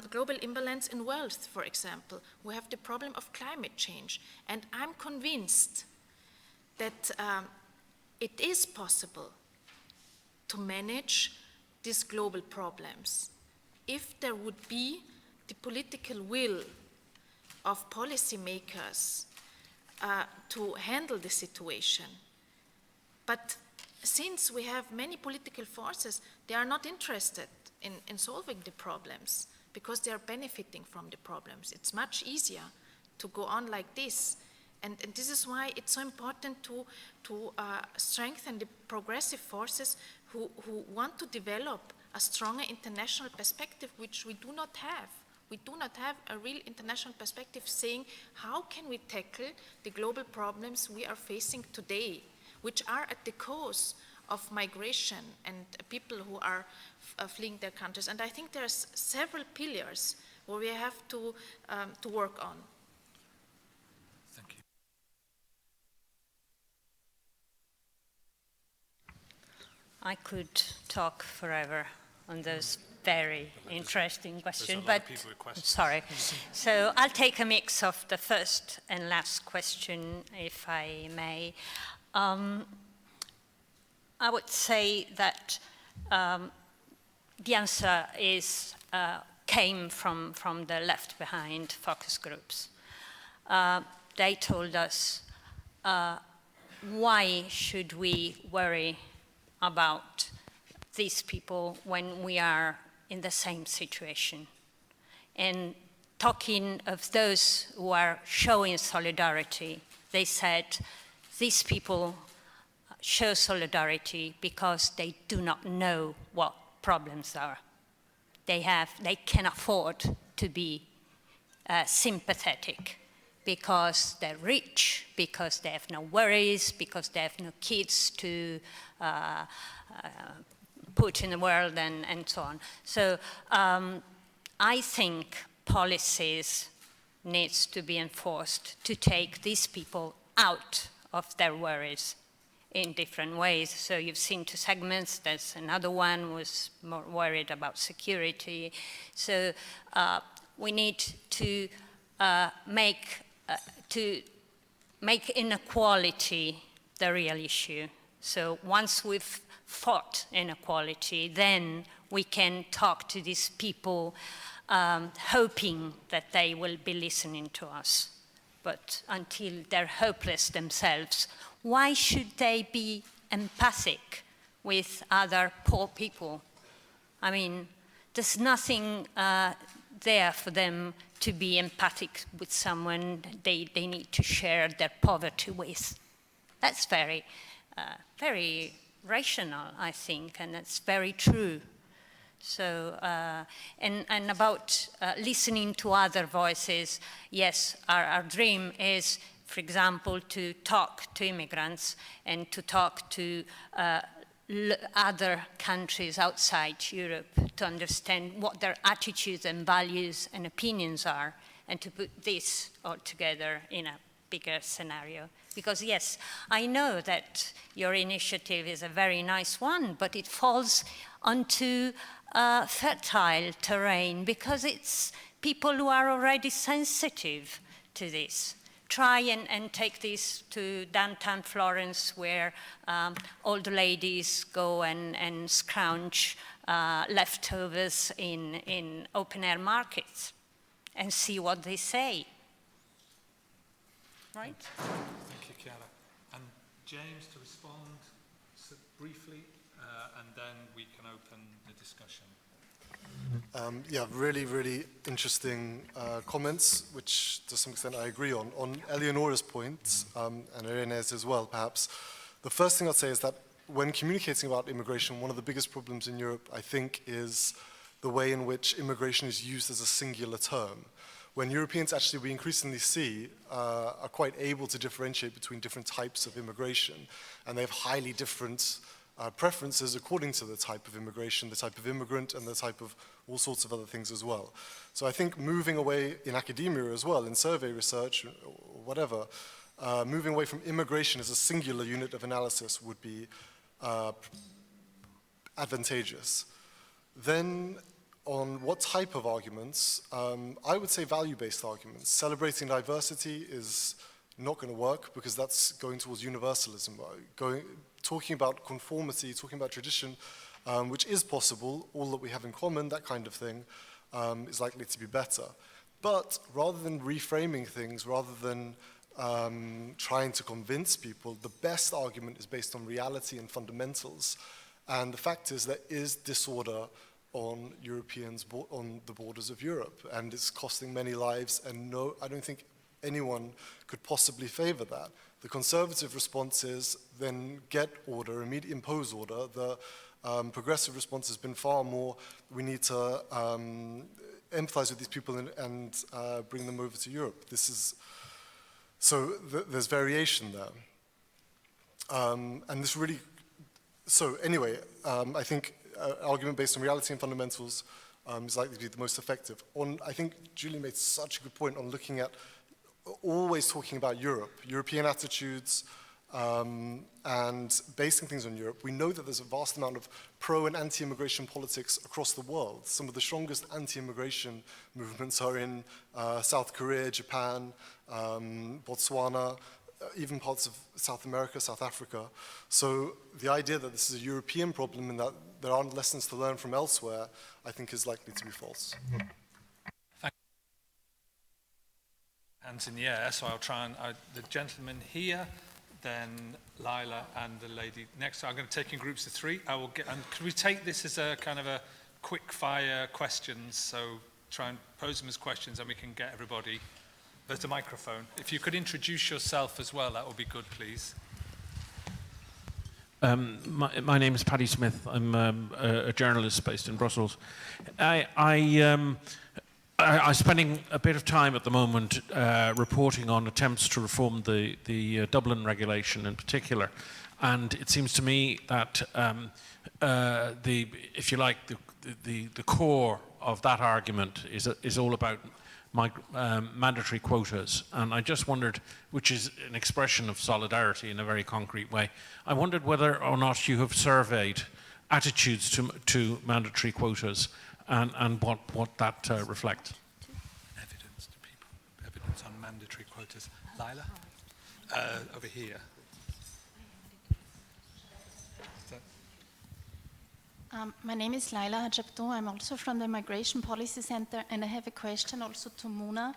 global imbalance in wealth, for example. We have the problem of climate change. And I'm convinced that it is possible to manage these global problems if there would be the political will of policymakers to handle the situation. But since we have many political forces, they are not interested in solving the problems because they are benefiting from the problems. It's much easier to go on like this. And this is why it's so important to strengthen the progressive forces who want to develop a stronger international perspective, which we do not have. We do not have a real international perspective saying, how can we tackle the global problems we are facing today, which are at the cause of migration and people who are fleeing their countries. And I think there's several pillars where we have to work on. Thank you. I could talk forever on those very interesting questions, but sorry. So I'll take a mix of the first and last question, if I may. I would say that the answer is came from the left behind focus groups. They told us, why should we worry about these people when we are in the same situation? And talking of those who are showing solidarity, they said, these people show solidarity because they do not know what problems are. They can afford to be sympathetic because they're rich, because they have no worries, because they have no kids to put in the world and so on. So I think policies needs to be enforced to take these people out of their worries in different ways. So you've seen two segments. There's another one who was more worried about security. So we need to make inequality the real issue. So once we've fought inequality, then we can talk to these people hoping that they will be listening to us. But until they're hopeless themselves, why should they be empathic with other poor people? I mean, there's nothing there for them to be empathic with someone they need to share their poverty with. That's very, very rational, I think, and it's very true. So, and about listening to other voices, yes, our dream is, for example, to talk to immigrants and to talk to other countries outside Europe to understand what their attitudes and values and opinions are, and to put this all together in a bigger scenario. Because yes, I know that your initiative is a very nice one, but it falls onto fertile terrain because it's people who are already sensitive to this. Try and take this to downtown Florence, where old ladies go and scrounge leftovers in open-air markets and see what they say. Right? Thank you, Chiara. And James, to respond briefly, and then we can open the discussion. Yeah, really, really interesting comments, which to some extent I agree on. On Eleonora's point, and Irene's as well, perhaps, the first thing I'd say is that when communicating about immigration, one of the biggest problems in Europe, I think, is the way in which immigration is used as a singular term. when Europeans actually, we increasingly see, are quite able to differentiate between different types of immigration, and they have highly different preferences according to the type of immigration, the type of immigrant, and the type of all sorts of other things as well. So I think moving away in academia as well, in survey research, or whatever, moving away from immigration as a singular unit of analysis would be advantageous. Then on what type of arguments, I would say value-based arguments. Celebrating diversity is not going to work because that's going towards universalism. Talking about conformity, talking about tradition, which is possible, all that we have in common, that kind of thing, is likely to be better. But rather than reframing things, rather than trying to convince people, the best argument is based on reality and fundamentals. And the fact is there is disorder on Europeans, on the borders of Europe, and it's costing many lives, and no, I don't think anyone could possibly favor that. The conservative response is then get order, immediately impose order. The progressive response has been far more, we need to empathize with these people and bring them over to Europe. This is, so there's variation there. And this really, so anyway, I think argument based on reality and fundamentals is likely to be the most effective. I think Julie made such a good point on looking at, always talking about Europe, European attitudes, and basing things on Europe. We know that there's a vast amount of pro and anti-immigration politics across the world. Some of the strongest anti-immigration movements are in South Korea, Japan, Botswana, even parts of South America, South Africa. So the idea that this is a European problem and that there aren't lessons to learn from elsewhere, I think is likely to be false. Hands in the air, so I'll try and, the gentleman here, then Lila and the lady next. I'm going to take in groups of three. I will get, and could we take this as a kind of a quick fire questions, so try and pose them as questions and we can get everybody. There's a microphone. If you could introduce yourself as well, that would be good, please. My name is Paddy Smith. I'm a journalist based in Brussels. I'm spending a bit of time at the moment reporting on attempts to reform the Dublin regulation in particular, and it seems to me that if you like, the core of that argument is all about mandatory quotas, and I just wondered, which is an expression of solidarity in a very concrete way, I wondered whether or not you have surveyed attitudes to mandatory quotas and what that reflects. Evidence to people, evidence on mandatory quotas. Lila, over here. My name is Laila Hajabtou. I'm also from the Migration Policy Center, and I have a question also to Muna,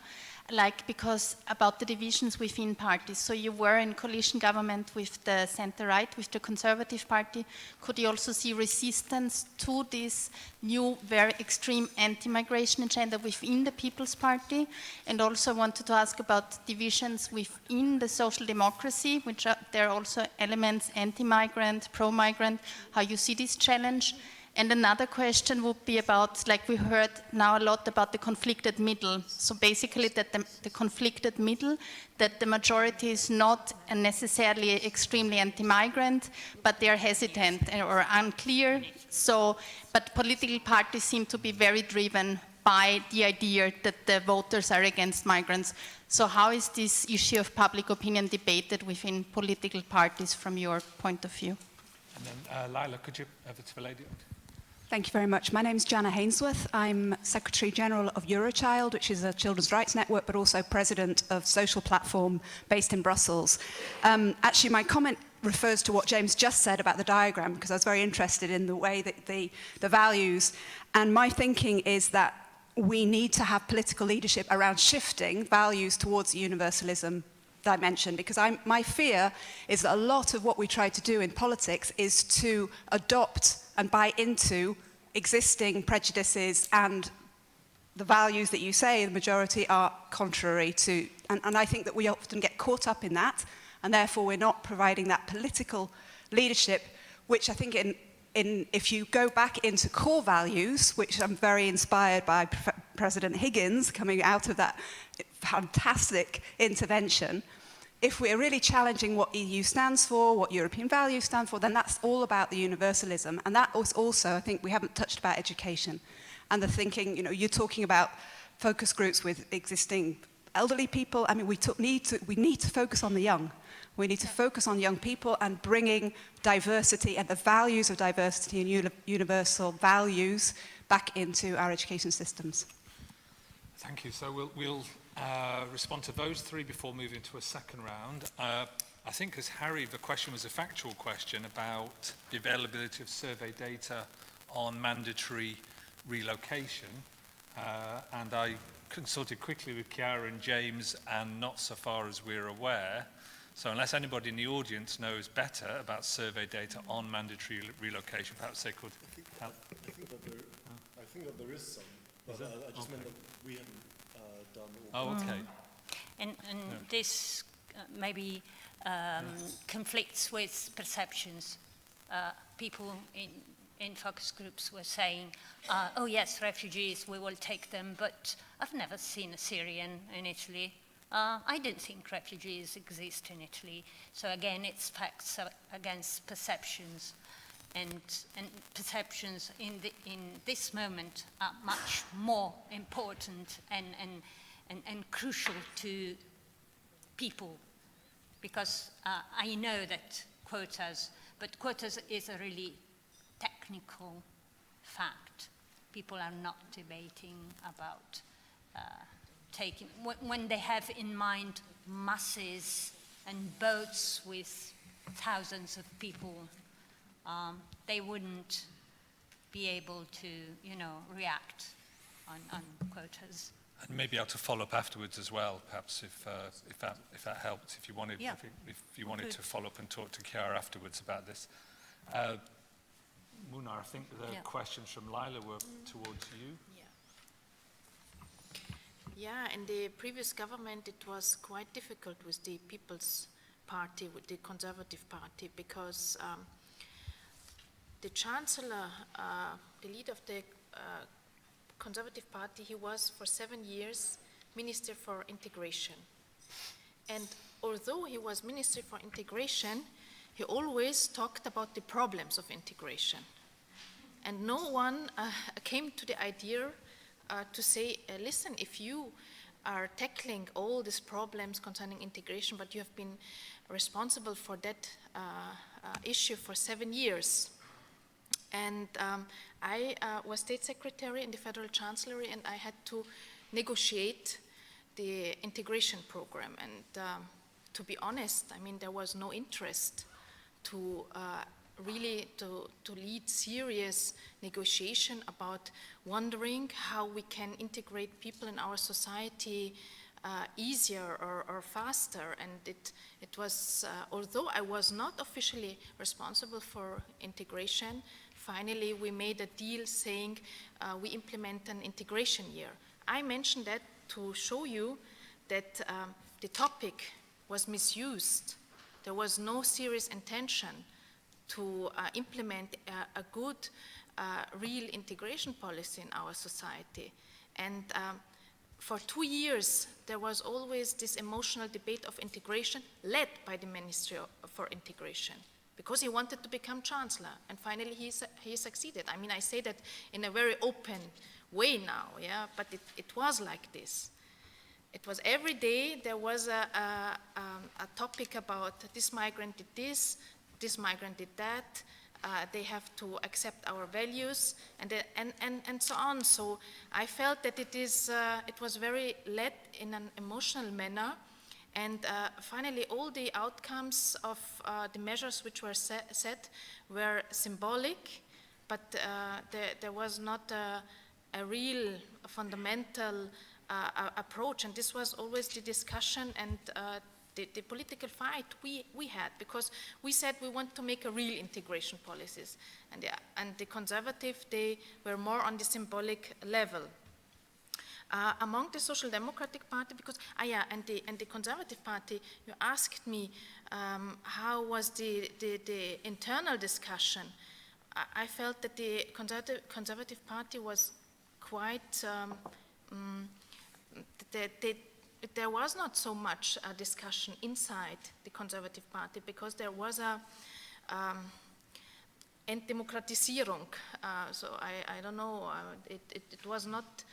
because about the divisions within parties. So you were in coalition government with the center-right, with the Conservative Party. Could you also see resistance to this new, very extreme anti-migration agenda within the People's Party? And also wanted to ask about divisions within the social democracy, which there are also elements anti-migrant, pro-migrant, how you see this challenge. And another question would be about, we heard now a lot about the conflicted middle. So basically that the conflicted middle, that the majority is not necessarily extremely anti-migrant, but they are hesitant or unclear. So, but political parties seem to be very driven by the idea that the voters are against migrants. So how is this issue of public opinion debated within political parties from your point of view? And then Lila, could you over to the lady? Thank you very much. My name is Jana Hainsworth. I'm Secretary General of Eurochild, which is a children's rights network, but also President of Social Platform based in Brussels. Actually, my comment refers to what James just said about the diagram, because I was very interested in the way that the values, and my thinking is that we need to have political leadership around shifting values towards the universalism dimension, because my fear is that a lot of what we try to do in politics is to adopt and buy into existing prejudices and the values that you say the majority are contrary to. And I think that we often get caught up in that, and therefore we're not providing that political leadership, which I think if you go back into core values, which I'm very inspired by President Higgins coming out of that fantastic intervention, if we're really challenging what EU stands for, what European values stand for, then that's all about the universalism. And that was also, I think we haven't touched about education. And the thinking, you know, you're talking about focus groups with existing elderly people. I mean, we need to focus on the young. We need to focus on young people and bringing diversity and the values of diversity and universal values back into our education systems. Thank you. So we'll respond to those three before moving to a second round. I think as Harry, the question was a factual question about the availability of survey data on mandatory relocation. And I consulted quickly with Chiara and James, and not so far as we're aware. So unless anybody in the audience knows better about survey data on mandatory relocation, perhaps they could help. I think that there is some, but I just meant that we haven't done all. Oh, okay. And this maybe conflicts with perceptions. People in focus groups were saying, oh yes, refugees, we will take them, but I've never seen a Syrian in Italy. I don't think refugees exist in Italy. So again, it's facts against perceptions. And perceptions in this moment are much more important and crucial to people. Because I know that quotas, but quotas is a really technical fact. People are not debating about taking, when they have in mind masses and boats with thousands of people, they wouldn't be able to, you know, react on quotas. And maybe able to follow up afterwards as well, perhaps if that helped. If you wanted, yeah. if you wanted to follow up and talk to Chiara afterwards about this. Muna, I think the questions from Lila were towards you. Yeah, in the previous government it was quite difficult with the People's Party, with the Conservative Party, because the Chancellor, the leader of the Conservative Party, he was for 7 years Minister for Integration. And although he was Minister for Integration, he always talked about the problems of integration. And no one came to the idea to say, listen, if you are tackling all these problems concerning integration, but you have been responsible for that issue for 7 years. And I was State Secretary in the Federal Chancellery, and I had to negotiate the integration program. And to be honest, I mean, there was no interest to really to lead serious negotiation about wondering how we can integrate people in our society easier or faster. And it was, although I was not officially responsible for integration, finally we made a deal saying we implement an integration year. I mentioned that to show you that the topic was misused. There was no serious intention to implement a good, real integration policy in our society. And for 2 years, there was always this emotional debate of integration led by the Ministry for Integration, because he wanted to become Chancellor, and finally he succeeded. I mean, I say that in a very open way now, yeah, but it was like this. It was every day there was a topic about this migrant did this migrant did that, they have to accept our values, and so on. So I felt that it was very led in an emotional manner, and finally all the outcomes of the measures which were set were symbolic, but there was not a real fundamental approach, and this was always the discussion and the political fight we had, because we said we want to make a real integration policies, and the Conservative, they were more on the symbolic level. Among the Social Democratic Party, because and the Conservative Party, you asked me how was the internal discussion. I felt that the Conservative Party was quite there was not so much discussion inside the Conservative Party because there was a Entdemokratisierung. So I don't know, it was not,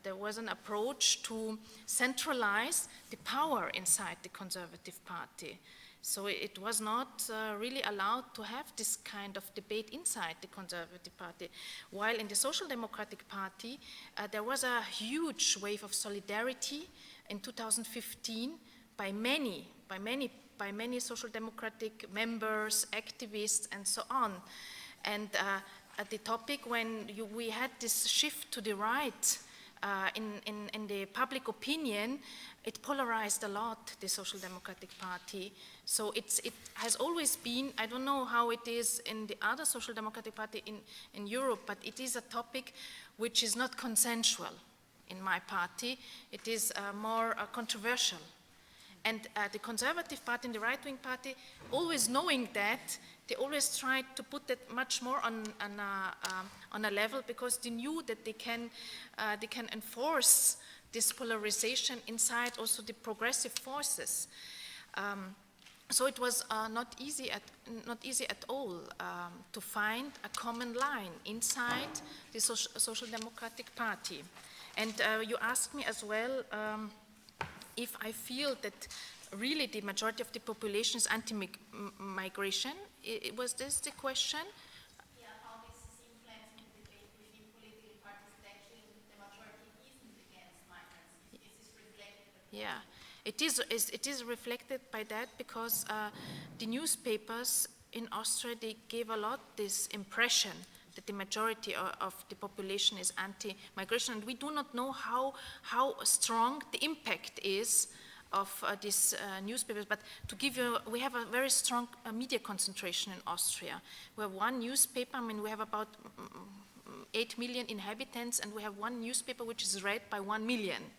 there was an approach to centralize the power inside the Conservative Party. So it was not really allowed to have this kind of debate inside the Conservative Party. While in the Social Democratic Party, there was a huge wave of solidarity in 2015 by many Social Democratic members, activists, and so on. And at the topic when we had this shift to the right in the public opinion, it polarized a lot, the Social Democratic Party. So it has always been, I don't know how it is in the other Social Democratic Party in Europe, but it is a topic which is not consensual in my party. It is more controversial. And the Conservative Party and the right-wing party, always knowing that, they always tried to put that much more on a level because they knew that they can enforce this polarization inside also the progressive forces. So it was not easy at all to find a common line inside the Social Democratic Party. And you asked me as well if I feel that really the majority of the population is anti-migration. Was this the question? Yeah, how this is influencing the debate within political parties that actually the majority isn't against migrants. Is this reflected? Yeah, it is reflected by that because the newspapers in Austria, they gave a lot this impression that the majority of the population is anti-migration, and we do not know how strong the impact is of these newspapers. But to give you, we have a very strong media concentration in Austria. We have one newspaper, I mean, we have about 8 million inhabitants, and we have one newspaper which is read by 1 million.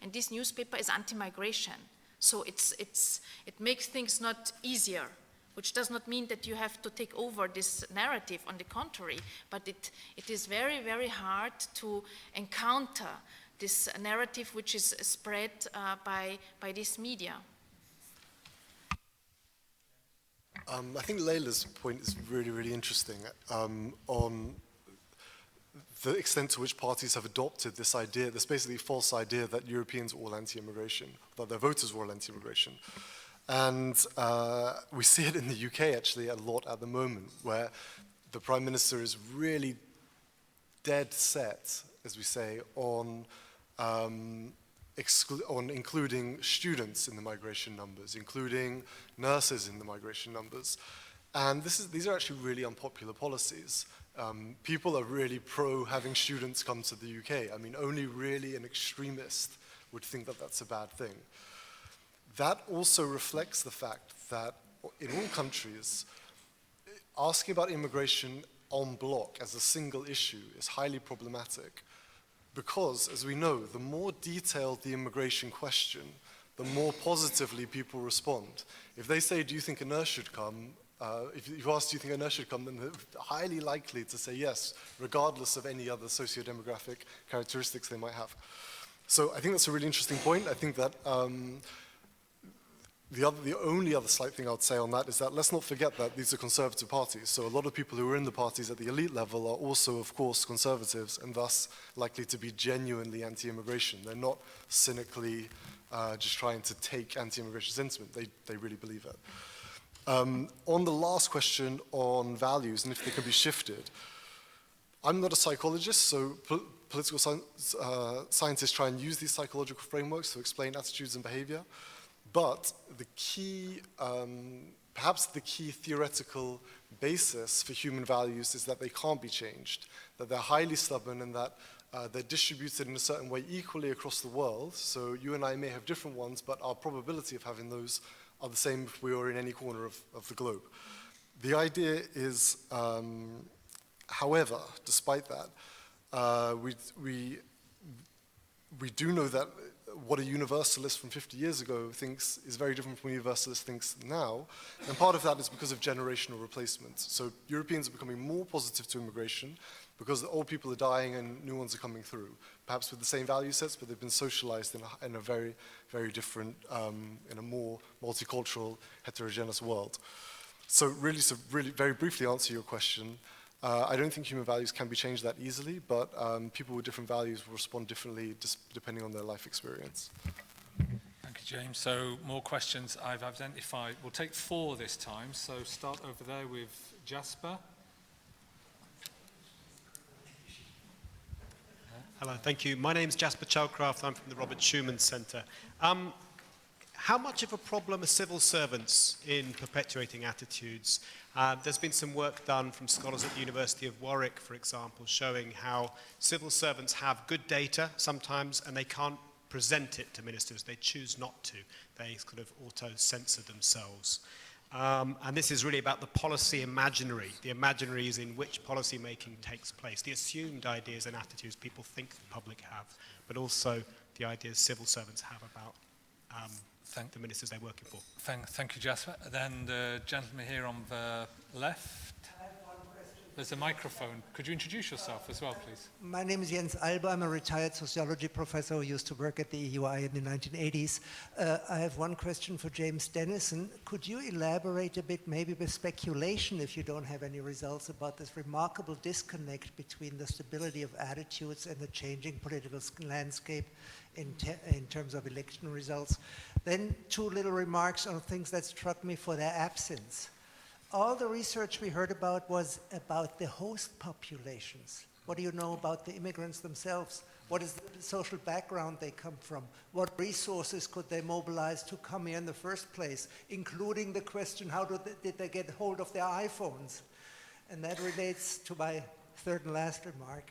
And this newspaper is anti-migration. So it makes things not easier, which does not mean that you have to take over this narrative, on the contrary, but it is very, very hard to encounter this narrative which is spread by this media. I think Leila's point is really, really interesting on the extent to which parties have adopted this idea, this basically false idea that Europeans are all anti-immigration, that their voters are all anti-immigration. And we see it in the UK actually a lot at the moment, where the Prime Minister is really dead set, as we say, on including students in the migration numbers, including nurses in the migration numbers. And these are actually really unpopular policies. People are really pro having students come to the UK. I mean, only really an extremist would think that that's a bad thing. That also reflects the fact that in all countries, asking about immigration en bloc as a single issue is highly problematic because, as we know, the more detailed the immigration question, the more positively people respond. If they say, do you think a nurse should come? If you ask, do you think a nurse should come, then they're highly likely to say yes, regardless of any other socio-demographic characteristics they might have. So I think that's a really interesting point. I think that the only other slight thing I would say on that is that let's not forget that these are conservative parties. So a lot of people who are in the parties at the elite level are also, of course, conservatives and thus likely to be genuinely anti-immigration. They're not cynically just trying to take anti-immigration sentiment. They really believe it. On the last question on values and if they can be shifted, I'm not a psychologist, so political scientists try and use these psychological frameworks to explain attitudes and behavior. But the key, perhaps the key theoretical basis for human values is that they can't be changed, that they're highly stubborn and that they're distributed in a certain way equally across the world. So you and I may have different ones, but our probability of having those are the same if we were in any corner of the globe. The idea is, however, despite that, we do know that what a universalist from 50 years ago thinks is very different from what a universalist thinks now. And part of that is because of generational replacement. So Europeans are becoming more positive to immigration because the old people are dying and new ones are coming through, perhaps with the same value sets, but they've been socialized in a very, very different, in a more multicultural, heterogeneous world. So really, very briefly answer your question, I don't think human values can be changed that easily, but people with different values will respond differently depending on their life experience. Thank you, James. So more questions I've identified. We'll take 4 this time. So start over there with Jasper. Hello, thank you. My name's Jasper Chalcraft. I'm from the Robert Schuman Centre. How much of a problem are civil servants in perpetuating attitudes? There's been some work done from scholars at the University of Warwick, for example, showing how civil servants have good data sometimes and they can't present it to ministers. They choose not to. They kind of auto-censor themselves. And this is really about the policy imaginary. The imaginaries in which policy making takes place. The assumed ideas and attitudes people think the public have, but also the ideas civil servants have about the ministers they're working for. Thank you, Jasper. Then the gentleman here on the left. There's a microphone. Could you introduce yourself as well, please? My name is Jens Alba. I'm a retired sociology professor who used to work at the EUI in the 1980s. I have one question for James Dennison. Could you elaborate a bit, maybe with speculation, if you don't have any results, about this remarkable disconnect between the stability of attitudes and the changing political landscape in terms of election results? Then 2 little remarks on things that struck me for their absence. All the research we heard about was about the host populations. What do you know about the immigrants themselves? What is the social background they come from? What resources could they mobilize to come here in the first place, including the question, how did they get hold of their iPhones? And that relates to my third and last remark.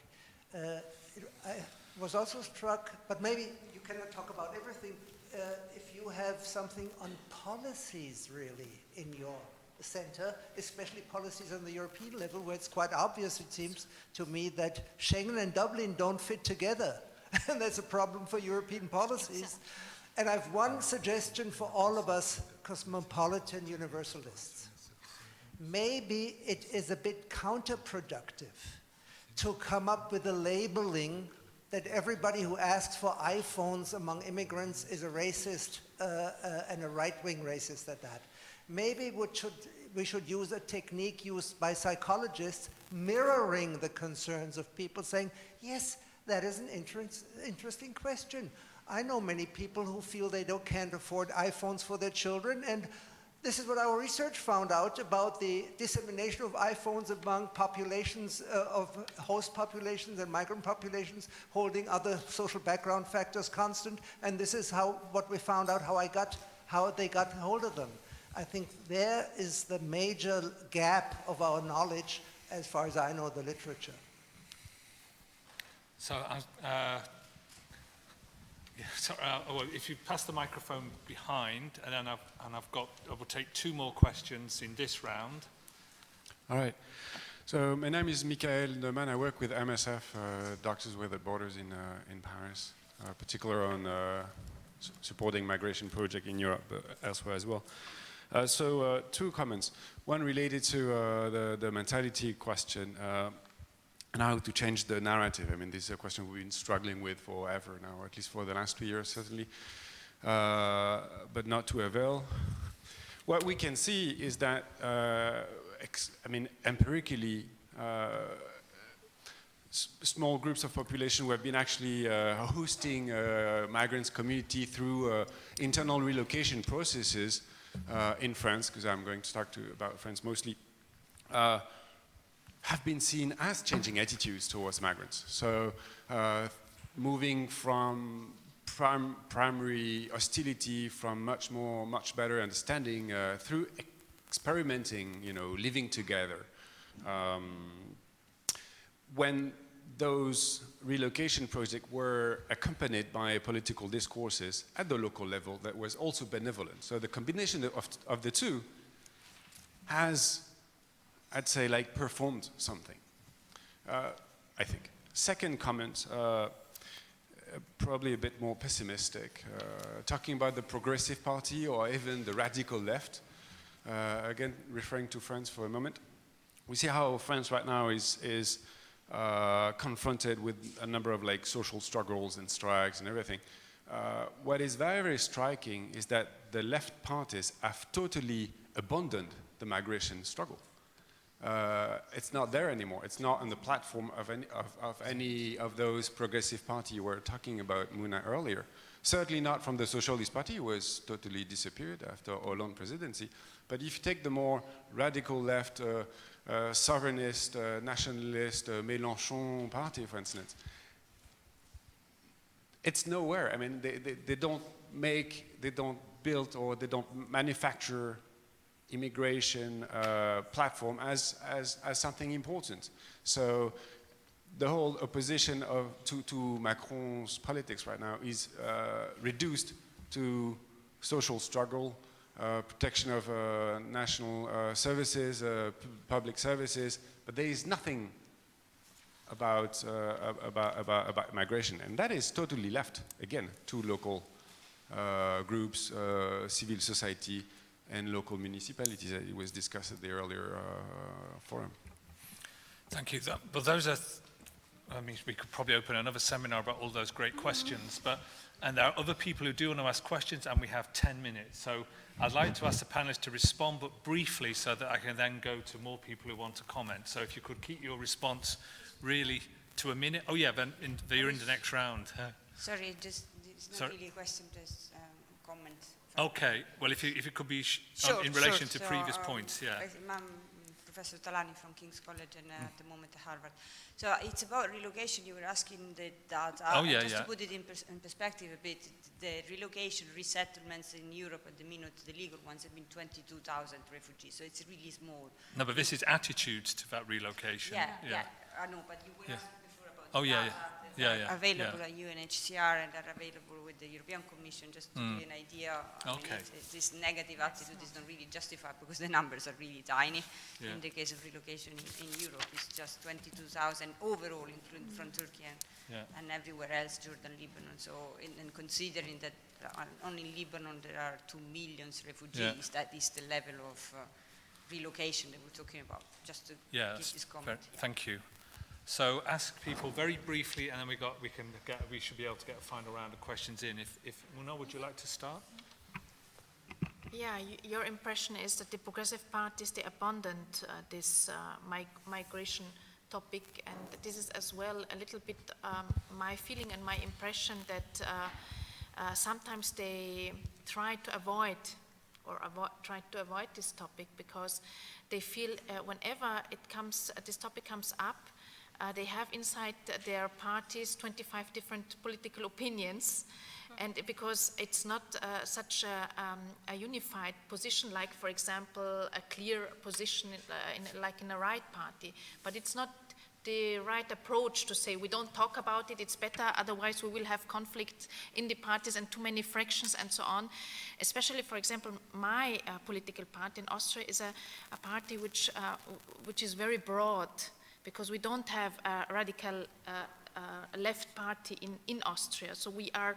I was also struck, but maybe you cannot talk about everything, if you have something on policies really in your center, especially policies on the European level, where it's quite obvious, it seems to me, that Schengen and Dublin don't fit together. And that's a problem for European policies. And I have one suggestion for all of us cosmopolitan universalists. Maybe it is a bit counterproductive to come up with a labeling that everybody who asks for iPhones among immigrants is a racist and a right-wing racist at that. Maybe we should use a technique used by psychologists mirroring the concerns of people, saying, yes, that is an interesting question. I know many people who feel they can't afford iPhones for their children, and this is what our research found out about the dissemination of iPhones among populations of host populations and migrant populations holding other social background factors constant, and this is what we found out how they got hold of them. I think there is the major gap of our knowledge, as far as I know the literature. So, well, if you pass the microphone behind, and then I will take 2 more questions in this round. All right. So my name is Michael Neumann. I work with MSF, Doctors Without Borders in Paris, particularly on supporting migration project in Europe, but elsewhere as well. So 2 comments. One related to the mentality question and how to change the narrative. I mean, this is a question we've been struggling with forever now, or at least for the last 2 years, certainly, but not to avail. What we can see is that, empirically, small groups of population who have been actually hosting migrants community through internal relocation processes in France, because I'm going to talk about France mostly, have been seen as changing attitudes towards migrants. So moving from primary hostility, from much better understanding through experimenting, living together. When those relocation projects were accompanied by political discourses at the local level that was also benevolent. So the combination of the 2 has, I'd say, performed something, I think. Second comment, probably a bit more pessimistic, talking about the Progressive Party or even the radical left. Again, referring to France for a moment, we see how France right now is confronted with a number of like social struggles and strikes and everything. What is very, very striking is that the left parties have totally abandoned the migration struggle. It's not there anymore. It's not on the platform of any of those progressive parties you were talking about, Muna, earlier. Certainly not from the Socialist Party, who was totally disappeared after Hollande presidency. But if you take the more radical left, sovereignist, nationalist, Mélenchon party, for instance, it's nowhere. I mean, they don't build, or they don't manufacture immigration platform as something important. So the whole opposition to Macron's politics right now is reduced to social struggle, protection of national services, public services, but there is nothing about migration, and that is totally left again to local groups, civil society, and local municipalities. It was discussed at the earlier forum. Thank you. But those are, I mean, we could probably open another seminar about all those great questions, and there are other people who do want to ask questions, and we have 10 minutes. So I'd like to ask the panelists to respond, but briefly, so that I can then go to more people who want to comment. So if you could keep your response really to a minute. Oh yeah, then you're in the next round. Sorry, just it's not really a question, just comment. Okay, well if it could be in relation to previous points, yeah. I'm Professor Talani from King's College and at the moment at Harvard. So it's about relocation. You were asking that. Just to put it in perspective a bit, the relocation resettlements in Europe at the minute, the legal ones, have been 22,000 refugees. So it's really small. No, but this is attitudes to that relocation. Yeah. I know, but you were asking before about available at UNHCR and are available with the European Commission, just to give you an idea. This negative attitude is not really justified because the numbers are really tiny. In the case of relocation in Europe, it's just 22,000 overall, including from Turkey and everywhere else, Jordan, Lebanon. So, and considering that only in Lebanon there are 2 million refugees, that is the level of relocation that we're talking about. Just to give this comment. Thank you. So ask people very briefly, and then we should be able to get a final round of questions in. If Muna, would you like to start? Yeah, your impression is that the progressive parties, they abandoned this migration topic, and this is as well a little bit my feeling and my impression that sometimes they try to avoid this topic because they feel whenever this topic comes up, they have inside their parties 25 different political opinions, and because it's not such a unified position, like, for example, a clear position like in a right party, but it's not the right approach to say we don't talk about it, it's better, otherwise we will have conflict in the parties and too many fractions and so on. Especially, for example, my political party in Austria is a party which is very broad, because we don't have a radical left party in Austria. So we are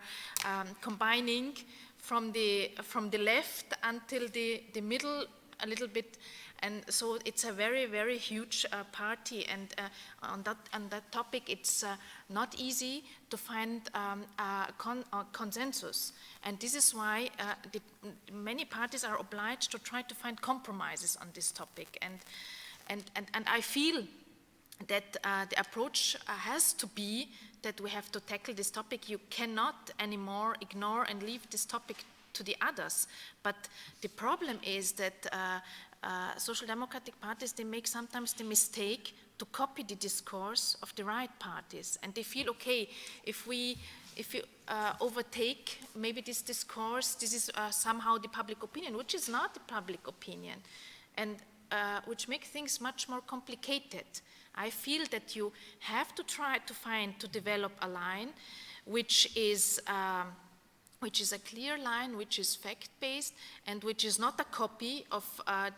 combining from the left until the middle a little bit, and so it's a very, very huge party. And on that topic, it's not easy to find a consensus. And this is why many parties are obliged to try to find compromises on this topic. And I feel that the approach has to be that we have to tackle this topic. You cannot anymore ignore and leave this topic to the others. But the problem is that social democratic parties, they make sometimes the mistake to copy the discourse of the right parties. And they feel, okay, if you overtake maybe this discourse, this is somehow the public opinion, which is not the public opinion, and which makes things much more complicated. I feel that you have to try to develop a line which is a clear line, which is fact-based, and which is not a copy of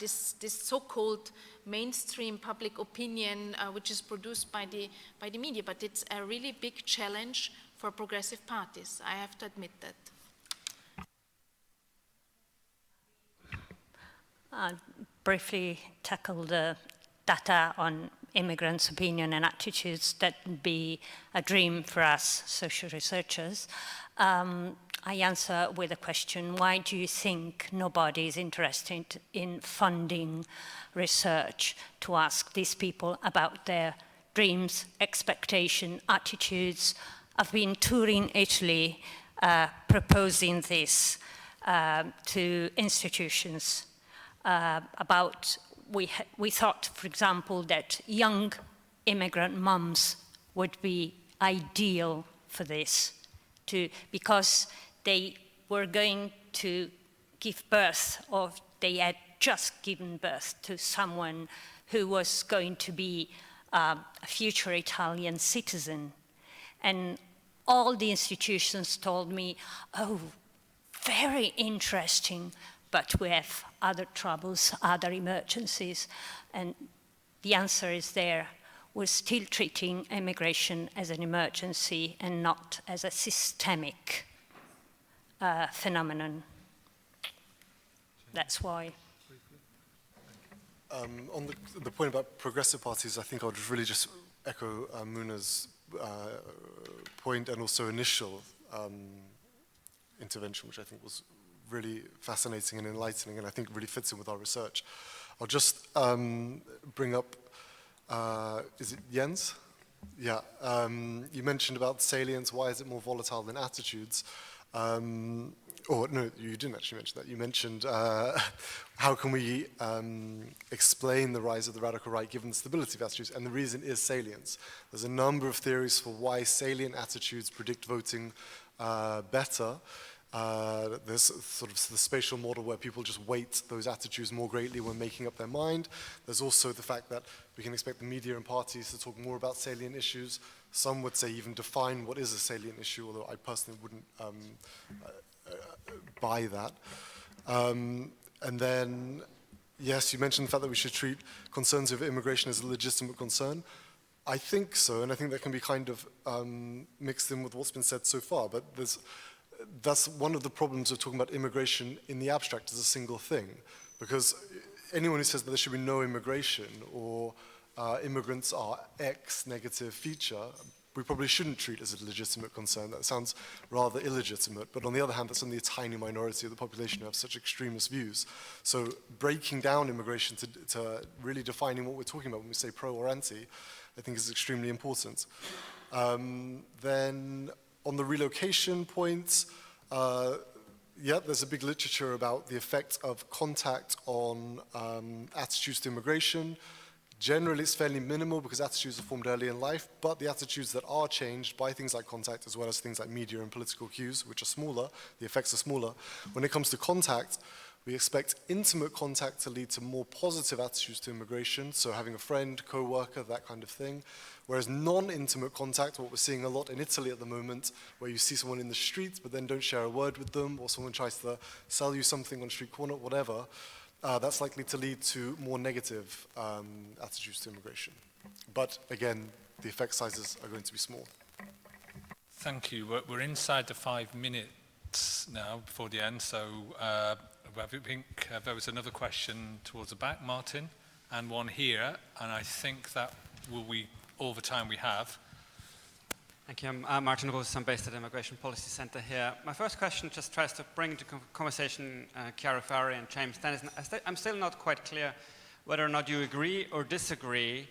this so-called mainstream public opinion which is produced by the media. But it's a really big challenge for progressive parties. I have to admit that. I'll briefly tackle the data on immigrants' opinion and attitudes. That would be a dream for us social researchers. I answer with a question: why do you think nobody is interested in funding research to ask these people about their dreams, expectations, attitudes? I've been touring Italy proposing this to institutions we thought, for example, that young immigrant mums would be ideal for this, because they were going to give birth, or they had just given birth to someone who was going to be a future Italian citizen. And all the institutions told me, oh, very interesting, but we have other troubles, other emergencies. And the answer is there. We're still treating immigration as an emergency and not as a systemic phenomenon. That's why. On the point about progressive parties, I think I would really just echo Muna's point and also initial intervention, which I think was really fascinating and enlightening, and I think really fits in with our research. I'll just bring up, is it Jens? Yeah, you mentioned about salience, why is it more volatile than attitudes? Or no, you didn't actually mention that. You mentioned how can we explain the rise of the radical right given the stability of attitudes, and the reason is salience. There's a number of theories for why salient attitudes predict voting better. There's sort of the spatial model where people just weight those attitudes more greatly when making up their mind. There's also the fact that we can expect the media and parties to talk more about salient issues. Some would say even define what is a salient issue, although I personally wouldn't buy that. And then, yes, you mentioned the fact that we should treat concerns over immigration as a legitimate concern. I think so, and I think that can be kind of mixed in with what's been said so far, but that's one of the problems of talking about immigration in the abstract as a single thing, because anyone who says that there should be no immigration or immigrants are X negative feature, we probably shouldn't treat as a legitimate concern. That sounds rather illegitimate, but on the other hand, that's only a tiny minority of the population who have such extremist views. So breaking down immigration to really defining what we're talking about when we say pro or anti, I think is extremely important. Then on the relocation point, yeah, there's a big literature about the effect of contact on attitudes to immigration. Generally, it's fairly minimal because attitudes are formed early in life, but the attitudes that are changed by things like contact, as well as things like media and political cues, which are smaller, the effects are smaller. When it comes to contact, we expect intimate contact to lead to more positive attitudes to immigration, so having a friend, co-worker, that kind of thing. Whereas non-intimate contact, what we're seeing a lot in Italy at the moment, where you see someone in the street but then don't share a word with them, or someone tries to sell you something on a street corner, whatever, that's likely to lead to more negative attitudes to immigration. But again, the effect sizes are going to be small. Thank you. We're inside the 5 minutes now before the end, so I think there was another question towards the back, Martin, and one here, and I think that will be all the time we have. Thank you. I'm Martin Rose. I'm based at the Immigration Policy Centre here. My first question just tries to bring into conversation Chiara Ferrari and James Dennison. I'm still not quite clear whether or not you agree or disagree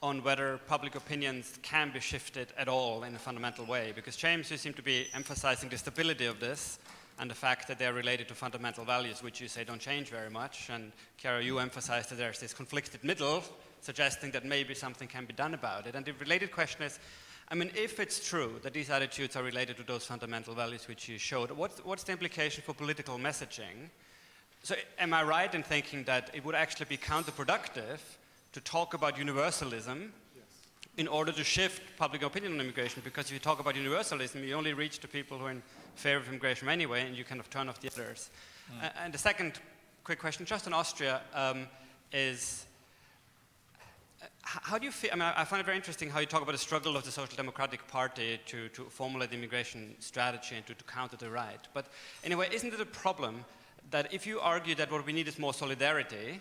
on whether public opinions can be shifted at all in a fundamental way. Because James, you seem to be emphasizing the stability of this and the fact that they're related to fundamental values, which you say don't change very much. And Chiara, you emphasize that there's this conflicted middle, suggesting that maybe something can be done about it. And the related question is, I mean, if it's true that these attitudes are related to those fundamental values which you showed, what's the implication for political messaging? So am I right in thinking that it would actually be counterproductive to talk about universalism in order to shift public opinion on immigration? Because if you talk about universalism, you only reach the people who are in favor of immigration anyway, and you kind of turn off the others. And the second quick question, just in Austria, is how do you feel? I mean, I find it very interesting how you talk about the struggle of the Social Democratic Party to formulate the immigration strategy and to counter the right. But anyway, isn't it a problem that if you argue that what we need is more solidarity,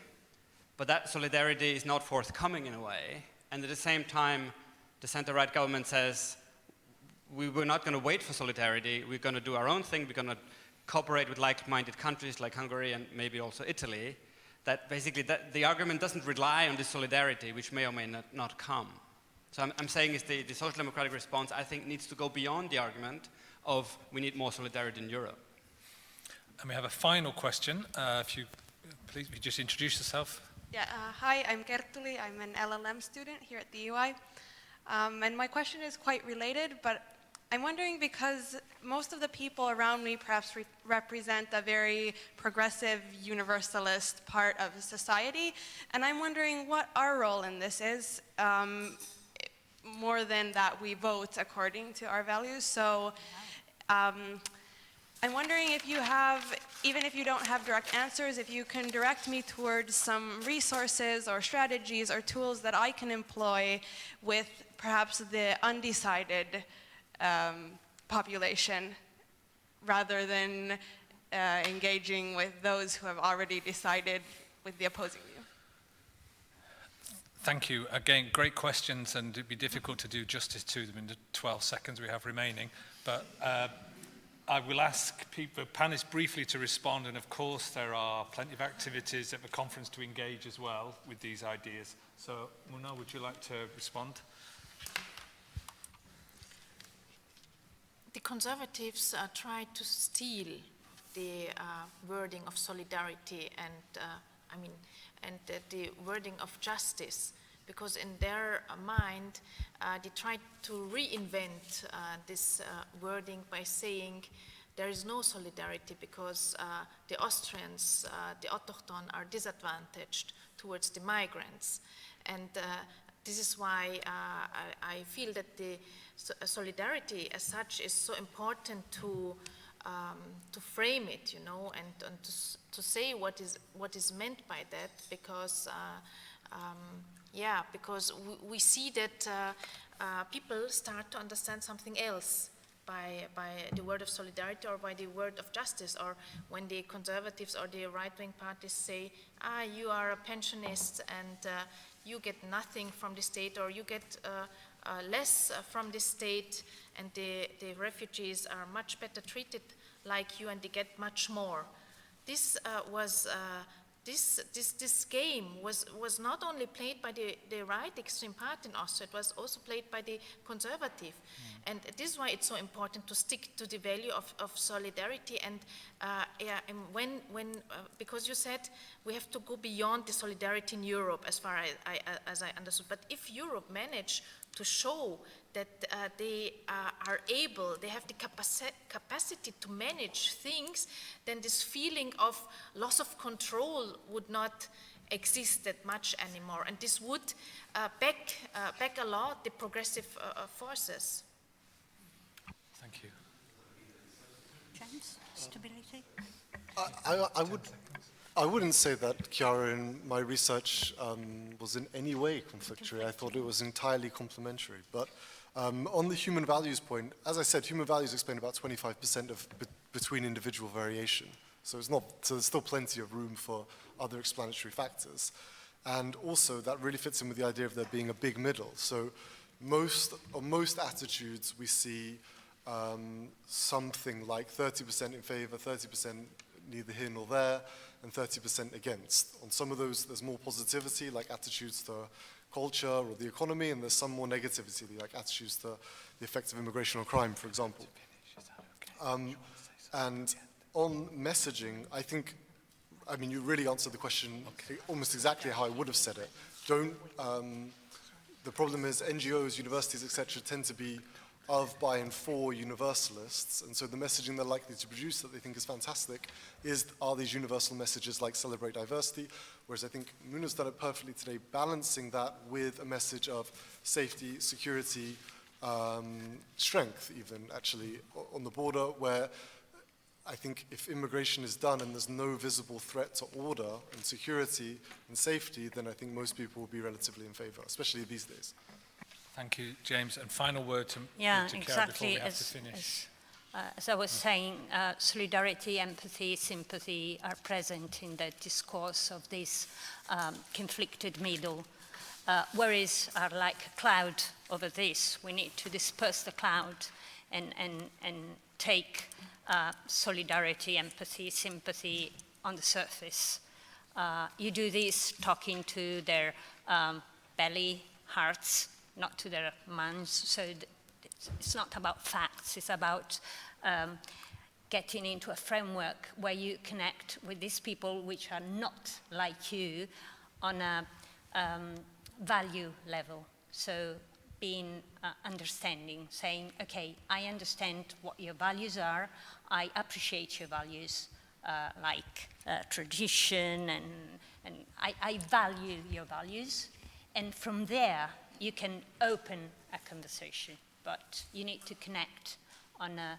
but that solidarity is not forthcoming in a way, and at the same time the center-right government says, we're not going to wait for solidarity, we're going to do our own thing, we're going to cooperate with like-minded countries like Hungary and maybe also Italy, that basically the argument doesn't rely on this solidarity, which may or may not come. So I'm saying is the social democratic response, I think, needs to go beyond the argument of we need more solidarity in Europe. And we have a final question. If you please just introduce yourself. Yeah, hi, I'm Kertuli. I'm an LLM student here at the UI. And my question is quite related, but I'm wondering because most of the people around me perhaps represent a very progressive universalist part of society, and I'm wondering what our role in this is, more than that we vote according to our values. So I'm wondering if you have, even if you don't have direct answers, if you can direct me towards some resources or strategies or tools that I can employ with perhaps the undecided population, rather than engaging with those who have already decided with the opposing view. Thank you. Again, great questions, and it'd be difficult to do justice to them in the 12 seconds we have remaining. But I will ask panelists briefly to respond, and of course there are plenty of activities at the conference to engage as well with these ideas. So, Muna, would you like to respond? The Conservatives try to steal the wording of solidarity and the wording of justice, because in their mind they try to reinvent this wording by saying there is no solidarity because the Austrians, the autochthon, are disadvantaged towards the migrants. And this is why I feel that the solidarity as such is so important to frame it, you know, and to say what is meant by that, because because we see that people start to understand something else by the word of solidarity or by the word of justice, or when the Conservatives or the right-wing parties say, you are a pensionist and you get nothing from the state, or you get less from the state, and the refugees are much better treated like you and they get much more. This this game was not only played by the right extreme party in Austria, it was also played by the conservative. And this is why it's so important to stick to the value of solidarity. And because you said we have to go beyond the solidarity in Europe, as far as I understood. But if Europe managed to show that they are able, they have the capacity to manage things, then this feeling of loss of control would not exist that much anymore. And this would back a lot the progressive forces. Thank you. James, stability? I wouldn't say that, Chiara, in my research was in any way conflictory. I thought it was entirely complementary. But on the human values point, as I said, human values explain about 25% of between individual variation. So there's still plenty of room for other explanatory factors. And also, that really fits in with the idea of there being a big middle. So most attitudes we see something like 30% in favor, 30% neither here nor there, and 30% against. On some of those, there's more positivity, like attitudes to culture or the economy, and there's some more negativity, like attitudes to the effects of immigration or crime, for example. And on messaging, I mean, you really answered the question almost exactly how I would have said it. The problem is NGOs, universities, etc., tend to be of, by, and for universalists, and so the messaging they're likely to produce that they think is fantastic are these universal messages like celebrate diversity, whereas I think Muna's done it perfectly today, balancing that with a message of safety, security, strength even, actually, on the border, where I think if immigration is done and there's no visible threat to order and security and safety, then I think most people will be relatively in favor, especially these days. Thank you, James. And final word to Yeah, Chiara exactly. before we have to finish. As I was saying, solidarity, empathy, sympathy are present in the discourse of this conflicted middle. Worries are like a cloud over this. We need to disperse the cloud and take solidarity, empathy, sympathy on the surface. You do this talking to their belly, hearts, not to their minds. So it's not about facts, it's about getting into a framework where you connect with these people which are not like you on a value level. So being understanding, saying, okay, I understand what your values are, I appreciate your values, like tradition, and I value your values. And from there, you can open a conversation, but you need to connect on a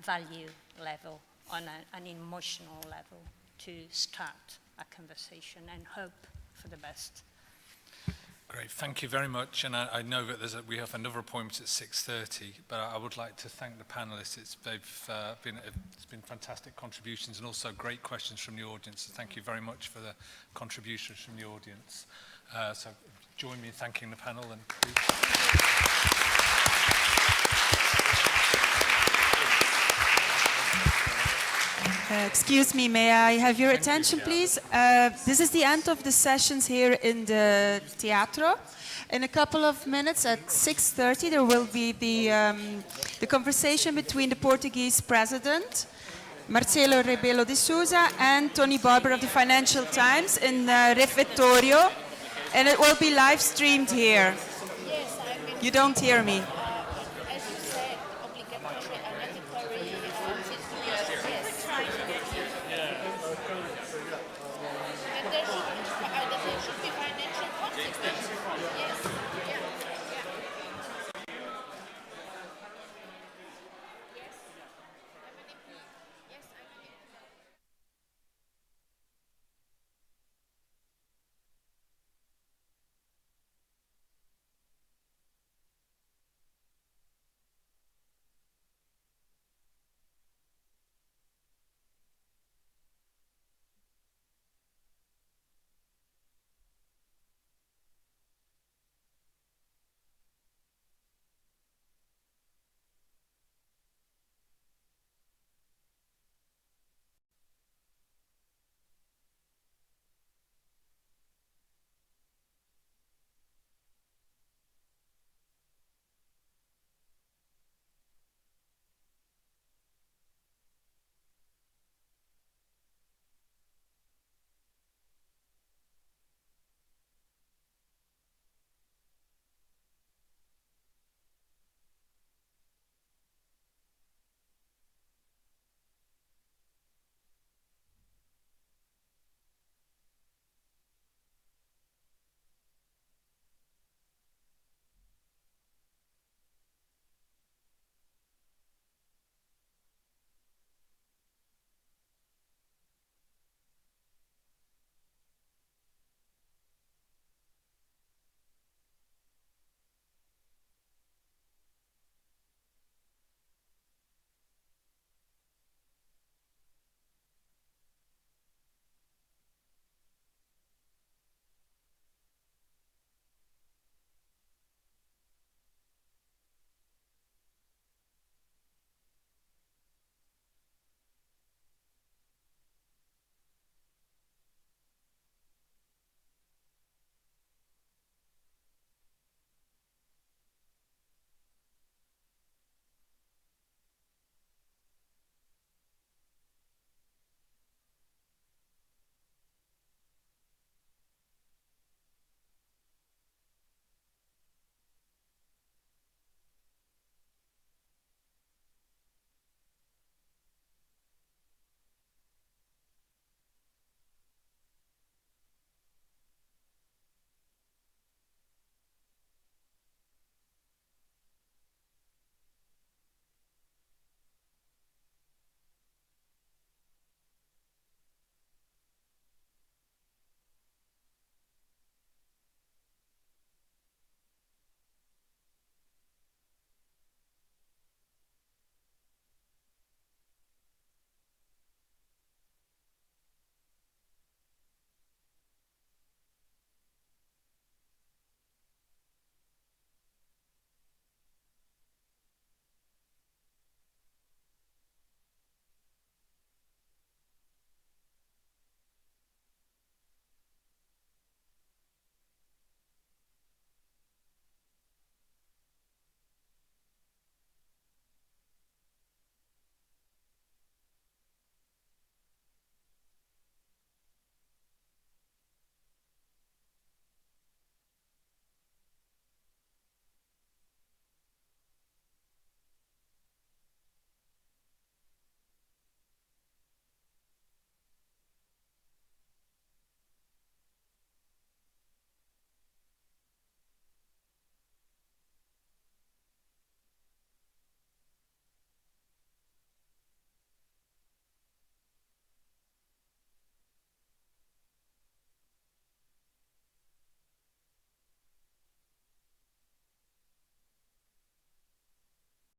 value level, on an emotional level to start a conversation and hope for the best. Great, thank you very much. And I know that we have another appointment at 6:30, but I would like to thank the panelists. It's been fantastic contributions and also great questions from the audience. So thank you very much for the contributions from the audience. So join me in thanking the panel. And excuse me, may I have your attention, please? This is the end of the sessions here in the Teatro. In a couple of minutes, at 6:30, there will be the conversation between the Portuguese president, Marcelo Rebelo de Sousa, and Tony Barber of the Financial Times in Refettorio, and it will be live streamed here. You don't hear me.